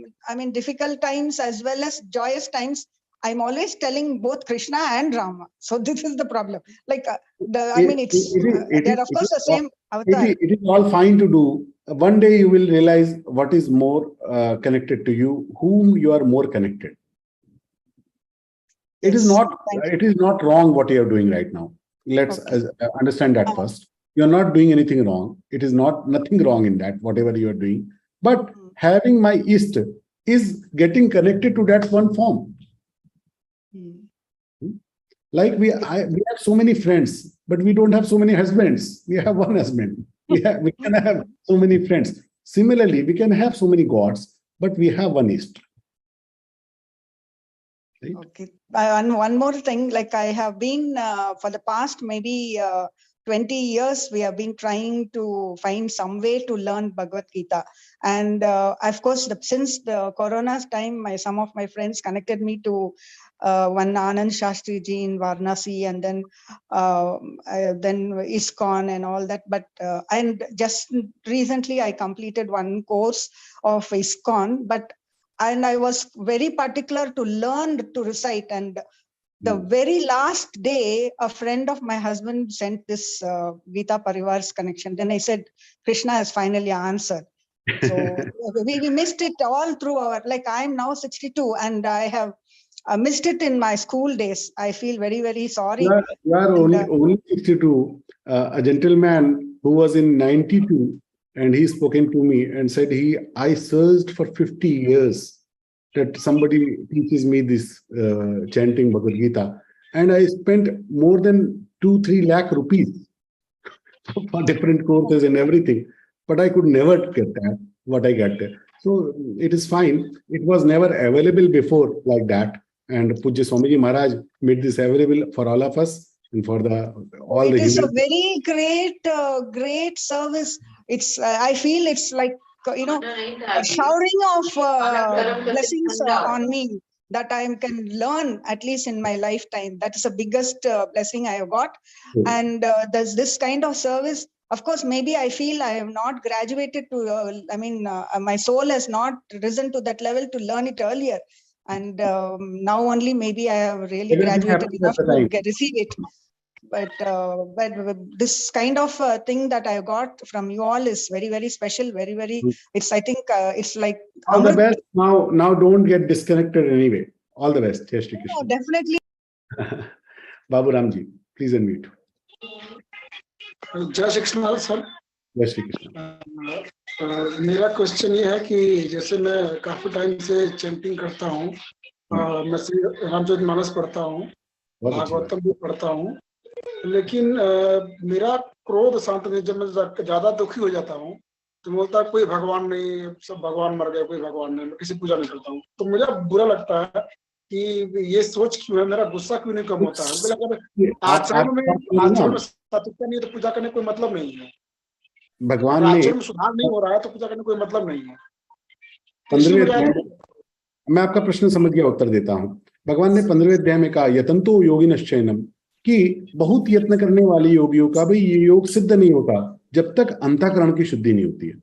difficult times as well as joyous times, I'm always telling both Krishna and Rama. So this is the problem. Like, they're of course the same avatar. It is all fine to do. One day you will realize what is more connected to you, whom you are more connected. It is not wrong what you are doing right now. Let's understand that first. You are not doing anything wrong. It is nothing wrong in that, whatever you are doing. But having my East is getting connected to that one form. Like we have so many friends, but we don't have so many husbands. We have one husband. We can have so many friends. Similarly, we can have so many gods, but we have one East. Right? Okay. And one more thing, like I have been for the past maybe 20 years, we have been trying to find some way to learn Bhagavad Gita. And of course, since the Corona's time, some of my friends connected me to one Anand Shastri ji in Varanasi, and then ISKCON and all that. But and just recently, I completed one course of ISKCON, and I was very particular to learn to recite. And the very last day, a friend of my husband sent this Geeta Parivar's connection. Then I said, Krishna has finally answered. So we missed it all through our, like I'm now 62 and I have missed it in my school days. I feel very, very sorry. You are only 62. A gentleman who was in 92 and he spoken to me and said I searched for 50 years that somebody teaches me this chanting Bhagavad Gita, and I spent more than 2-3 lakh rupees for different courses and everything, but I could never get that what I got there. So it is fine. It was never available before like that, and Pujya Swamiji Maharaj made this available for all of us and for all the. It is a very great service. It's I feel it's like a showering of blessings on me that I can learn at least in my lifetime. That is the biggest blessing I have got. And there's this kind of service. Of course, maybe I feel I have not graduated to, my soul has not risen to that level to learn it earlier. And now only maybe I have really graduated enough to receive it. But this kind of thing that I got from you all is very, very special. Very, very. It's. I think it's like all the best. Now, don't get disconnected anyway. All the best. Jai Shri Krishna. No, definitely. Babu Ramji, please unmute. जय Shri Krishna sir. जय श्री कृष्ण। मेरा question ये है कि जैसे मैं काफी time से चैंटिंग करता हूँ, मैं श्री रामचरितमानस पढ़ता हूँ, भागवतम भी पढ़ता हूँ, लेकिन मेरा क्रोध शांत नहीं। जब मैं ज्यादा दुखी हो जाता हूँ तो बोलता है कोई भगवान नहीं, सब भगवान मर गए, कोई भगवान नहीं, मैं किसी पूजा नहीं करता हूँ। तो मुझे बुरा लगता है कि ये सोच क्यों है, मेरा गुस्सा क्यों नहीं कम होता है। आचरण में सात्विकता नहीं है तो पूजा करने कोई मतलब नहीं है। भगवान ने आचरण में सुधार नहीं हो रहा है तो पूजा करने कोई मतलब नहीं है। 15वें मैं आपका प्रश्न समझ गया, उत्तर देता हूँ। भगवान ने 15वें अध्याय में कहा यतंतो योगिनश्चैनम, कि बहुत यत्न करने वाले योगियों का भी ये योग सिद्ध नहीं होता जब तक अंतःकरण की शुद्धि नहीं होती है।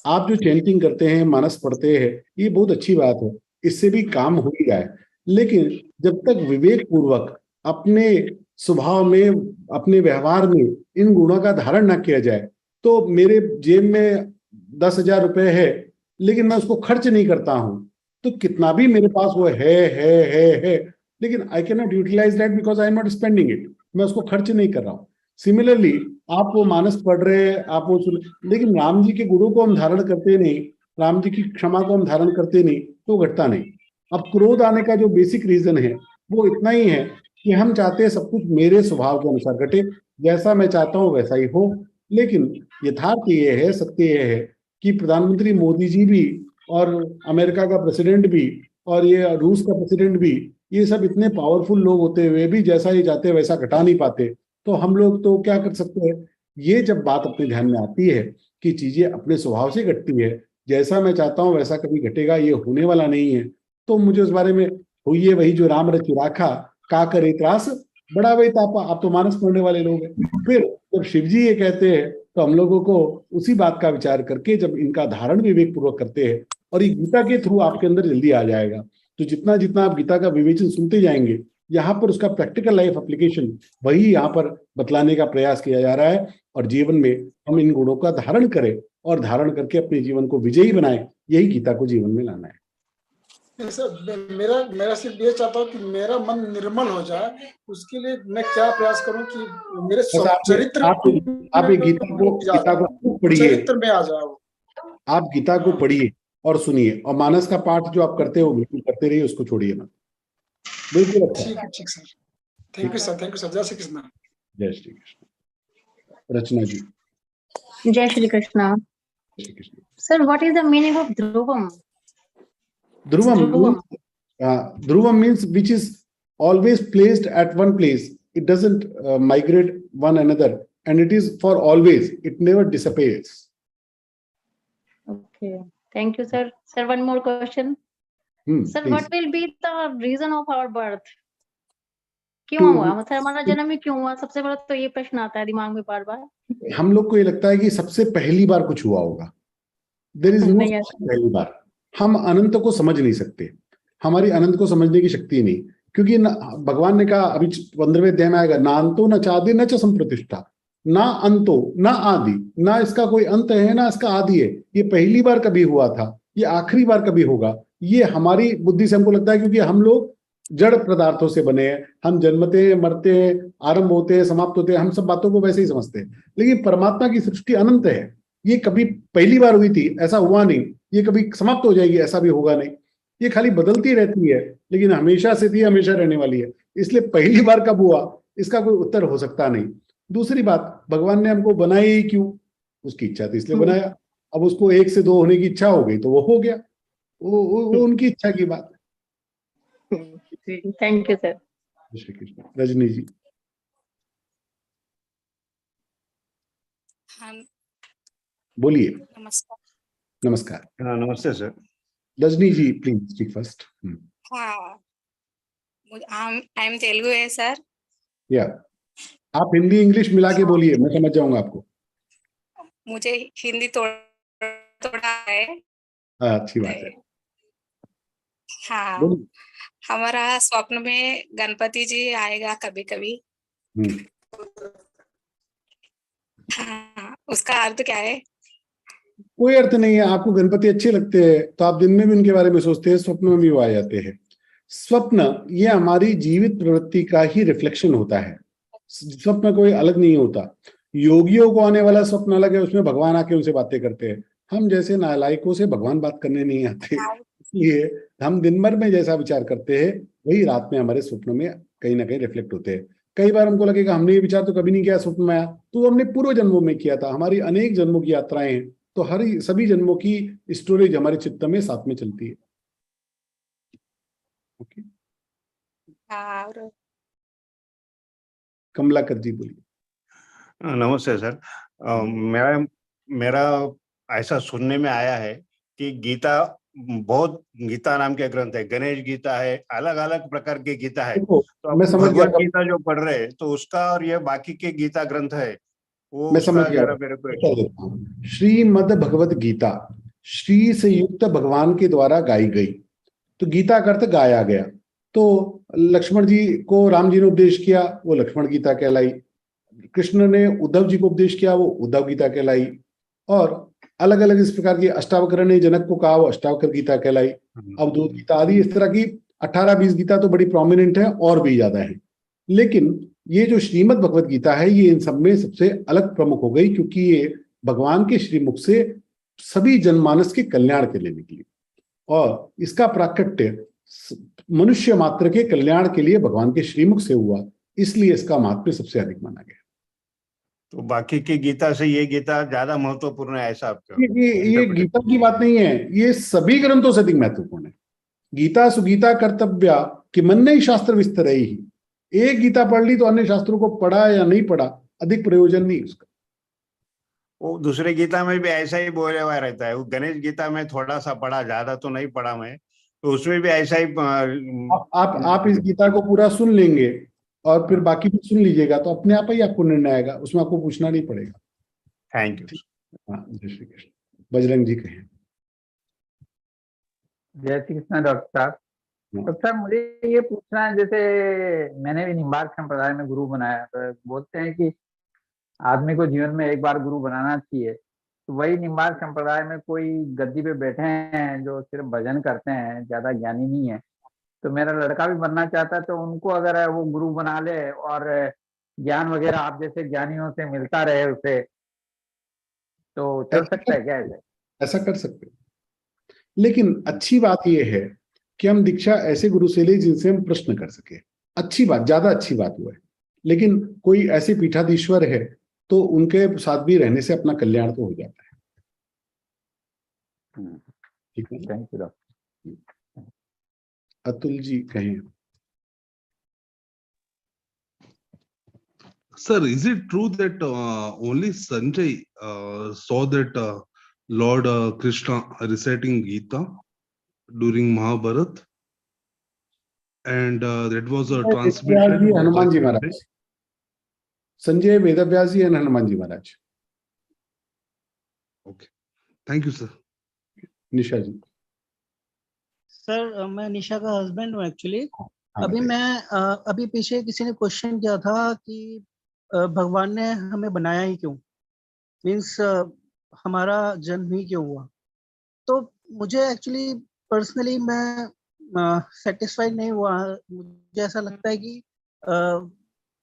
आप जो चैंटिंग करते हैं, मानस पढ़ते हैं, ये बहुत अच्छी बात है, इससे भी काम हो ही रहा है। लेकिन जब तक विवेक पूर्वक अपने स्वभाव में, अपने व्यवहार में इन गुणों का धारण ना किया जाए, तो मेरे जेब में 10,000 रुपए है लेकिन मैं उसको खर्च नहीं करता हूं, तो कितना भी मेरे पास वो है, लेकिन I can not utilise that because I am not spending it. मैं उसको खर्च नहीं कर रहा हूँ। सिमिलरली आप वो मानस पढ़ रहे हैं, आप वो सुन, लेकिन राम जी के गुणों को हम धारण करते नहीं, राम जी की क्षमा को हम धारण करते नहीं, तो घटता नहीं। अब क्रोध आने का जो बेसिक रीजन है वो इतना ही है कि हम चाहते हैं सब कुछ मेरे स्वभाव के अनुसार घटे, जैसा मैं चाहता हूँ वैसा ही हो। लेकिन यथार्थ ये है, सत्य ये है कि प्रधानमंत्री मोदी जी भी और अमेरिका का प्रेसिडेंट भी और ये रूस का प्रेसिडेंट भी, ये सब इतने पावरफुल लोग होते हुए भी जैसा ही चाहते वैसा घटा नहीं पाते। तो हम लोग तो क्या कर सकते हैं। ये जब बात अपने ध्यान में आती है कि चीजें अपने स्वभाव से घटती है, जैसा मैं चाहता हूँ वैसा कभी घटेगा, ये होने वाला नहीं है, तो मुझे उस बारे में हुई वही जो राम रचि राखा का करे त्रास बड़ा वही तापा। आप तो मानस पढ़ने वाले लोग हैं। फिर जब शिव जी ये कहते हैं तो हम लोगों को उसी बात का विचार करके जब इनका धारण विवेक पूर्वक करते हैं, और ये गीता के थ्रू आपके अंदर जल्दी आ जाएगा, तो जितना जितना आप गीता का विवेचन सुनते जाएंगे, यहाँ पर उसका प्रैक्टिकल लाइफ एप्लीकेशन वही यहाँ पर बतलाने का प्रयास किया जा रहा है, और जीवन में हम इन गुणों का धारण करें और धारण करके अपने जीवन को विजयी बनाएं, यही गीता को जीवन में लाना है। मेरा सिर्फ ये चाहता हूँ कि मेरा मन निर्मल हो जाए, उसके लिए मैं क्या प्रयास करूँ कि मेरे चरित्र आप गीता को पढ़िए, चरित्र में आ जाए। आप गीता को पढ़िए और सुनिए, और मानस का पाठ जो आप करते हो बिल्कुल करते रहिए, उसको छोड़िए मत। बिल्कुल अच्छा। ठीक सर, थैंक यू सर, जय श्री कृष्ण। जय श्री कृष्ण। रचना जी। जय Shri Krishna. Sir, what is the meaning of ध्रुवम? Dhruvam means which is always placed at one place. It doesn't migrate one another, and it is for always. It never disappears. Okay, thank you, sir. Sir, one more question. Sir, please. what will be the reason of our birth? क्यों हुआ, मतलब हमारा जन्म ही क्यों हुआ? सबसे बड़ा तो ये प्रश्न आता है दिमाग में बार बार। हम लोग को ये लगता है कि सबसे पहली बार कुछ हुआ होगा। There is no पहली बार। हम अनंत को समझ नहीं सकते, हमारी अनंत को समझने की शक्ति नहीं, क्योंकि भगवान ने कहा, अभी 15वें अध्याय में आएगा, ना अंतो न चादि न च संप्रतिष्ठा, ना अंतो ना आदि, ना इसका कोई अंत है ना इसका आदि है। ये पहली बार कभी हुआ था, ये आखिरी बार कभी होगा, ये हमारी बुद्धि से हमको लगता है, क्योंकि हम लोग जड़ पदार्थों से बने हैं। हम जन्मते हैं, मरते हैं, आरंभ होते हैं, समाप्त होते हैं, हम सब बातों को वैसे ही समझते हैं। लेकिन परमात्मा की सृष्टि अनंत है, ये कभी पहली बार हुई थी ऐसा हुआ नहीं, ये कभी समाप्त हो जाएगी ऐसा भी होगा नहीं, ये खाली बदलती रहती है, लेकिन हमेशा से थी, हमेशा रहने वाली है। इसलिए पहली बार कब हुआ इसका कोई उत्तर हो सकता नहीं। दूसरी बात, भगवान ने हमको बनाया ही क्यों? उसकी इच्छा थी इसलिए बनाया। अब उसको 1 से 2 होने की इच्छा हो गई तो वो हो गया, वो उनकी इच्छा की बात है। Thank you sir. Shri Krishna. Rajni ji. बोलिए। नमस्कार। नमस्कार। नमस्ते sir. Rajni ji please speak first. हाँ, आई एम तेलुगु है सर। या आप हिंदी इंग्लिश मिला के बोलिए, मैं समझ जाऊंगा आपको। मुझे हिंदी थोड़ा है। अच्छी बात है। हाँ, हमारा स्वप्न में गणपति जी आएगा कभी कभी। हाँ, उसका अर्थ क्या है? कोई अर्थ नहीं है। आपको गणपति अच्छे लगते हैं तो आप दिन में भी उनके बारे में सोचते हैं, स्वप्न में भी वो आ जाते हैं। स्वप्न ये हमारी जीवित प्रवृत्ति का ही रिफ्लेक्शन होता है, स्वप्न कोई अलग नहीं होता। योगियों को आने वाला स्वप्न अलग है, उसमें भगवान आके उनसे बातें करते हैं। हम जैसे नालायकों से भगवान बात करने नहीं आते, इसलिए हम दिन भर में जैसा विचार करते हैं वही रात में हमारे स्वप्न में कहीं ना कहीं रिफ्लेक्ट होते हैं। कई बार हमको लगेगा हमने ये विचार तो कभी नहीं किया, स्वप्न में आया, तो हमने पूर्व जन्मों में किया था। हमारी अनेक जन्मों की यात्राएं हैं, तो सभी जन्मों की स्टोरेज हमारे चित्त में साथ में चलती है। ओके। कमलाकर जी बोलिए। नमस्ते सर। मेरा ऐसा सुनने में आया है कि गीता नाम के ग्रंथ है, गणेश गीता है, अलग अलग प्रकार के गीता है। तो मैं समझ गया। गीता जो पढ़ रहे हैं तो उसका और ये बाकी के गीता ग्रंथ है वो मैं समझ गया। श्रीमद्-भगवद्-गीता, श्री से युक्त भगवान के द्वारा गाई गई, तो गीता का अर्थ गाया गया। तो लक्ष्मण जी को राम जी ने उपदेश किया, वो लक्ष्मण गीता कहलाई। कृष्ण ने उद्धव जी को उपदेश किया, वो उद्धव गीता कहलाई। और अलग अलग इस प्रकार की अष्टावक्र ने जनक को कहा, वो अष्टावक्र गीता कहलाई। अवधूत गीता आदि इस तरह की 18-20 गीता तो बड़ी प्रोमिनेंट है, और भी ज्यादा है। लेकिन ये जो श्रीमद् भगवद गीता है ये इन सब में सबसे अलग प्रमुख हो गई, क्योंकि ये भगवान के श्रीमुख से सभी जनमानस के कल्याण के लिए निकली, और इसका प्राकट्य मनुष्य मात्र के कल्याण के लिए भगवान के श्रीमुख से हुआ, इसलिए इसका महत्व सबसे अधिक माना गया। तो बाकी की गीता से ये गीता ज्यादा महत्वपूर्ण है ऐसा आपका? ये गीता की बात नहीं है, ये सभी ग्रंथों से अधिक महत्वपूर्ण है। गीता सुगीता कर्तव्या कि मन नहीं शास्त्र विस्तर ही। एक गीता पढ़ ली तो अन्य शास्त्रों को पढ़ा या नहीं पढ़ा अधिक प्रयोजन नहीं उसका। वो दूसरे गीता में भी ऐसा ही बोला हुआ रहता है। वो गणेश गीता में थोड़ा सा पढ़ा, ज्यादा तो नहीं पढ़ा मैं, तो उसमें भी ऐसा ही आप इस गीता को पूरा सुन लेंगे और फिर बाकी भी सुन लीजिएगा तो अपने आप ही आपको निर्णय आएगा, उसमें आपको पूछना नहीं पड़ेगा। Thank you. हाँ, जय श्री कृष्ण। बजरंग जी कहें। जय श्री कृष्ण डॉक्टर साहब। तो सर मुझे ये पूछना है, जैसे मैंने भी निम्बार्क संप्रदाय में गुरु बनाया, तो बोलते हैं कि आदमी को जीवन में एक बार गुरु बनाना चाहिए। तो वही निम्बार्क संप्रदाय में कोई गद्दी पे बैठे हैं जो सिर्फ भजन करते हैं, ज्यादा ज्ञानी नहीं है, तो मेरा लड़का भी बनना चाहता है, तो उनको अगर वो गुरु बना ले और ज्ञान वगैरह आप जैसे ज्ञानियों से मिलता रहे उसे, तो चल सकता है क्या ऐसे? ऐसा कर सकते हैं, लेकिन अच्छी बात यह है कि हम दीक्षा ऐसे गुरु से ले जिनसे हम प्रश्न कर सके। अच्छी बात, ज्यादा अच्छी बात हुआ है। लेकिन कोई ऐसे पीठाधीश्वर है तो उनके साथ भी रहने से अपना कल्याण तो हो जाता है। ठीक है, thank you doctor. Atul ji कहें। Sir, is it true that only Sanjay saw that Lord Krishna reciting Geeta during Mahabharata, and that was transmitted? Hanuman ji Maharaj, Sanjay, Vedvyas ji and Hanuman ji Maharaj. Okay, thank you, sir. Nisha ji. Sir मैं निशा का हस्बैंड हूँ एक्चुअली। अभी पीछे किसी ने क्वेश्चन किया था कि भगवान ने हमें बनाया ही क्यों, मीन्स हमारा जन्म ही क्यों हुआ। तो मुझे एक्चुअली पर्सनली मैं सेटिस्फाइड नहीं हुआ। मुझे ऐसा लगता है कि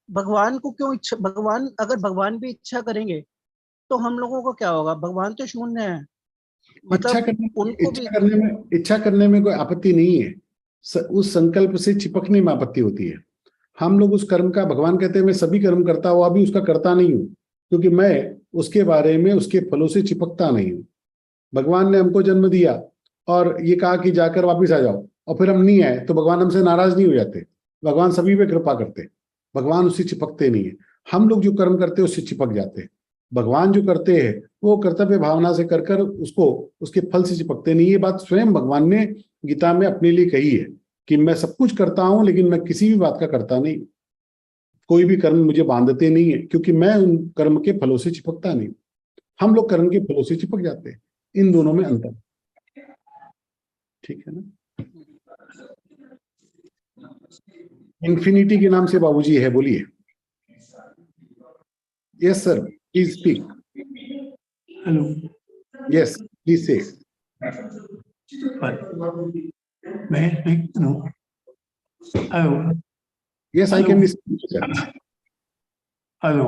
भगवान को क्यों इच्छा, भगवान अगर भगवान भी इच्छा करेंगे तो हम लोगों को क्या होगा? भगवान तो शून्य है, मतलब इच्छा करने में कोई आपत्ति नहीं है, उस संकल्प से चिपकने में आपत्ति होती है। हम लोग उस कर्म का, भगवान कहते हैं मैं सभी कर्म करता हुआ भी उसका करता नहीं हूं, क्योंकि मैं उसके बारे में, उसके फलों से चिपकता नहीं हूं। भगवान ने हमको जन्म दिया और ये कहा कि जाकर वापिस आ जाओ, और फिर हम नहीं आए तो भगवान हमसे नाराज नहीं हो जाते। भगवान सभी पे कृपा करते, भगवान उससे चिपकते नहीं है। हम लोग जो कर्म करते हैं उससे चिपक जाते हैं। भगवान जो करते हैं वो कर्तव्य भावना से कर कर उसको, उसके फल से चिपकते नहीं। ये बात स्वयं भगवान ने गीता में अपने लिए कही है कि मैं सब कुछ करता हूं लेकिन मैं किसी भी बात का करता नहीं, कोई भी कर्म मुझे बांधते नहीं है, क्योंकि मैं उन कर्म के फलों से चिपकता नहीं। हम लोग कर्म के फलों से चिपक जाते हैं। इन दोनों में अंतर, ठीक है ना। इन्फिनिटी के नाम से बाबूजी है, बोलिए। Yes sir, please speak. Hello. Yes please से। May I speak? No. Hello. Yes, I can listen to you, sir. Hello.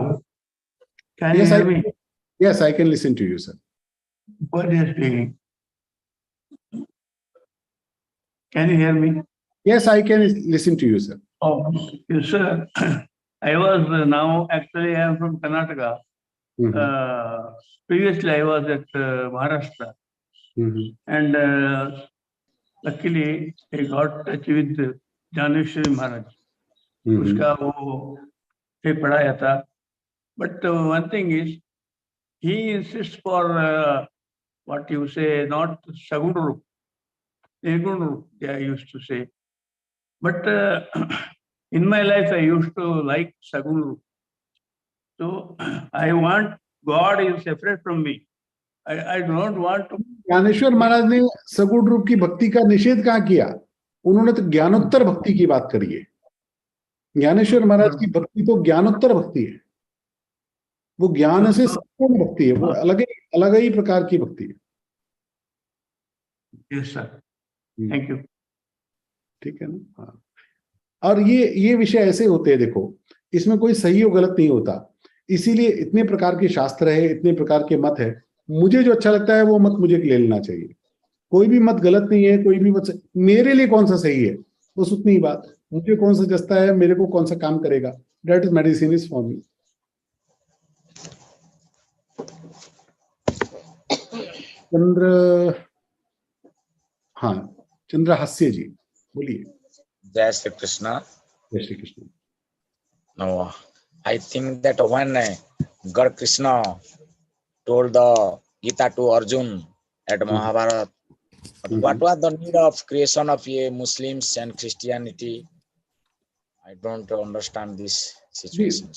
Can Yes, you hear me? Yes, I can listen to you, sir. What is speaking? Can you hear me? Yes, I can listen to you, sir. Oh, yes, sir. I was now actually I am from Karnataka. Previously I was at Maharashtra, and luckily I got touch with Janeshwari Maharaj. उसका वो से पढ़ाया था, but one thing is he insists for what you say, not Sagun Rup, Nirgun Rup, I used to say. But in my life, I used to like Sagun Rup. So I want God is separate from me. I don't want to. Dnyaneshwar महाराज ने सगुण रूप की भक्ति का निषेध कहाँ किया? उन्होंने तो ज्ञानोत्तर भक्ति की बात करी है। ज्ञानेश्वर महाराज की भक्ति तो ज्ञानोत्तर भक्ति है, वो ज्ञान से संपूर्ण भक्ति है, वो अलग ही प्रकार की भक्ति है। Yes sir, thank you. ठीक है ना। हाँ, और ये विषय ऐसे होते हैं, देखो इसमें कोई सही और गलत नहीं होता, इसीलिए इतने प्रकार के शास्त्र है, इतने प्रकार के मत है। मुझे जो अच्छा लगता है वो मत मुझे ले लेना चाहिए। कोई भी मत गलत नहीं है, कोई भी मत मेरे लिए कौन सा सही है बस उतनी ही बात। मुझे कौन सा जचता है, मेरे को कौन सा काम करेगा, that is medicine is for me. Chandrahasya ji बोलिए। जय श्री कृष्ण। जय Shri Krishna. No, I think that when God Krishna told the Geeta to Arjun at Mahabharata, what was the need of creation of Muslims and Christianity? I don't understand this situation.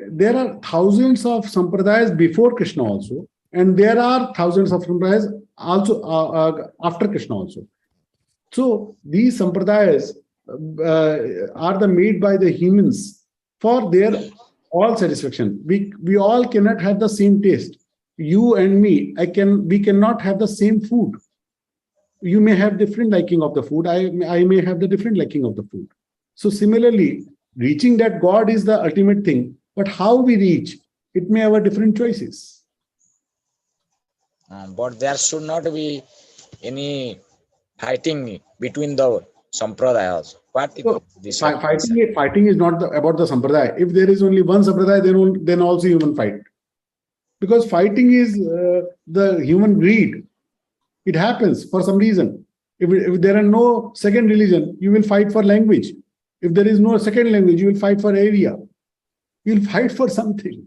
There are thousands of sampradayas before Krishna also, and there are thousands of sampradayas also after Krishna also. So these sampradayas are made by the humans for their all satisfaction. We all cannot have the same taste. You and me, we cannot have the same food. You may have different liking of the food. I may have the different liking of the food. So similarly, reaching that God is the ultimate thing. But how we reach, it may have different choices. But there should not be any fighting between the sampradayas. So, fighting is not about the sampradaya. If there is only one sampradaya, then also human fight. Because fighting is the human greed. It happens for some reason. If there are no second religion, you will fight for language. If there is no second language, you will fight for area. You will fight for something.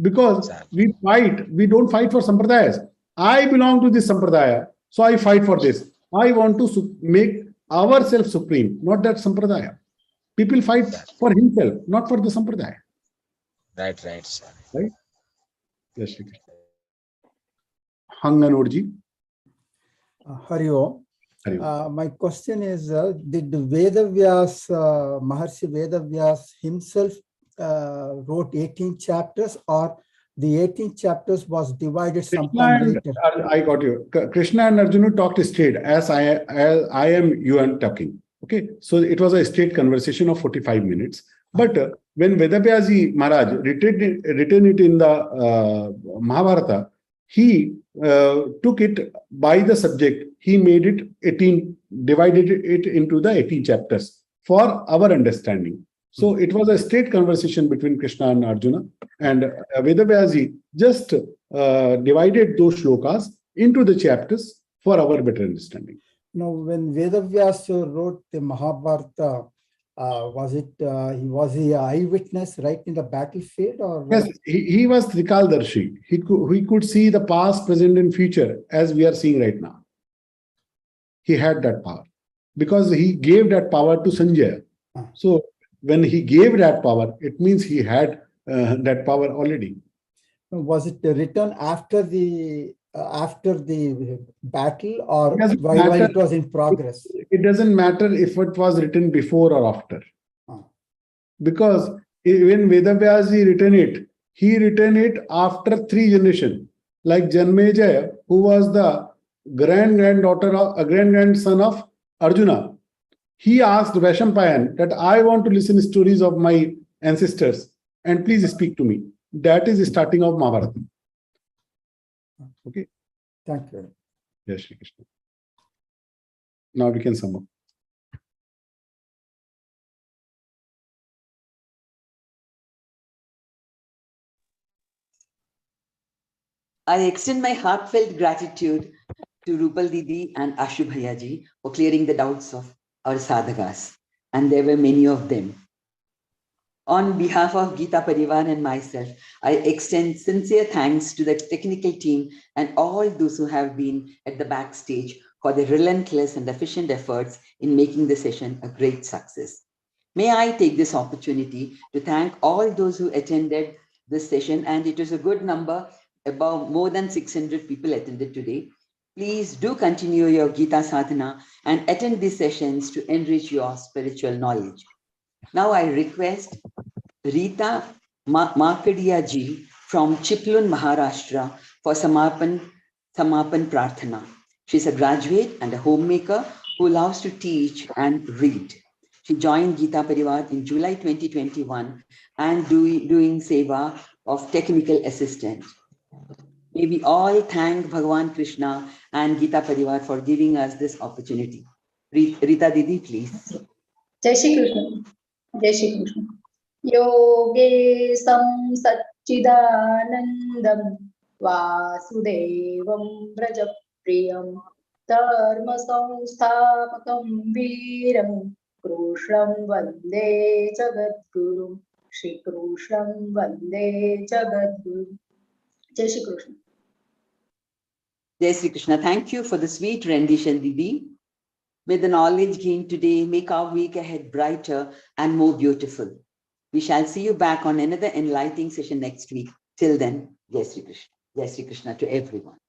Because we don't fight for sampradayas. I belong to this sampradaya, so I fight for this. I want to make ourselves supreme, not that sampradaya. People fight for himself, not for the sampradaya. Right, sir. Right? Yes, Hanganurji. Hari Om. My question is, did Maharshi Vedavyas himself wrote 18 chapters, or the 18 chapters was divided sometime later? I got you. Krishna and Arjuna talked straight as I am, you are talking. Okay, so it was a straight conversation of 45 minutes. But when Vedavyas Maharaj written it in the Mahabharata, he took it by the subject. He made it 18, divided it into the 18 chapters for our understanding. So it was a straight conversation between Krishna and Arjuna, and Vedavyas just divided those shlokas into the chapters for our better understanding. Now, when Vedavyas wrote the Mahabharata, was he an eyewitness right in the battlefield, or? Yes, he was Trikaldarshi. He could see the past, present, and future as we are seeing right now. He had that power because he gave that power to Sanjaya. So when he gave that power, it means he had that power already. Was it written after the battle, or while it was in progress? It doesn't matter if it was written before or after. Because when Vedavyas he written it after 3 generations. Like Janmejaya, who was the grandson of Arjuna. He asked Vaishampayan that I want to listen to stories of my ancestors and please speak to me. That is the starting of Mahabharata. Okay. Thank you. Yes, Shri Krishna. Now we can sum up. I extend my heartfelt gratitude to Rupal Didi and Ashu Bhaiya ji for clearing the doubts of our sadhakas, and there were many of them. On behalf of Geeta Parivar and myself, I extend sincere thanks to the technical team and all those who have been at the backstage for their relentless and efficient efforts in making the session a great success. May I take this opportunity to thank all those who attended this session, and it was a good number, about more than 600 people attended today. Please do continue your Geeta sadhana and attend these sessions to enrich your spiritual knowledge. Now I request Rita Markadia ji from Chiplun, Maharashtra for Samapan Prarthana. She's a graduate and a homemaker who loves to teach and read. She joined Geeta Parivar in July 2021 and doing seva of technical assistant. May we all thank Bhagavan Krishna and Geeta Parivar for giving us this opportunity. Rita Didi, please. Jai Shri Krishna. Jai Shri Krishna. Yoge sam satchidanandam vasudevam brajapriyam dharma samsthapakam veeram krushnam vande jagadguru. Shri Krushnam vande jagadguru. Jai Shri Krishna. Jai Shri Krishna. Thank you for the sweet rendition, Didi. May the knowledge gained today make our week ahead brighter and more beautiful. We shall see you back on another enlightening session next week. Till then, Jai Shri Krishna. Jai Shri Krishna to everyone.